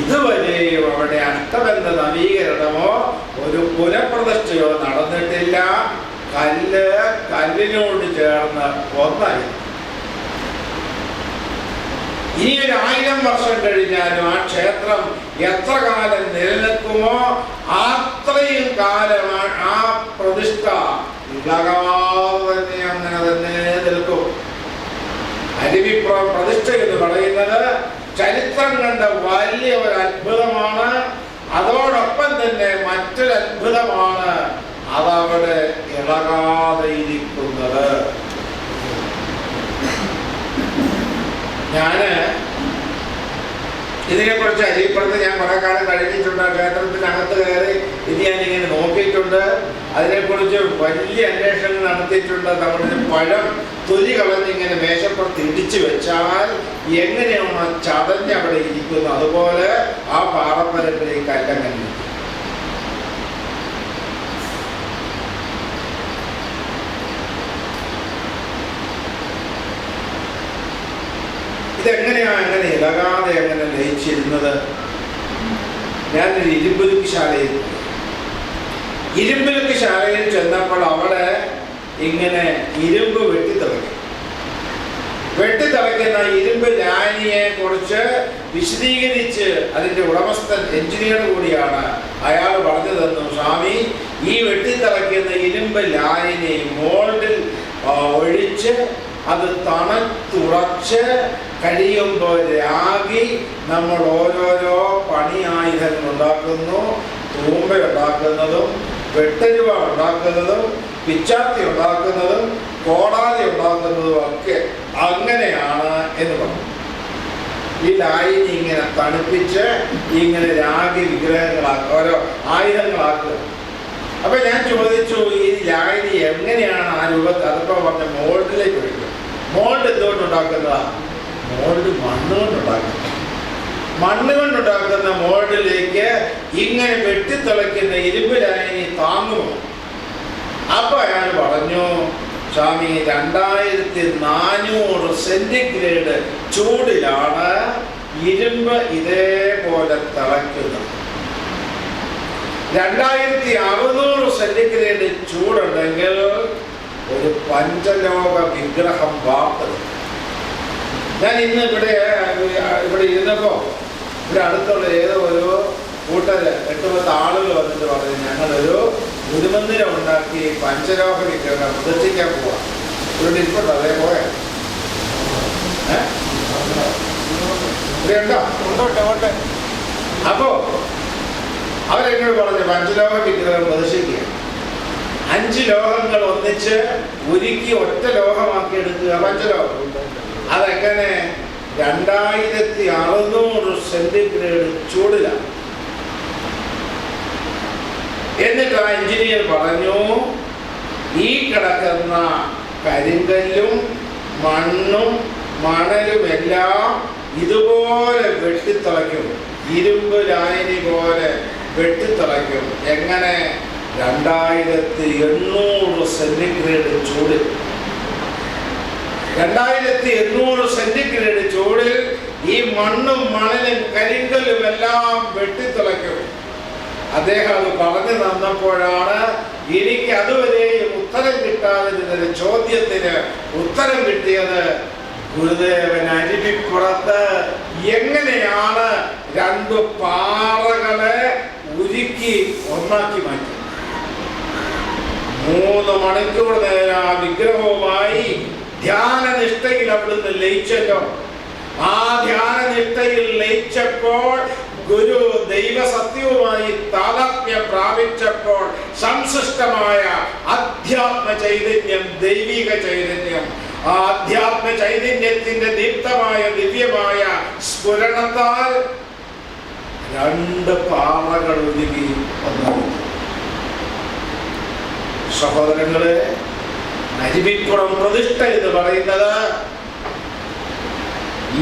ഇതുവരെയും അവിടെ അഷ്ടബന്ധ നവീകരണമോ ഒരു പുനഃപ്രതിഷ്ഠയോ നടന്നിട്ടില്ല. കല്ല് കല്ലിനോട് ചേർന്ന് ഒന്നായി. ഇനി ഒരു 1000 വർഷം കഴിഞ്ഞാലും ആ ക്ഷേത്രം എത്ര കാലം നിലനിൽക്കുമോ അത്രയും കാലമാണ് ആ പ്രതിഷ്ഠ ഇളകാതെ തന്നെ അങ്ങനെ തന്നെ നിൽക്കും. അരുവിപ്പുറം പ്രതിഷ്ഠ എന്ന് പറയുന്നത് ചരിത്രം കണ്ട വലിയ ഒരു അത്ഭുതമാണ്. അതോടൊപ്പം തന്നെ മറ്റൊരു അത്ഭുതമാണ് അതവിടെ ഇളകാതെ ഇരിക്കുന്നത്. ഞാന് ഇതിനെക്കുറിച്ച് അരിപ്പുറത്ത് ഞാൻ കുറെ കാലം കഴിഞ്ഞിട്ടുണ്ട്. ക്ഷേത്രത്തിനകത്ത് കയറി ഇത് ഞാനിങ്ങനെ നോക്കിയിട്ടുണ്ട്. അതിനെക്കുറിച്ച് വലിയ അന്വേഷണങ്ങൾ നടത്തിയിട്ടുണ്ട്. നമ്മുടെ പഴം തൊലി കളഞ്ഞിങ്ങനെ മേശപ്പുറത്ത് ഇടിച്ചു വെച്ചാൽ എങ്ങനെയാണ് ചതഞ്ഞ് അവിടെ ഇരിക്കുന്നത്, അതുപോലെ ആ പാറപ്പരപ്പിലേക്ക് കല്ലങ്ങനെ. ഇതെങ്ങനെയാണ് അങ്ങനെ ഇളകാതെ എങ്ങനെ ലയിച്ചിരുന്നത്? ഞാനൊരു ഇരുമ്പുരുക്ക് ശാലയിൽ ചെന്നപ്പോൾ അവിടെ ഇങ്ങനെ ഇരുമ്പ് വെട്ടിത്തിളയ്ക്കുന്ന ഇരുമ്പ് ലായനിയെ കുറിച്ച് വിശദീകരിച്ച് അതിൻ്റെ ഉടമസ്ഥൻ എഞ്ചിനീയർ കൂടിയാണ്. അയാൾ പറഞ്ഞു തന്നു, സ്വാമി, ഈ വെട്ടിത്തിളയ്ക്കുന്ന ഇരുമ്പ് ലായനി മോൾഡിൽ ഒഴിച്ച് അത് തണുത്തുറച്ച് കഴിയുമ്പോൾ രാഗി നമ്മൾ ഓരോരോ പണി ആയുധങ്ങൾ ഉണ്ടാക്കുന്നു. തൂമ്പ ഉണ്ടാക്കുന്നതും വെട്ടരുവ ഉണ്ടാക്കുന്നതും പിച്ചാത്തി ഉണ്ടാക്കുന്നതും കോടാലി ഉണ്ടാക്കുന്നതും ഒക്കെ അങ്ങനെയാണ് എന്ന് പറഞ്ഞു. ഈ ലായിനി ഇങ്ങനെ തണുപ്പിച്ച് ഇങ്ങനെ രാഗി വിഗ്രഹങ്ങളാക്കുക, ഓരോ ആയുധങ്ങളാക്കുക. അപ്പൊ ഞാൻ ചോദിച്ചു, ഈ ലായിനി എങ്ങനെയാണ് ആ രൂപത്തിൽ? അതിപ്പോ പറഞ്ഞ മോൾഡിലേക്ക് വയ്ക്കും. മോൾഡ് എന്തുകൊണ്ടുണ്ടാക്കുന്നതാ? മോൾഡ് മണ്ണ് കൊണ്ടുണ്ടാക്കുന്ന മോൾഡിലേക്ക് ഇങ്ങനെ വെട്ടിത്തിളയ്ക്കുന്ന ഇരുമ്പ് ലായനി താങ്ങുമോ? അപ്പൊ അയാൾ പറഞ്ഞു, സ്വാമി, 2400 സെന്റിഗ്രേഡ് ചൂടിലാണ് ഇരുമ്പ് ഇതേപോലെ തിളയ്ക്കുന്നത്. 2600 സെന്റിഗ്രേഡ് ചൂടുണ്ടെങ്കിൽ ഒരു പഞ്ചലോക വിഗ്രഹം വാർത്തത്. ഞാൻ ഇന്ന് ഇവിടെ ഇരുന്നപ്പോ ഇവിടെ അടുത്തുള്ള ഏതോ ഒരു കൂട്ടര് 8-10 ആളുകൾ വന്നിട്ട് പറഞ്ഞു, ഞങ്ങളൊരു ഗുരുമന്ദിരം ഉണ്ടാക്കി പഞ്ചലോക വിഗ്രഹം പ്രതിഷ്ഠിക്കാൻ പോവാ. ഇവിടെ ഇരിപ്പുണ്ടോ? അതേ പോയ ഉണ്ടോ? അപ്പോ അവരെന്നോട് പറഞ്ഞു, പഞ്ചലോക വിഗ്രഹം പ്രതിഷ്ഠിക്കുക. 5 ലോഹങ്ങൾ ഒന്നിച്ച് ഉരുക്കി ഒറ്റ ലോഹമാക്കി എടുക്കുക, പഞ്ചലോകം. അതെങ്ങനെ? 2600 സെന്റിഗ്രേഡ് ചൂടിലാണ്. എന്നിട്ട് ആ എഞ്ചിനീയർ പറഞ്ഞു, ഈ കിടക്കുന്ന കരിങ്കല്ലും മണ്ണും മണലും എല്ലാം ഇതുപോലെ വെട്ടിത്തിളയ്ക്കും. ഇരുമ്പ് ലായനി പോലെ വെട്ടിത്തിളയ്ക്കും. എങ്ങനെ? 2800 സെന്റിഗ്രേഡ് ചൂടിൽ. 2800 സെന്റിഗ്രേഡ് ചൂടിൽ ഈ മണ്ണും മണലും കരിങ്കല്ലും എല്ലാം വെട്ടിത്തിളയ്ക്കും. അദ്ദേഹം അത് പറഞ്ഞു തന്നപ്പോഴാണ് എനിക്ക് അതുവരെയും ഉത്തരം കിട്ടാതിരുന്നൊരു ചോദ്യത്തിന് ഉത്തരം കിട്ടിയത്. ഗുരുദേവൻ അരുവിപ്പുറത്ത് എങ്ങനെയാണ് 2 പാറകളെ ഉരുക്കി ഒന്നാക്കി മാറ്റി. 3 മണിക്കൂർ നേരം ആ വിഗ്രഹവുമായി ധ്യാനനിഷ്ഠയിൽ അവിടുന്ന് ലയിച്ചല്ലോ. ആ ധ്യാനനിഷ്ഠയിൽ ലയിച്ചപ്പോൾ ഗുരു ദൈവസത്യവുമായി താതാത്മ്യം പ്രാപിച്ചപ്പോൾ സംശിഷ്ടമായ അധ്യാത്മ ചൈതന്യം, ദൈവിക ചൈതന്യം, ആ അധ്യാത്മ ചൈതന്യത്തിന്റെ ദീപ്തമായ ദിവ്യമായ സ്ഫുരണത്താൽ 2 പാറകൾ ഒഴുകി വന്നു. സഹോദരങ്ങളെ, അരുവിപ്പുറം പ്രതിഷ്ഠ എന്ന് പറയുന്നത്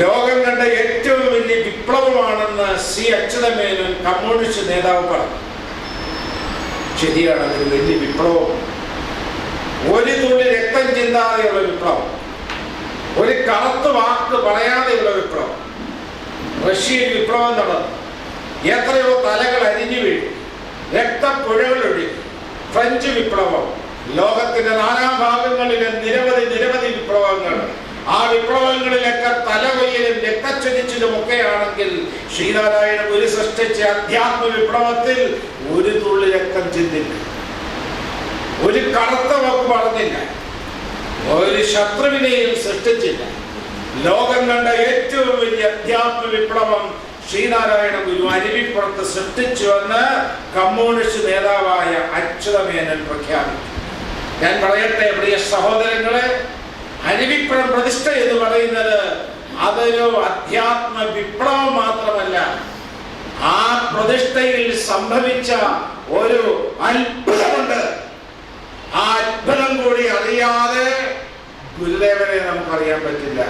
ലോകം കണ്ട ഏറ്റവും വലിയ വിപ്ലവമാണെന്ന് സി അച്യുതമേനോൻ കമ്മ്യൂണിസ്റ്റ് നേതാവ് പറഞ്ഞു. ശരിയാണ്, അതൊരു വലിയ വിപ്ലവം. ഒരു തുള്ളി രക്തം ചിന്താതെയുള്ള വിപ്ലവം, ഒരു കറുത്ത വാക്ക് പറയാതെയുള്ള വിപ്ലവം. റഷ്യയിൽ വിപ്ലവം നടന്നു. എത്രയോ തലകൾ അരിഞ്ഞു വീഴും, രക്തപ്പുഴകൾ ഒഴുകി. ഫ്രഞ്ച് വിപ്ലവം, ലോകത്തിന്റെ നാനാഭാഗങ്ങളിലെ നിരവധി വിപ്ലവങ്ങൾ. ആ വിപ്ലവങ്ങളിലൊക്കെ തലകൊയ്യലും രക്തച്ചൊരിച്ചിലും ഒക്കെയാണെങ്കിൽ ശ്രീനാരായണ ഗുരു സൃഷ്ടിച്ച അധ്യാത്മ വിപ്ലവത്തിൽ ഒരു തുള്ളി രക്തം ചിന്തില്ല, ഒരു കറുത്ത വാക്ക് പറഞ്ഞില്ല, ഒരു ശത്രുവിനെയും സൃഷ്ടിച്ചില്ല. ലോകം കണ്ട ഏറ്റവും വലിയ അധ്യാത്മ വിപ്ലവം ശ്രീനാരായണ ഗുരു അരുവിപ്പുറത്ത് സൃഷ്ടിച്ചുവെന്ന് കമ്മ്യൂണിസ്റ്റ് നേതാവായ അച്യുതമേനോൻ പ്രഖ്യാപിച്ചു. ഞാൻ പറയട്ടെ പ്രിയ സഹോദരങ്ങളെ, അരുവിപ്പുറം പ്രതിഷ്ഠ എന്ന് പറയുന്നത് അതൊരു അധ്യാത്മ വിപ്ലവം മാത്രമല്ല, ആ പ്രതിഷ്ഠയിൽ സംഭവിച്ച ഒരു അത്ഭുതമുണ്ട്. ആ അത്ഭുതം കൂടി അറിയാതെ ഗുരുദേവനെ നമുക്കറിയാൻ പറ്റില്ല.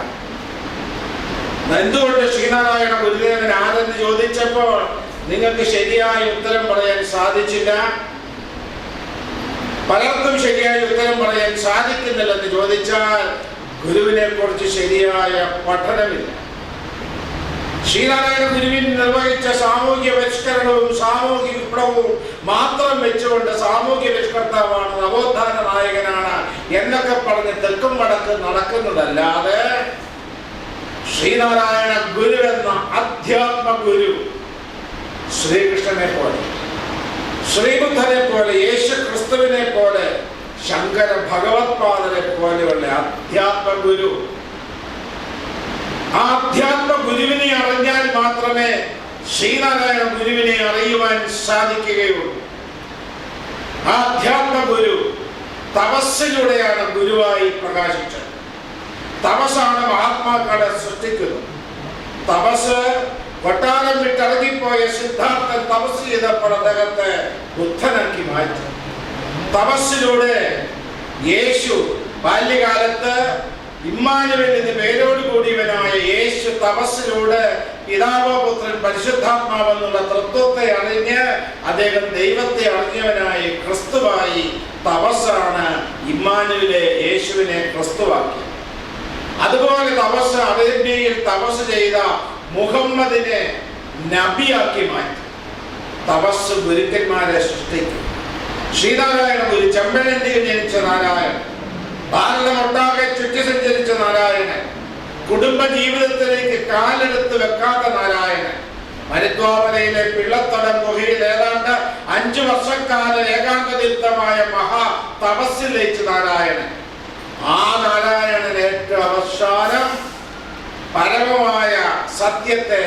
എന്തുകൊണ്ട് ശ്രീനാരായണ ഗുരുദേവൻ ആരെന്ന് ചോദിച്ചപ്പോൾ നിങ്ങൾക്ക് ശരിയായ ഉത്തരം പറയാൻ സാധിച്ചില്ല? പലർക്കും ശരിയായ ഉത്തരം പറയാൻ സാധിക്കുന്നില്ലെന്ന് ചോദിച്ചാൽ ഗുരുവിനെ കുറിച്ച് ശരിയായ പഠനമില്ല. ശ്രീനാരായണ ഗുരുവിൻ നിർവഹിച്ച സാമൂഹ്യ പരിഷ്കരണവും സാമൂഹ്യ വിപ്ലവവും മാത്രം വെച്ചുകൊണ്ട് സാമൂഹ്യ പരിഷ്കർത്താവാണ്, നവോത്ഥാന നായകനാണ് എന്നൊക്കെ പറഞ്ഞ് തെക്കും വടക്കും നടക്കുന്നതല്ലാതെ ശ്രീനാരായണ ഗുരു എന്ന അധ്യാത്മ ഗുരു ശ്രീകൃഷ്ണനെ പോലെ, ശ്രീബുദ്ധനെ പോലെ, യേശു ക്രിസ്തുവിനെ പോലെ, ശങ്കര ഭഗവത്പാദനെ പോലെയുള്ള അധ്യാത്മ ഗുരു, ആ അധ്യാത്മ ഗുരുവിനെ അറിഞ്ഞാൽ മാത്രമേ ശ്രീനാരായണ ഗുരുവിനെ അറിയുവാൻ സാധിക്കുകയുള്ളൂ. ആ അധ്യാത്മ ഗുരു തപസ്സിലൂടെയാണ് ഗുരുവായി പ്രകാശിച്ചത്. തപസ്സാണ് മഹാത്മാക്കളെ സൃഷ്ടിക്കുന്നത്. തപസ് കൊട്ടാരം വിട്ടിറങ്ങിപ്പോയ സിദ്ധാർത്ഥൻ തപസ് ചെയ്തപ്പോൾ അദ്ദേഹത്തെ ബുദ്ധനാക്കി മാറ്റി. തപസ്സിലൂടെ യേശു ബാല്യകാലത്ത് ഇമ്മാനുവേൽ എന്ന് പേരോട് കൂടിയവനായ യേശു തപസ്സിലൂടെ പിതാവ് പുത്രൻ പരിശുദ്ധാത്മാവെന്നുള്ള തൃത്വത്തെ അറിഞ്ഞ് അദ്ദേഹം ദൈവത്തെ അറിഞ്ഞവനായി ക്രിസ്തുവായി. തപസ്സാണ് ഇമ്മാനുവേലെ യേശുവിനെ ക്രിസ്തുവാക്കിയത്. അതുപോലെ തപസ് അറേബ്യയിൽ തപസ് ചെയ്ത മുഹമ്മദിനെ നബിയാക്കി മാറ്റി. തപസ് ഗുരുക്കന്മാരെ സൃഷ്ടിക്കും. ശ്രീനാരായണ ഗുരു ചെമ്പഴന്തിയിൽ ജനിച്ച നാരായണൻ, ഭാരതമൊട്ടാകെ ചുറ്റി സഞ്ചരിച്ച നാരായണൻ, കുടുംബ ജീവിതത്തിലേക്ക് കാലെടുത്ത് വെക്കാത്ത നാരായണൻ, മരുത്വാമലയിലെ പിള്ളത്തടം ഗുഹയിൽ ഏതാണ്ട് 5 വർഷക്കാലം ഏകാന്തതീർത്ഥമായ മഹാ തപസ്സിൽ ലയിച്ച നാരായണൻ. ആ നാരായണൻ ഏറ്റവും അവസാനം പരമമായ സത്യത്തെ,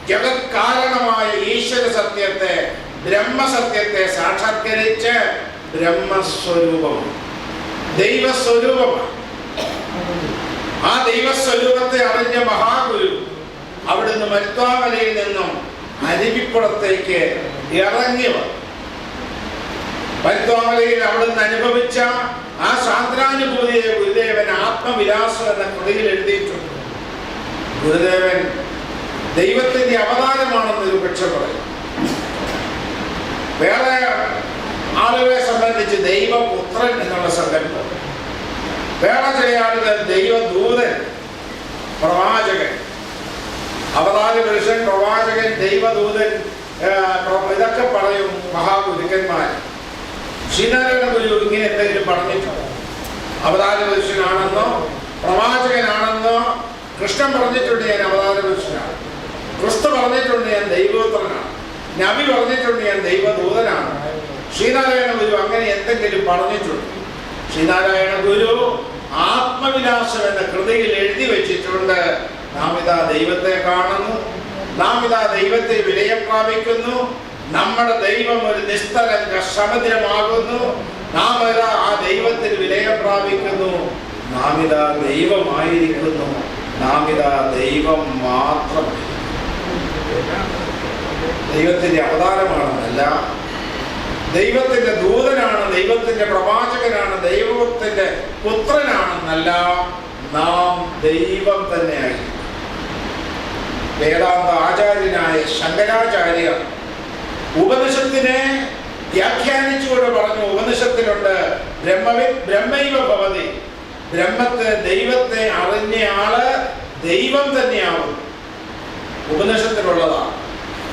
ജഗത് കാരണമായ ഈശ്വര സത്യത്തെ, ബ്രഹ്മസത്യത്തെ സാക്ഷാത്കരിച്ച് ബ്രഹ്മസ്വരൂപമാണ്, ദൈവസ്വരൂപമാണ്. ആ ദൈവസ്വരൂപത്തെ അറിഞ്ഞ മഹാഗുരു അവിടുന്ന് മരുത്വാമലയിൽ നിന്നും അരുവിപ്പുറത്തേക്ക് ഇറങ്ങി വന്നു. മരുത്വാമലയിൽ അവിടുന്ന് അനുഭവിച്ച ആ സാന്ദ്രാനുഭൂതിയെ ഗുരുദേവൻ ആത്മവിലാസം എന്ന കൃതിയിൽ എഴുതിയിട്ടുണ്ട്. ഗുരുദേവൻ ദൈവത്തിന്റെ അവതാരമാണെന്നൊരു പക്ഷം പറയും. വേറെ ആളുകളെ സംബന്ധിച്ച് ദൈവപുത്രൻ എന്നുള്ള സങ്കല്പം, വേറെ ചില ആളുകൾ ദൈവദൂതൻ, പ്രവാചകൻ, അവതാര പുരുഷൻ, പ്രവാചകൻ, ദൈവദൂതൻ, ഇതൊക്കെ പറയും മഹാഗുരുക്കന്മാർ. ശ്രീനാരായണ ഗുരു ഇങ്ങനെ എന്തെങ്കിലും പറഞ്ഞിട്ടുണ്ടോ? അവതാര പുരുഷനാണെന്നോ പ്രവാചകനാണെന്നോ? കൃഷ്ണൻ പറഞ്ഞിട്ടുണ്ട് ഞാൻ അവതാര പുരുഷനാണ്, ക്രിസ്തു പറഞ്ഞിട്ടുണ്ട് ഞാൻ ദൈവപുത്രനാണ്, നബി പറഞ്ഞിട്ടുണ്ട് ഞാൻ ദൈവദൂതനാണ്. ശ്രീനാരായണ ഗുരു അങ്ങനെ എന്തെങ്കിലും പറഞ്ഞിട്ടുണ്ട്? ശ്രീനാരായണ ഗുരു ആത്മവിലാസം എന്ന കൃതിയിൽ എഴുതി വെച്ചിട്ടുണ്ട്, നാം ഇതാ ദൈവത്തെ കാണുന്നു, നാം ഇതാ ദൈവത്തെ വിലയം പ്രാപിക്കുന്നു, നമ്മുടെ ദൈവം ഒരു നിസ്തരംഗ സമുദ്രമാകുന്നു, നാം ഇതാ ആ ദൈവത്തിന് വിലയം പ്രാപിക്കുന്നു, നാം ഇതാ ദൈവമായിരിക്കുന്നു, നാം ഇതാ ദൈവം മാത്രം. ദൈവത്തിന്റെ അവതാരമാണെന്നല്ല, ദൈവത്തിന്റെ ദൂതനാണ്, ദൈവത്തിന്റെ പ്രവാചകനാണ്, ദൈവത്തിന്റെ പുത്രനാണെന്നല്ല, നാം ദൈവം തന്നെയായി. വേദാന്ത ആചാര്യനായ ശങ്കരാചാര്യ ഉപനിഷത്തിനെ വ്യാഖ്യാനിച്ചുകൊണ്ട് പറഞ്ഞു. ഉപനിഷത്തിലുണ്ട് ബ്രഹ്മൈവ ഭവതി, ബ്രഹ്മത്തെ ദൈവത്തെ അറിഞ്ഞയാള് ദൈവം തന്നെയാവും. ഉപനിഷത്തിലുള്ളതാണ്.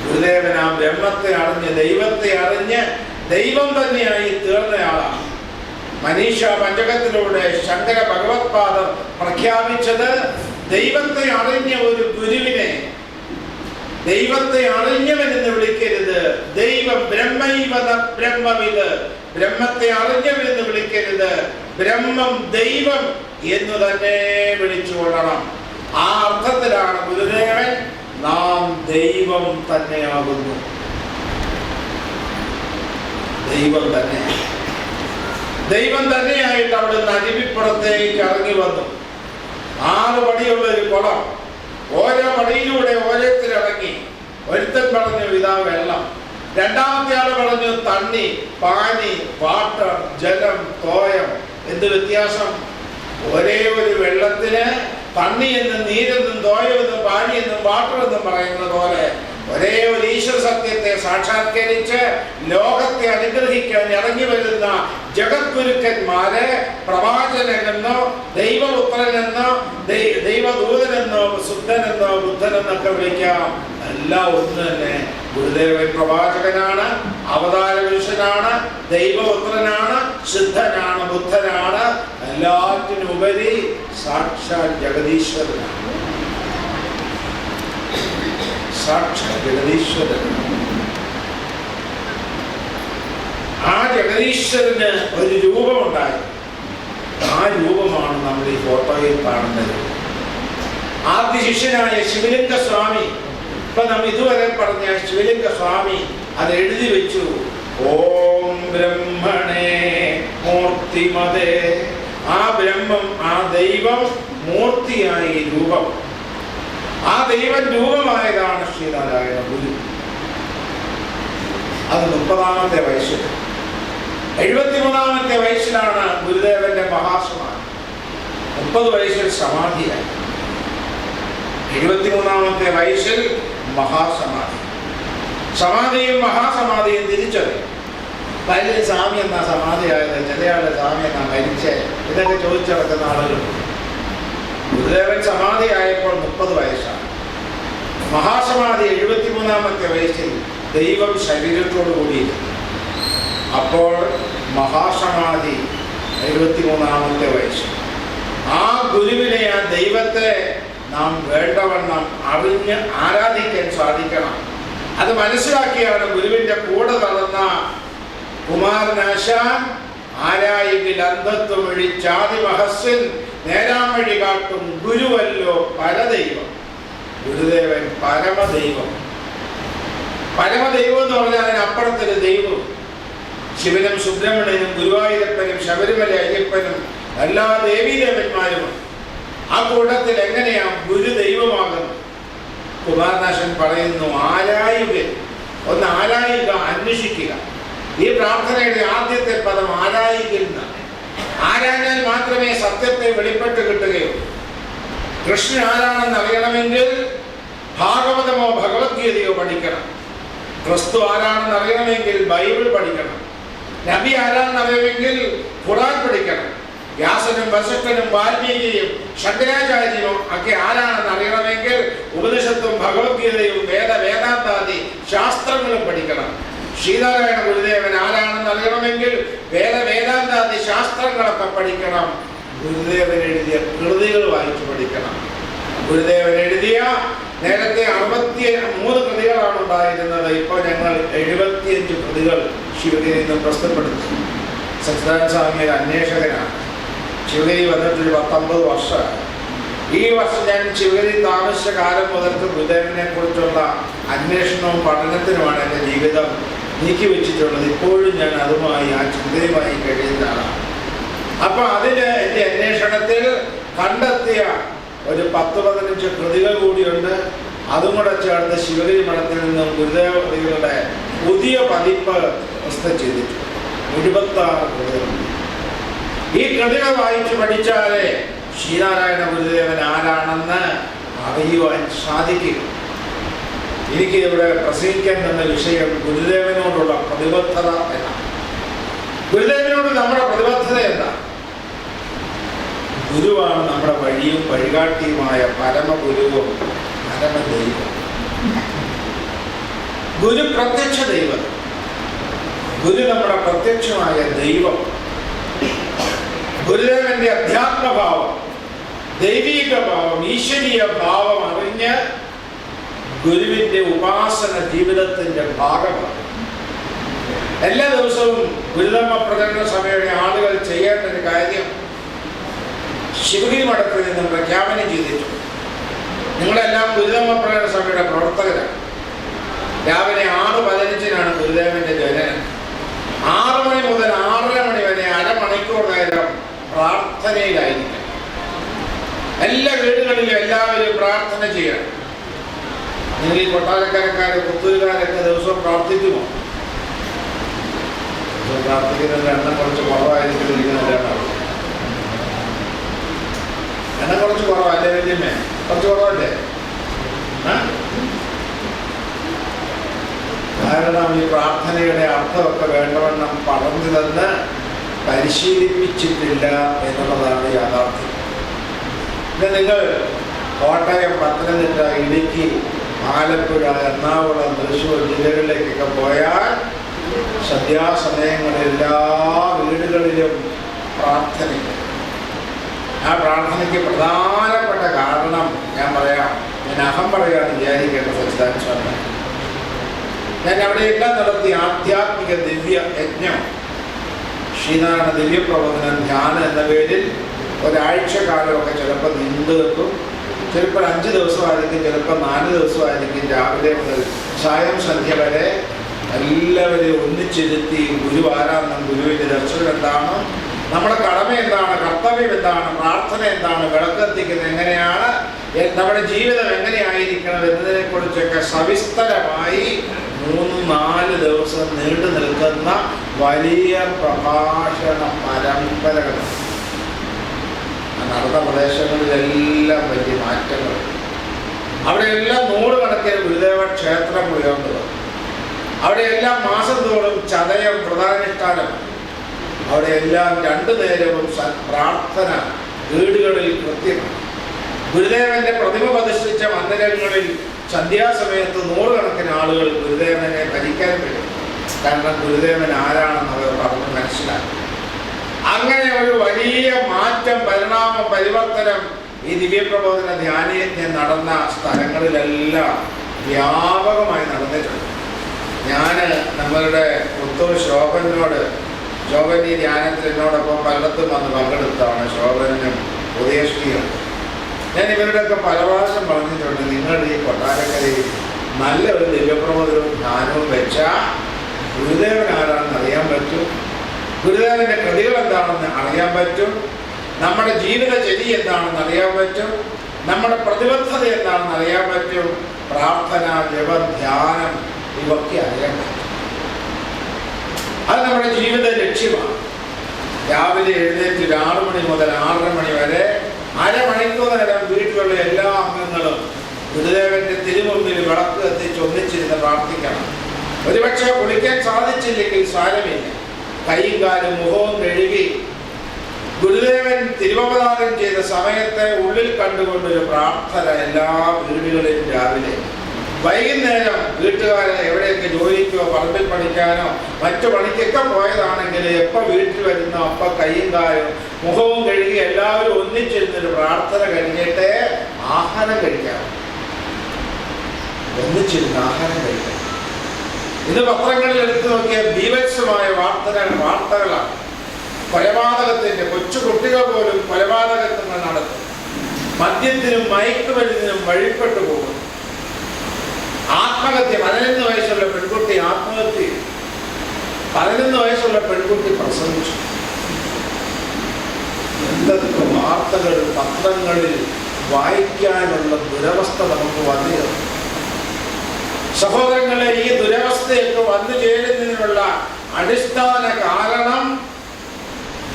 ഗുരുദേവൻ ആ ബ്രഹ്മത്തെ അറിഞ്ഞ് ദൈവത്തെ അറിഞ്ഞ് ദൈവം തന്നെയായി തീർന്നയാളാണ്. മനീഷ പഞ്ചകത്തിലൂടെ ശങ്കര ഭഗവത്പാദർ പ്രഖ്യാപിച്ചത്, ദൈവത്തെ അറിഞ്ഞ ഒരു ഗുരുവിനെ ദൈവത്തെ അറിഞ്ഞവനെന്ന് വിളിക്കരുത്, ദൈവം ബ്രഹ്മൈവത ബ്രഹ്മവിത്, ബ്രഹ്മത്തെ അറിഞ്ഞവനെന്ന് വിളിക്കരുത്, ബ്രഹ്മം ദൈവം എന്നു തന്നെ വിളിച്ചുകൊള്ളണം. ആ അർത്ഥത്തിലാണ് ഗുരുദേവൻ നാം ദൈവം തന്നെയാകുന്നു, ദൈവം തന്നെ, ദൈവം തന്നെയായിട്ട് അവിടുന്ന് അരുവിപ്പുറത്തേക്ക് ഇറങ്ങി വന്നു. 6 പടിയുള്ള ഒരു കുളം, ഓരോ പടിയിലൂടെ ഓരോരുത്തരിറങ്ങി. ഒരുത്തൻ പറഞ്ഞു ഇതാ വെള്ളം, രണ്ടാമത്തെ ആള് പറഞ്ഞു തണ്ണി, പാനി, വാട്ടർ, ജലം, തോയം. എന്ത് വ്യത്യാസം! ഒരേ ഒരു വെള്ളത്തിന് തണ്ണി എന്നും നീരെന്നും തോയമെന്നും പാനി എന്നും വാട്ടർ എന്നും പറയുന്നത് പോലെ ഒരേ ഒരു ഈശ്വര സത്യത്തെ സാക്ഷാത്കരിച്ച് ലോകത്തെ അനുഗ്രഹിക്കാൻ ഇറങ്ങി വരുന്ന ജഗദ്ഗുരുക്കന്മാരെ പ്രവാചകനെന്നോ ദൈവപുത്രനെന്നോ ദൈവദൂതനെന്നോ ശുദ്ധനെന്നോ ബുദ്ധനെന്നൊക്കെ വിളിക്കാം. എല്ലാം ഒന്ന് തന്നെ. ഗുരുദേവൻ പ്രവാചകനാണ്, അവതാര പുരുഷനാണ്, ദൈവപുത്രനാണ്, സിദ്ധനാണ്, ബുദ്ധനാണ്, എല്ലാറ്റിനുപരി സാക്ഷാൽ ജഗദീശ്വരനാണ്. സാക്ഷാൽ ജഗദീശ്വരൻ. ആ ജഗദീശ്വരന് ഒരു രൂപമുണ്ടായി. ആ രൂപമാണ് നമ്മൾ ഈ ഫോട്ടോയിൽ കാണുന്നത്. ആദ്യ ശിഷ്യനായ ശിവലിംഗ സ്വാമി, ഇപ്പൊ നാം ഇതുവരെ പറഞ്ഞ ശിവലിംഗ സ്വാമി അത് എഴുതി വെച്ചു. ഓം ബ്രഹ്മണേ മൂർത്തിമതേ. ആ ബ്രഹ്മം, ആ ദൈവം മൂർത്തിയായി രൂപം. ആ ദൈവം രൂപമായതാണ് ശ്രീനാരായണ ഗുരു. അത് 30ാമത്തെ വയസ്സിൽ, 73ാമത്തെ വയസ്സിലാണ് ഗുരുദേവന്റെ മഹാസമാധി. 30 വയസ്സിൽ സമാധിയായി, 73ാമത്തെ വയസ്സിൽ മഹാസമാധി. സമാധിയും മഹാസമാധിയും തിരിച്ചറിയും. പലരും സ്വാമി എന്നാ സമാധിയായത്, ചിലയാളുടെ സ്വാമി എന്നാ മരിച്ചേ, ഇതൊക്കെ ചോദിച്ചു നടക്കുന്ന ആളുകളുണ്ട്. ഗുരുദേവൻ സമാധിയായപ്പോൾ 30 വയസ്സാണ്. മഹാസമാധി 73ാമത്തെ വയസ്സിൽ ദൈവം ശരീരത്തോടു കൂടിയിരുന്നു. അപ്പോൾ മഹാസമാധി 73ാമത്തെ വയസ്സിൽ. ആ ഗുരുവിനെ, ആ ദൈവത്തെ നാം വേണ്ടവണ്ണം അറിഞ്ഞ് ആരാധിക്കാൻ സാധിക്കണം. അത് മനസ്സിലാക്കിയാണ് ഗുരുവിന്റെ കൂടെ നടന്ന കുമാരനാശാൻ ആരായെങ്കിൽ അന്ധത്വം ഒഴിച്ചാതി മഹസ്യൻ നേരാം വഴി കാട്ടും ഗുരുവല്ലോ പരദൈവം. ഗുരുദേവൻ പരമദൈവം. പരമദൈവം എന്ന് പറഞ്ഞാൽ അതിനപ്പുറത്തൊരു ദൈവം. ശിവനും സുബ്രഹ്മണ്യനും ഗുരുവായൂരപ്പനും ശബരിമല അയ്യപ്പനും എല്ലാ ദേവീദേവന്മാരുമാണ്. ആ കൂട്ടത്തിൽ എങ്ങനെയാ ഗുരുദൈവമാകുന്നത്? കുമാരനാശൻ പറയുന്നു, ആരായുക, ഒന്ന് ആരായുക, അന്വേഷിക്കുക. ഈ പ്രാർത്ഥനയുടെ ആദ്യത്തെ പദം ആരായിക്കുന്ന. ആരാഞ്ഞാൽ മാത്രമേ സത്യത്തെ വെളിപ്പെട്ട് കിട്ടുകയുള്ളൂ. കൃഷ്ണൻ ആരാണെന്ന് അറിയണമെങ്കിൽ ഭാഗവതമോ ഭഗവത്ഗീതയോ പഠിക്കണം. ക്രിസ്തു ആരാണെന്ന് അറിയണമെങ്കിൽ ബൈബിൾ പഠിക്കണം. നബി ആരാണെന്ന് അറിയണമെങ്കിൽ ഖുർആൻ പഠിക്കണം. വ്യാസനും വസിഷ്ഠനും വാൽമീകിയും ശങ്കരാചാര്യനും ഒക്കെ ആരാണെന്ന് അറിയണമെങ്കിൽ ഉപനിഷത്തും ഭഗവത്ഗീതയും വേദാന്താദി ശാസ്ത്രങ്ങളും പഠിക്കണം. ശ്രീനാരായണ ഗുരുദേവൻ ആരാണെന്ന് അറിയണമെങ്കിൽ വേദാന്താദി ശാസ്ത്രങ്ങളൊക്കെ പഠിക്കണം. ഗുരുദേവൻ എഴുതിയ കൃതികൾ വായിച്ചു പഠിക്കണം. ഗുരുദേവൻ എഴുതിയ നേരത്തെ 63 കൃതികളാണ് ഉണ്ടായിരുന്നത്. ഇപ്പോൾ ഞങ്ങൾ 75 കൃതികൾ ശിവഗിരിയിൽ നിന്ന് പ്രസിദ്ധപ്പെടുത്തി. സച്ചിദാനന്ദ സ്വാമി ഒരു അന്വേഷകനാണ്. ശിവഗിരി വന്നിട്ട് 19 വർഷമായി. ഈ വർഷം ഞാൻ ശിവഗിരി താമസിച്ച കാലം മുതൽക്ക് ഗുരുദേവനെ കുറിച്ചുള്ള അന്വേഷണവും പഠനത്തിനുമാണ് എൻ്റെ ജീവിതം നീക്കി വെച്ചിട്ടുള്ളത്. ഇപ്പോഴും ഞാൻ അതുമായി ആ ചിന്തയുമായി കഴിയുന്നതാണ്. അപ്പോൾ അതിന് എൻ്റെ അന്വേഷണത്തിൽ കണ്ടെത്തിയ ഒരു 10-15 കൃതികൾ കൂടിയുണ്ട്. അതും കൂടെ ചേർത്ത് ശിവഗിരി മഠത്തിൽ നിന്നും ഗുരുദേവ കൃതികളുടെ പുതിയ പതിപ്പ് പ്രസിദ്ധം ചെയ്തിട്ടുണ്ട്. 26 കൃതികൾ. ഈ കൃതികൾ വായിച്ചു പഠിച്ചാലേ ശ്രീനാരായണ ഗുരുദേവൻ ആരാണെന്ന് അറിയുവാൻ സാധിക്കും. എനിക്ക് ഇവിടെ പ്രസംഗിക്കാൻ തന്ന വിഷയം ഗുരുദേവനോടുള്ള പ്രതിബദ്ധത എന്നാണ്. ഗുരുദേവനോട് നമ്മുടെ പ്രതിബദ്ധത എന്താ? ഗുരുവാണ് നമ്മുടെ വഴിയും വഴികാട്ടിയുമായ പരമഗുരുവും പരമദൈവം. ഗുരു പ്രത്യക്ഷ ദൈവം. ഗുരു നമ്മുടെ പ്രത്യക്ഷമായ ദൈവം. ഗുരുദേവന്റെ അധ്യാത്മഭാവം, ദൈവീക ഭാവം, ഈശ്വരീയ ഭാവം അറിഞ്ഞ് ഗുരുവിന്റെ ഉപാസന ജീവിതത്തിന്റെ ഭാഗമാണ്. എല്ലാ ദിവസവും ഗുരുധർമ്മ പ്രചരണ സഭയുടെ ആളുകൾ ചെയ്യേണ്ട ഒരു കാര്യം ശിവഗിരി മഠത്തിൽ നിന്നും പ്രഖ്യാപനം ചെയ്തിട്ടുണ്ട്. നിങ്ങളെല്ലാം ഗുരുധർമ്മ പ്രചരണ സഭയുടെ പ്രവർത്തകരാണ്. രാവിലെ 6:15 ഗുരുദേവന്റെ ജനനം. 6 മണി മുതൽ 6:30 മണി വരെ അരമണിക്കൂർ നേരം പ്രാർത്ഥനയിലായിരിക്കും. എല്ലാ വീടുകളിലും എല്ലാവരും പ്രാർത്ഥന ചെയ്യണം. നിങ്ങൾ ഈ കൊട്ടാരക്കാരക്കാര് പുത്തൂരുകാരൊക്കെ ദിവസവും പ്രാർത്ഥിക്കുമോ? പ്രാർത്ഥിക്കുന്നതിന്റെ എണ്ണം കുറച്ച് കുറവായിരിക്കും. എണ്ണം കുറച്ച് കുറവല്ലേ വല്യമ്മേ? കുറച്ച് കുറവല്ലേ? കാരണം ഈ പ്രാർത്ഥനയുടെ അർത്ഥമൊക്കെ വേണ്ടവണ്ണം പറഞ്ഞു തന്ന് പരിശീലിപ്പിച്ചിട്ടില്ല എന്നുള്ളതാണ് യാഥാർത്ഥ്യം. പിന്നെ നിങ്ങൾ കോട്ടയം, പത്തനംതിട്ട, ഇടുക്കി, ആലപ്പുഴ, എറണാകുളം, തൃശ്ശൂർ ജില്ലകളിലേക്കൊക്കെ പോയാൽ സന്ധ്യാസമയങ്ങളിൽ എല്ലാ വീടുകളിലും പ്രാർത്ഥനയ്ക്ക്. ആ പ്രാർത്ഥനയ്ക്ക് പ്രധാനപ്പെട്ട കാരണം ഞാൻ പറയാം. ഞാൻ അഹം പറയാന്ന് വിചാരിക്കേണ്ട സച്ചിദാനന്ദ സ്വാമി. ഞാൻ അവിടെയെല്ലാം നടത്തി ആധ്യാത്മിക ദിവ്യ യജ്ഞം, ശ്രീനാരായണ ദിവ്യപ്രബോധനം, ധ്യാനം എന്ന പേരിൽ ഒരാഴ്ച കാലമൊക്കെ ചിലപ്പോൾ നീണ്ടു വെക്കും. ചിലപ്പോൾ 5 ദിവസമായിരിക്കും, ചിലപ്പോൾ 4 ദിവസമായിരിക്കും. രാവിലെ മുതൽ സായം സന്ധ്യ വരെ എല്ലാവരെയും ഒന്നിച്ചിരുത്തി ഗുരു ആരാണെന്നും ഗുരുവിൻ്റെ ദർശനം എന്താണ്, നമ്മുടെ കടമ എന്താണ്, കർത്തവ്യം എന്താണ്, പ്രാർത്ഥന എന്താണ്, വിളക്കെത്തിക്കുന്നത് എങ്ങനെയാണ്, നമ്മുടെ ജീവിതം എങ്ങനെയായിരിക്കണം എന്നതിനെ കുറിച്ചൊക്കെ സവിസ്തരമായി 3-4 ദിവസം നീണ്ടു നിൽക്കുന്ന വലിയ പ്രഭാഷണ പരമ്പരകളാണ്. നടന്ന പ്രദേശങ്ങളിലെല്ലാം വലിയ മാറ്റങ്ങൾ. അവിടെയെല്ലാം 100 കണക്കിന് ഗുരുദേവ ക്ഷേത്രം ഉയർന്നു വന്നു. അവിടെയെല്ലാം മാസം തോറും ചതയം പ്രധാനുഷ്ഠാനം. അവിടെയെല്ലാം 2 നേരവും പ്രാർത്ഥന വീടുകളിൽ കൃത്യമാണ്. ഗുരുദേവന്റെ പ്രതിമ പ്രതിഷ്ഠിച്ച മന്ദിരങ്ങളിൽ സന്ധ്യാസമയത്ത് 100 കണക്കിന് ആളുകൾ ഗുരുദേവനെ ഭരിക്കാൻ വരും. കാരണം ഗുരുദേവൻ ആരാണെന്ന് അവർ പറഞ്ഞ് മനസ്സിലാക്കി. അങ്ങനെ ഒരു വലിയ മാറ്റം, പരിണാമം, പരിവർത്തനം ഈ ദിവ്യപ്രബോധന ധ്യാനയജ്ഞം നടന്ന സ്ഥലങ്ങളിലെല്ലാം വ്യാപകമായി നടന്നിട്ടുണ്ട്. ഞാൻ നമ്മളുടെ പുത്തൂർ ശോഭൻ ഈ ധ്യാനത്തിൽ എന്നോടൊപ്പം പലയിടത്തും വന്ന് പങ്കെടുത്താണ്. ശോഭനും ഉദയശ്രീയും. ഞാൻ ഇവരുടെയൊക്കെ പല പ്രാവശ്യം പറഞ്ഞിട്ടുണ്ട്, നിങ്ങൾ ഈ കൊട്ടാരക്കരയിൽ നല്ല ഒരു ദിവ്യപ്രബോധനവും ധ്യാനവും വെച്ചാൽ ഗുരുദേവൻ ആരാണെന്ന് അറിയാൻ പറ്റും, ഗുരുദേവന്റെ കൃതികൾ എന്താണെന്ന് അറിയാൻ പറ്റും, നമ്മുടെ ജീവിതചര്യ എന്താണെന്ന് അറിയാൻ പറ്റും, നമ്മുടെ പ്രതിബദ്ധത എന്താണെന്ന് അറിയാൻ പറ്റും, പ്രാർത്ഥന, ജപം, ധ്യാനം ഇവയൊക്കെ അറിയാൻ പറ്റും. അത് നമ്മുടെ ജീവിത ലക്ഷ്യമാണ്. രാവിലെ എഴുന്നേറ്റ് 6 മണി മുതൽ 6:30 മണി വരെ അരമണിക്കൂർ നേരം വീട്ടിലുള്ള എല്ലാ അംഗങ്ങളും ഗുരുദേവന്റെ തിരുമുമ്പിൽ വിളക്ക് കത്തിച്ച് ഒന്നിച്ചിരുന്ന് പ്രാർത്ഥിക്കണം. ഒരുപക്ഷെ കുളിക്കാൻ സാധിച്ചില്ലെങ്കിൽ സാരമില്ല, കൈയും കാലും മുഖവും കഴുകി ഗുരുദേവൻ തിരുവവതാരം ചെയ്ത സമയത്തെ ഉള്ളിൽ കണ്ടുകൊണ്ടൊരു പ്രാർത്ഥന എല്ലാ വീടുകളിലും രാവിലെ. വൈകുന്നേരം വീട്ടുകാരെ എവിടെയൊക്കെ ജോലിക്കോ പറമ്പിൽ പഠിക്കാനോ മറ്റു പണിക്കൊക്കെ പോയതാണെങ്കിൽ എപ്പോൾ വീട്ടിൽ വരുന്നോ അപ്പം കൈയും കാലും മുഖവും കഴുകി എല്ലാവരും ഒന്നിച്ചിരുന്നൊരു പ്രാർത്ഥന കഴിഞ്ഞിട്ട് ആഹാരം കഴിക്കാം. ഒന്നിച്ചിരുന്ന് ആഹാരം കഴിക്കാം. ഇന്ന് പത്രങ്ങളിൽ എടുത്തു നോക്കിയ ബീഭത്സമായ വാർത്തകളാണ്. കൊലപാതകത്തിന്റെ കൊച്ചു കുട്ടികൾ പോലും കൊലപാതകങ്ങൾ നടത്തും. മദ്യത്തിനും മയക്കുമരുന്നിനും വഴിപ്പെട്ടു പോകും. ആത്മഹത്യ, 11 വയസ്സുള്ള പെൺകുട്ടി ആത്മഹത്യ, 11 വയസ്സുള്ള പെൺകുട്ടി പ്രസവിച്ചു. എന്തൊക്കെ വാർത്തകൾ പത്രങ്ങളിൽ വായിക്കാനുള്ള ദുരവസ്ഥ നമുക്ക് വന്നു. സഹോദരങ്ങളെ, ഈ ദുരവസ്ഥയൊക്കെ വന്നു ചേരുന്നതിനുള്ള അടിസ്ഥാന കാരണം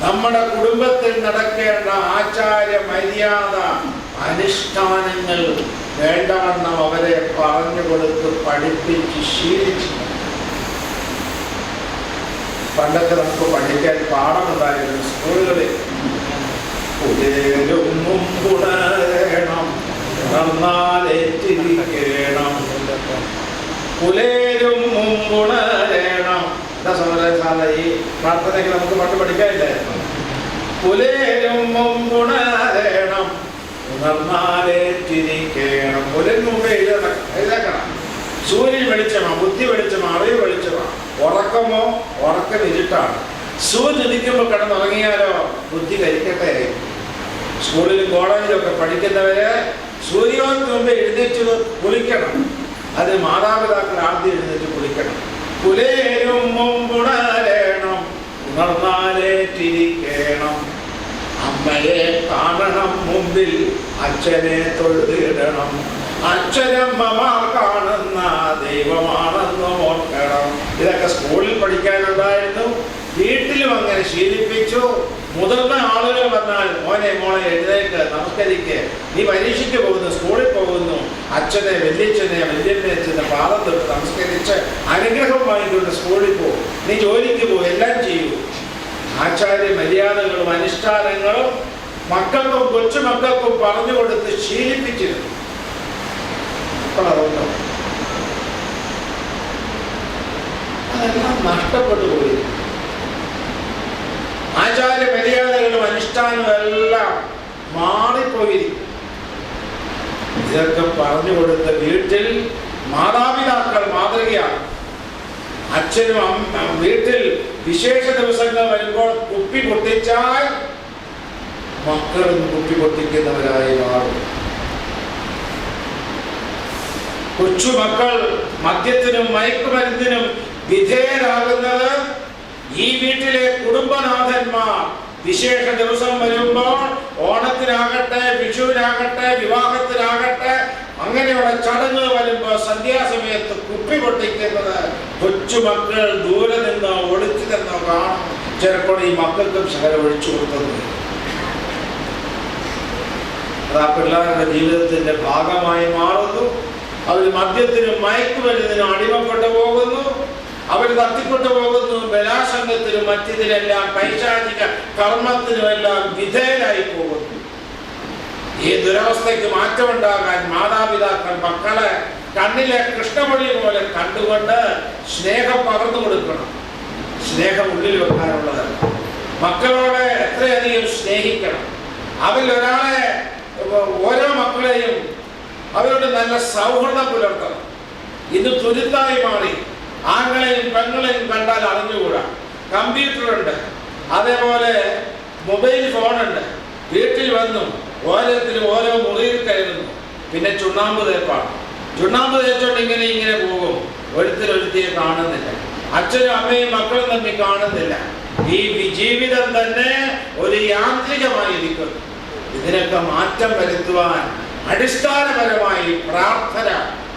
നമ്മുടെ കുടുംബത്തിൽ നടക്കേണ്ട ആചാര മര്യാദ അനുഷ്ഠാനങ്ങൾ വേണ്ടവണ്ണം അവരെ പറഞ്ഞു കൊടുത്ത് പഠിപ്പിച്ച് ശീലിച്ചു. പണ്ടൊക്കെ നമുക്ക് പഠിക്കാൻ പാഠമുണ്ടായിരുന്നു സ്കൂളുകളിൽ. പുലേരും മുമ്പുണരണം, ഉണർന്നാലേറ്റിരിക്കണം, പുലേരും മുമ്പുണരണം. എന്താ സഹോദരൻ, ഈ പ്രാർത്ഥനയ്ക്ക് നമുക്ക് പണ്ട് പഠിക്കാനില്ലായിരുന്നു. പുലേരും മുമ്പുണരണം, ഉണർന്നാലേറ്റിരിക്കണം. പുലൻ മുമ്പേ എഴുതേക്കണം. സൂര്യൻ വെളിച്ചമാ, ബുദ്ധി വെളിച്ചമാ, അറിവ് വെളിച്ചമാ. ഉറക്കമോ ഉറക്കം ഇരുട്ടാണ്. സൂര്യൻ ഉദിക്കുമ്പോൾ കിടന്നുറങ്ങിയാലോ ബുദ്ധി കരിക്കട്ടെ. സ്കൂളിലും കോളേജിലും ഒക്കെ പഠിക്കുന്നവര് സൂര്യോദയത്തിന് മുമ്പേ എഴുന്നേറ്റ് കുളിക്കണം. അത് മാതാപിതാക്കൾ ആദ്യം എഴുന്നേറ്റ് കുളിക്കണം. പുലേരും മുമ്പുണരണം, ഉണർന്നാലേറ്റിരിക്കണം. അമ്മയെ കാണണം മുമ്പിൽ, അച്ഛനെ തൊഴുതിടണം. അച്ഛനമ്മമാർ കാണുന്ന ദൈവമാണെന്ന് ഓർക്കണം. ഇതൊക്കെ സ്കൂളിൽ പഠിക്കാനുണ്ടായിരുന്നു. വീട്ടിലും അങ്ങനെ ശീലിപ്പിച്ചു. മുതിർന്ന ആളുകൾ വന്നാൽ മോനെ മോളെ എഴുന്നേൽക്ക്, നമസ്കരിക്ക്, നീ പരീക്ഷയ്ക്ക് പോകുന്നു, സ്കൂളിൽ പോകുന്നു, അച്ഛനെ വല്യച്ഛനെ വല്യമ്മയെ ചെന്ന് പാദം തൊട്ട് നമസ്കരിച്ച് അനുഗ്രഹം വാങ്ങിക്കൊണ്ട് സ്കൂളിൽ പോകും, നീ ജോലിക്ക് പോകും, എല്ലാം ചെയ്യൂ. ആചാര്യ മര്യാദകളും അനുഷ്ഠാനങ്ങളും മക്കൾക്കും കൊച്ചുമക്കൾക്കും പറഞ്ഞു കൊടുത്ത് ശീലിപ്പിച്ചിരുന്നു. ഇപ്പോൾ അതുകൊണ്ടോ അതെല്ലാം നഷ്ടപ്പെട്ടു പോയി. ആചാര മര്യാദകളും അനുഷ്ഠാനവും എല്ലാം മാറിപ്പോയിരിക്കും. ഇതൊക്കെ പറഞ്ഞു കൊടുത്ത വീട്ടിൽ മാതാപിതാക്കൾ മാതൃകയാണ്. അച്ഛനും വീട്ടിൽ വിശേഷ ദിവസങ്ങൾ വരുമ്പോൾ കുപ്പി പൊട്ടിച്ചാൽ മക്കളും കുപ്പി പൊട്ടിക്കുന്നവരായി മാറും. കൊച്ചുമക്കൾ മദ്യത്തിനും മയക്കുമരുന്നിനും വിധേയരാകുന്നത് ഈ വീട്ടിലെ കുടുംബനാഥന്മാർ വിശേഷ ദിവസം വരുമ്പോൾ, ഓണത്തിനാകട്ടെ, വിഷുവിനാകട്ടെ, വിവാഹത്തിനാകട്ടെ, അങ്ങനെയുള്ള ചടങ്ങുകൾ വരുമ്പോൾ സന്ധ്യാസമയത്ത് കുപ്പി പൊട്ടിക്കുന്നത് കൊച്ചുമക്കൾ ദൂരെ നിന്നോ ഒളിച്ചു നിന്നോ കാണും. ചിലപ്പോൾ ഈ മക്കൾക്കും ശകലം ഒഴിച്ചു കൊടുത്തത് അത് ആ പിള്ളേരുടെ ജീവിതത്തിന്റെ ഭാഗമായി മാറുന്നു. അവർ മദ്യത്തിനും മയക്കുമരുന്നിനും അടിമപ്പെട്ടു പോകുന്നു. അവർ തട്ടിക്കൊണ്ടു പോകുന്നു. ബലാസംഗത്തിനും മറ്റിതിനെല്ലാം പൈശാചിക കർമ്മത്തിനുമെല്ലാം വിധേയരായി പോകുന്നു. ഈ ദുരവസ്ഥയ്ക്ക് മാറ്റമുണ്ടാകാൻ മാതാപിതാക്കൾ മക്കളെ കണ്ണിലെ കൃഷ്ണമണി പോലെ കണ്ടുകൊണ്ട് സ്നേഹം പകർന്നു കൊടുക്കണം. സ്നേഹം ഉള്ളിൽ വെക്കാനുള്ളതല്ല. മക്കളോട് എത്രയധികം സ്നേഹിക്കണം. അവരിൽ ഒരാളെ, ഓരോ മക്കളെയും അവരോട് നല്ല സൗഹൃദം പുലർത്തണം. ഇത് തുരുത്തായി മാറി. ആങ്ങളെയും പെങ്ങളെയും കണ്ടാൽ അറിഞ്ഞുകൂടാ. കമ്പ്യൂട്ടറുണ്ട്, അതേപോലെ മൊബൈൽ ഫോണുണ്ട്. വീട്ടിൽ വന്നു ഓരോരുത്തരും ഓരോ മുറിയിൽ കയറുന്നു. പിന്നെ ചുണ്ണാമ്പ് തേപ്പാണ്. ചുണ്ണാമ്പ് തേച്ചോണ്ട് ഇങ്ങനെ പോകും. ഒരുത്തിയെ കാണുന്നില്ല. അച്ഛനും അമ്മയും മക്കളും തമ്മിൽ കാണുന്നില്ല. ഈ ജീവിതം തന്നെ ഒരു യാന്ത്രികമായിരിക്കുന്നു. ഇതിനൊക്കെ മാറ്റം വരുത്തുവാൻ അടിസ്ഥാനപരമായി പ്രാർത്ഥന,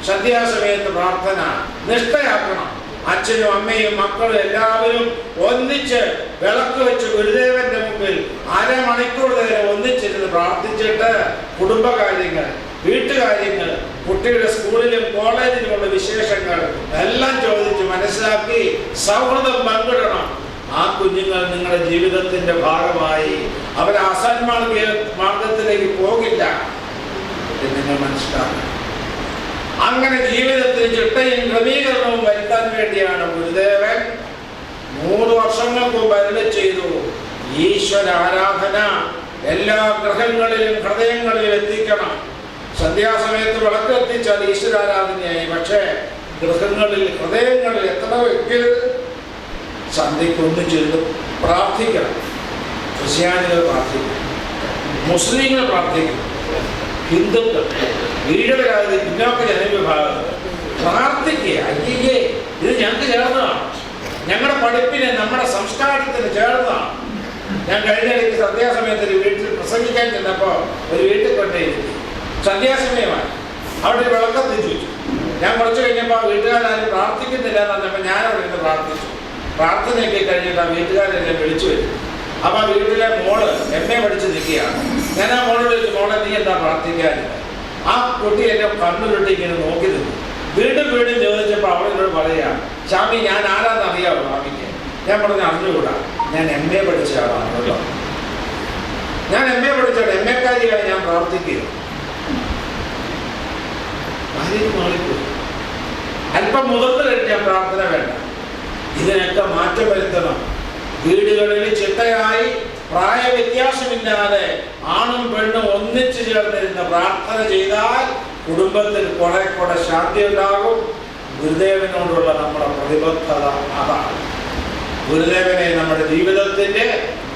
സന്ധ്യാസമയത്ത് പ്രാർത്ഥന നിഷ്ഠയാക്കണം. അച്ഛനും അമ്മയും മക്കളും എല്ലാവരും ഒന്നിച്ച് വിളക്ക് വെച്ച് ഗുരുദേവന്റെ മുമ്പിൽ അരമണിക്കൂർ നേരം ഒന്നിച്ചിരുന്ന് പ്രാർത്ഥിച്ചിട്ട് കുടുംബകാര്യങ്ങൾ, വീട്ടുകാര്യങ്ങൾ, കുട്ടിയുടെ സ്കൂളിലും കോളേജിലുമുള്ള വിശേഷങ്ങൾ എല്ലാം ചോദിച്ച് മനസ്സിലാക്കി സൗഹൃദം പങ്കിടണം. ആ കുഞ്ഞുങ്ങൾ നിങ്ങളുടെ ജീവിതത്തിന്റെ ഭാഗമായി അവർ അസന്മാർഗത്തിലേക്ക് പോകില്ല എന്ന് നിങ്ങൾ മനസ്സിലാക്കണം. അങ്ങനെ ജീവിതത്തിൽ ചിട്ടയും ക്രമീകരണവും വരുത്താൻ വേണ്ടിയാണ് ഗുരുദേവൻ 100 വർഷങ്ങൾക്ക് മുമ്പ് അരുളി ചെയ്തു. ഈശ്വര ആരാധന എല്ലാ ഗ്രഹങ്ങളിലും ഹൃദയങ്ങളിലും എത്തിക്കണം. സന്ധ്യാസമയത്ത് വിളക്ക് എത്തിച്ചാൽ ഈശ്വരാരാധനയായി. പക്ഷേ ഗൃഹങ്ങളിൽ, ഹൃദയങ്ങളിൽ എത്ര വെക്കരുത്. സന്ധ്യയ്ക്കൊന്നു ചെയ്ത് പ്രാർത്ഥിക്കണം. ക്രിസ്ത്യാനികൾ പ്രാർത്ഥിക്കണം, മുസ്ലിങ്ങൾ പ്രാർത്ഥിക്കണം, ഹിന്ദുക്കൾ, വീടുകളായത് പിന്നോക്ക ജനവിഭാഗങ്ങൾ പ്രാർത്ഥിക്കുക. അയ്യേ, ഇത് ഞങ്ങൾക്ക് ചേർന്നതാണ്, ഞങ്ങളുടെ പഠിപ്പിന്, നമ്മുടെ സംസ്കാരത്തിന് ചേർന്നതാണ്. ഞാൻ കഴിഞ്ഞ ഇടയ്ക്ക് സന്ധ്യാസമയത്ത് ഒരു വീട്ടിൽ പ്രസംഗിക്കാൻ ചെന്നപ്പോൾ ഒരു വീട്ടിൽ കൊണ്ടേയിരുന്നു. സന്ധ്യാസമയമാണ്. അവിടെ ഒരു വിളക്കത്തിച്ചു വെച്ചു. ഞാൻ കുറച്ച് കഴിഞ്ഞപ്പോൾ ആ വീട്ടുകാരും പ്രാർത്ഥിക്കുന്നില്ല എന്ന് പറഞ്ഞപ്പോൾ ഞാനവിടെ ഇരുന്ന് പ്രാർത്ഥിച്ചു. പ്രാർത്ഥനയൊക്കെ കഴിഞ്ഞിട്ട് ആ വീട്ടുകാരെന്നെ വിളിച്ചു വരും. അപ്പോൾ ആ വീട്ടിലെ മോള് MA പഠിച്ച് നിൽക്കുകയാണ്. ഞാൻ ആ മോളോട് ചോദിച്ചു, മോളെ നീ എന്താ പ്രാർത്ഥിക്കാനില്ല? ആ കുട്ടി എന്നെ കണ്ണുരുട്ടി ഇങ്ങനെ നോക്കി നിന്നു. വീണ്ടും ചോദിച്ചപ്പോൾ അവളോട് പറയാ, സ്വാമി ഞാൻ ആരാന്ന് അറിയാമോ സ്വാമിക്ക്? ഞാൻ പറഞ്ഞു അറിഞ്ഞുകൂടാ, ഞാൻ MA പഠിച്ച ആളാണ് കേട്ടോ. ഞാൻ MA പഠിച്ചാണ്, MA-കാരിയായി ഞാൻ പ്രാർത്ഥിക്കുക. അല്പം മുതിർന്നു കഴിഞ്ഞാൽ പ്രാർത്ഥന വേണ്ട. ഇതിനൊക്കെ മാറ്റം വരുത്തണം. വീടുകളിൽ ചിട്ടയായി പ്രായവ്യത്യാസമില്ലാതെ ആണും പെണ്ണും ഒന്നിച്ചു ചേർന്നിരുന്ന പ്രാർത്ഥന ചെയ്താൽ കുടുംബത്തിൽ കുറെ ശാന്തി ഉണ്ടാകും. ഗുരുദേവനോടുള്ള നമ്മുടെ പ്രതിബദ്ധത അതാണ്. ഗുരുദേവനെ നമ്മുടെ ജീവിതത്തിന്റെ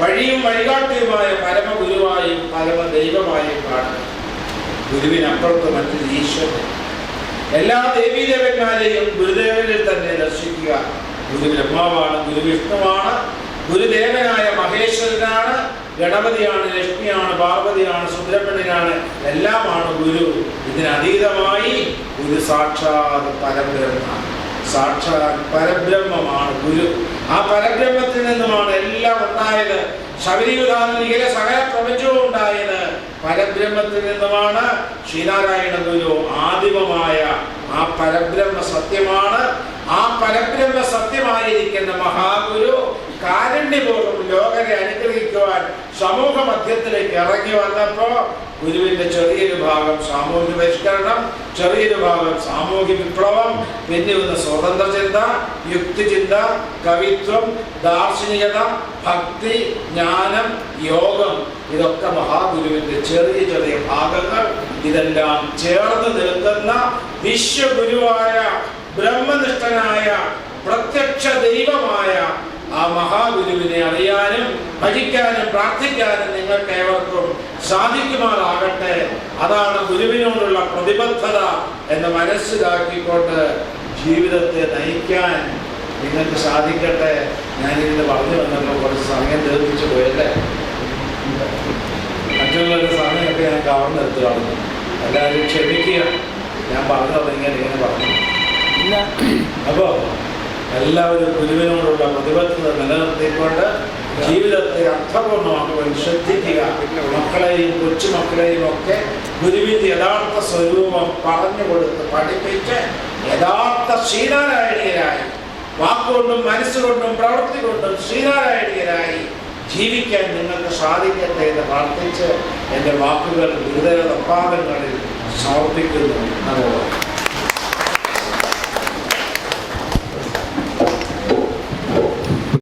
വഴിയും വഴികാട്ടിയുമായ പരമഗുരുവായും പരമദൈവമായും കാണുക. ഗുരുവിനപ്പുറത്ത് മറ്റൊരു ഈശ്വരൻ. എല്ലാ ദേവീദേവന്മാരെയും ഗുരുദേവനിൽ തന്നെ ദർശിക്കുക. ഗുരു ബ്രഹ്മാവാണ്, ഗുരു വിഷ്ണുവാണ്, ഗുരുദേവനായ മഹേശ്വരനാണ്, ഗണപതിയാണ്, ലക്ഷ്മിയാണ്, പാർവതിയാണ്, സുബ്രഹ്മണ്യനാണ്, എല്ലാമാണ് ഗുരു. ഇതിനതീതമായി ഗുരു സാക്ഷാത് പരബ്രഹ്മമാണ്. സാക്ഷാത് പരബ്രഹ്മമാണ് ഗുരു. ആ പരബ്രഹ്മത്തിൽ നിന്നുമാണ് എല്ലാം ഉണ്ടായത്. ശബരിയുധാനിലെ സകല പ്രപഞ്ചവും ഉണ്ടായത് പരബ്രഹ്മത്തിൽ നിന്നുമാണ്. ശ്രീനാരായണ ഗുരു ആദിമമായ ആ പരബ്രഹ്മ സത്യമാണ്. ആ പരബ്രഹ്മ സത്യമായിരിക്കുന്ന മഹാഗുരു കാരുണ്യപൂർവ്വം ലോകരെ അനുഗ്രഹിക്കുവാൻ സമൂഹ മധ്യത്തിലേക്ക് ഇറങ്ങി വന്നപ്പോ ഗുരുവിന്റെ ചെറിയൊരു ഭാഗം സാമൂഹ്യ പരിഷ്കരണം, ചെറിയൊരു ഭാഗം സാമൂഹ്യ വിപ്ലവം, പിന്നെ ഒന്ന് സ്വതന്ത്ര ചിന്ത, യുക്തിചിന്ത, കവിത്വം, ദാർശനികത, ഭക്തി, ജ്ഞാനം, യോഗം, ഇതൊക്കെ മഹാഗുരുവിന്റെ ചെറിയ ഭാഗങ്ങൾ. ഇതെല്ലാം ചേർന്ന് നിൽക്കുന്ന വിശ്വഗുരുവായ ബ്രഹ്മനിഷ്ഠനായ പ്രത്യക്ഷ ദൈവമായ ആ മഹാഗുരുവിനെ അറിയാനും ഭജിക്കാനും പ്രാർത്ഥിക്കാനും നിങ്ങൾക്ക് ഏവർക്കും സാധിക്കുമാറാകട്ടെ. അതാണ് ഗുരുവിനോടുള്ള പ്രതിബദ്ധത എന്ന് മനസ്സിലാക്കിക്കൊണ്ട് ജീവിതത്തെ നയിക്കാൻ നിങ്ങൾക്ക് സാധിക്കട്ടെ. ഞാനിതിന് പറഞ്ഞു വന്നപ്പോൾ കുറച്ച് സമയം ദീർഘിച്ചു പോയല്ലേ. മറ്റുള്ളവരുടെ സമയമൊക്കെ ഞാൻ കവർന്നെടുത്തു. എല്ലാവരും ക്ഷമിക്കുക, ഞാൻ പറഞ്ഞു ഇങ്ങനെ പറഞ്ഞു. അപ്പോൾ എല്ലാവരും ഗുരുവിനോടുള്ള പ്രതിബദ്ധത നിലനിർത്തിക്കൊണ്ട് ജീവിതത്തെ അർത്ഥപൂർണ്ണമാക്കുവാൻ ശ്രദ്ധിക്കുക. മക്കളെയും കൊച്ചുമക്കളെയും ഒക്കെ ഗുരുവിന്റെ യഥാർത്ഥ സ്വരൂപം പറഞ്ഞു കൊടുത്ത് പഠിപ്പിച്ച് യഥാർത്ഥ ശ്രീനാരായണീയരായി, വാക്കുകൊണ്ടും മനസ്സുകൊണ്ടും പ്രവൃത്തി കൊണ്ടും ശ്രീനാരായണീയരായി ജീവിക്കാൻ നിങ്ങൾക്ക് സാധിക്കട്ടെ എന്ന് പ്രാർത്ഥിച്ച് എൻ്റെ വാക്കുകൾ ഗുരുദേവ പാദങ്ങളിൽ സമർപ്പിക്കുന്നു.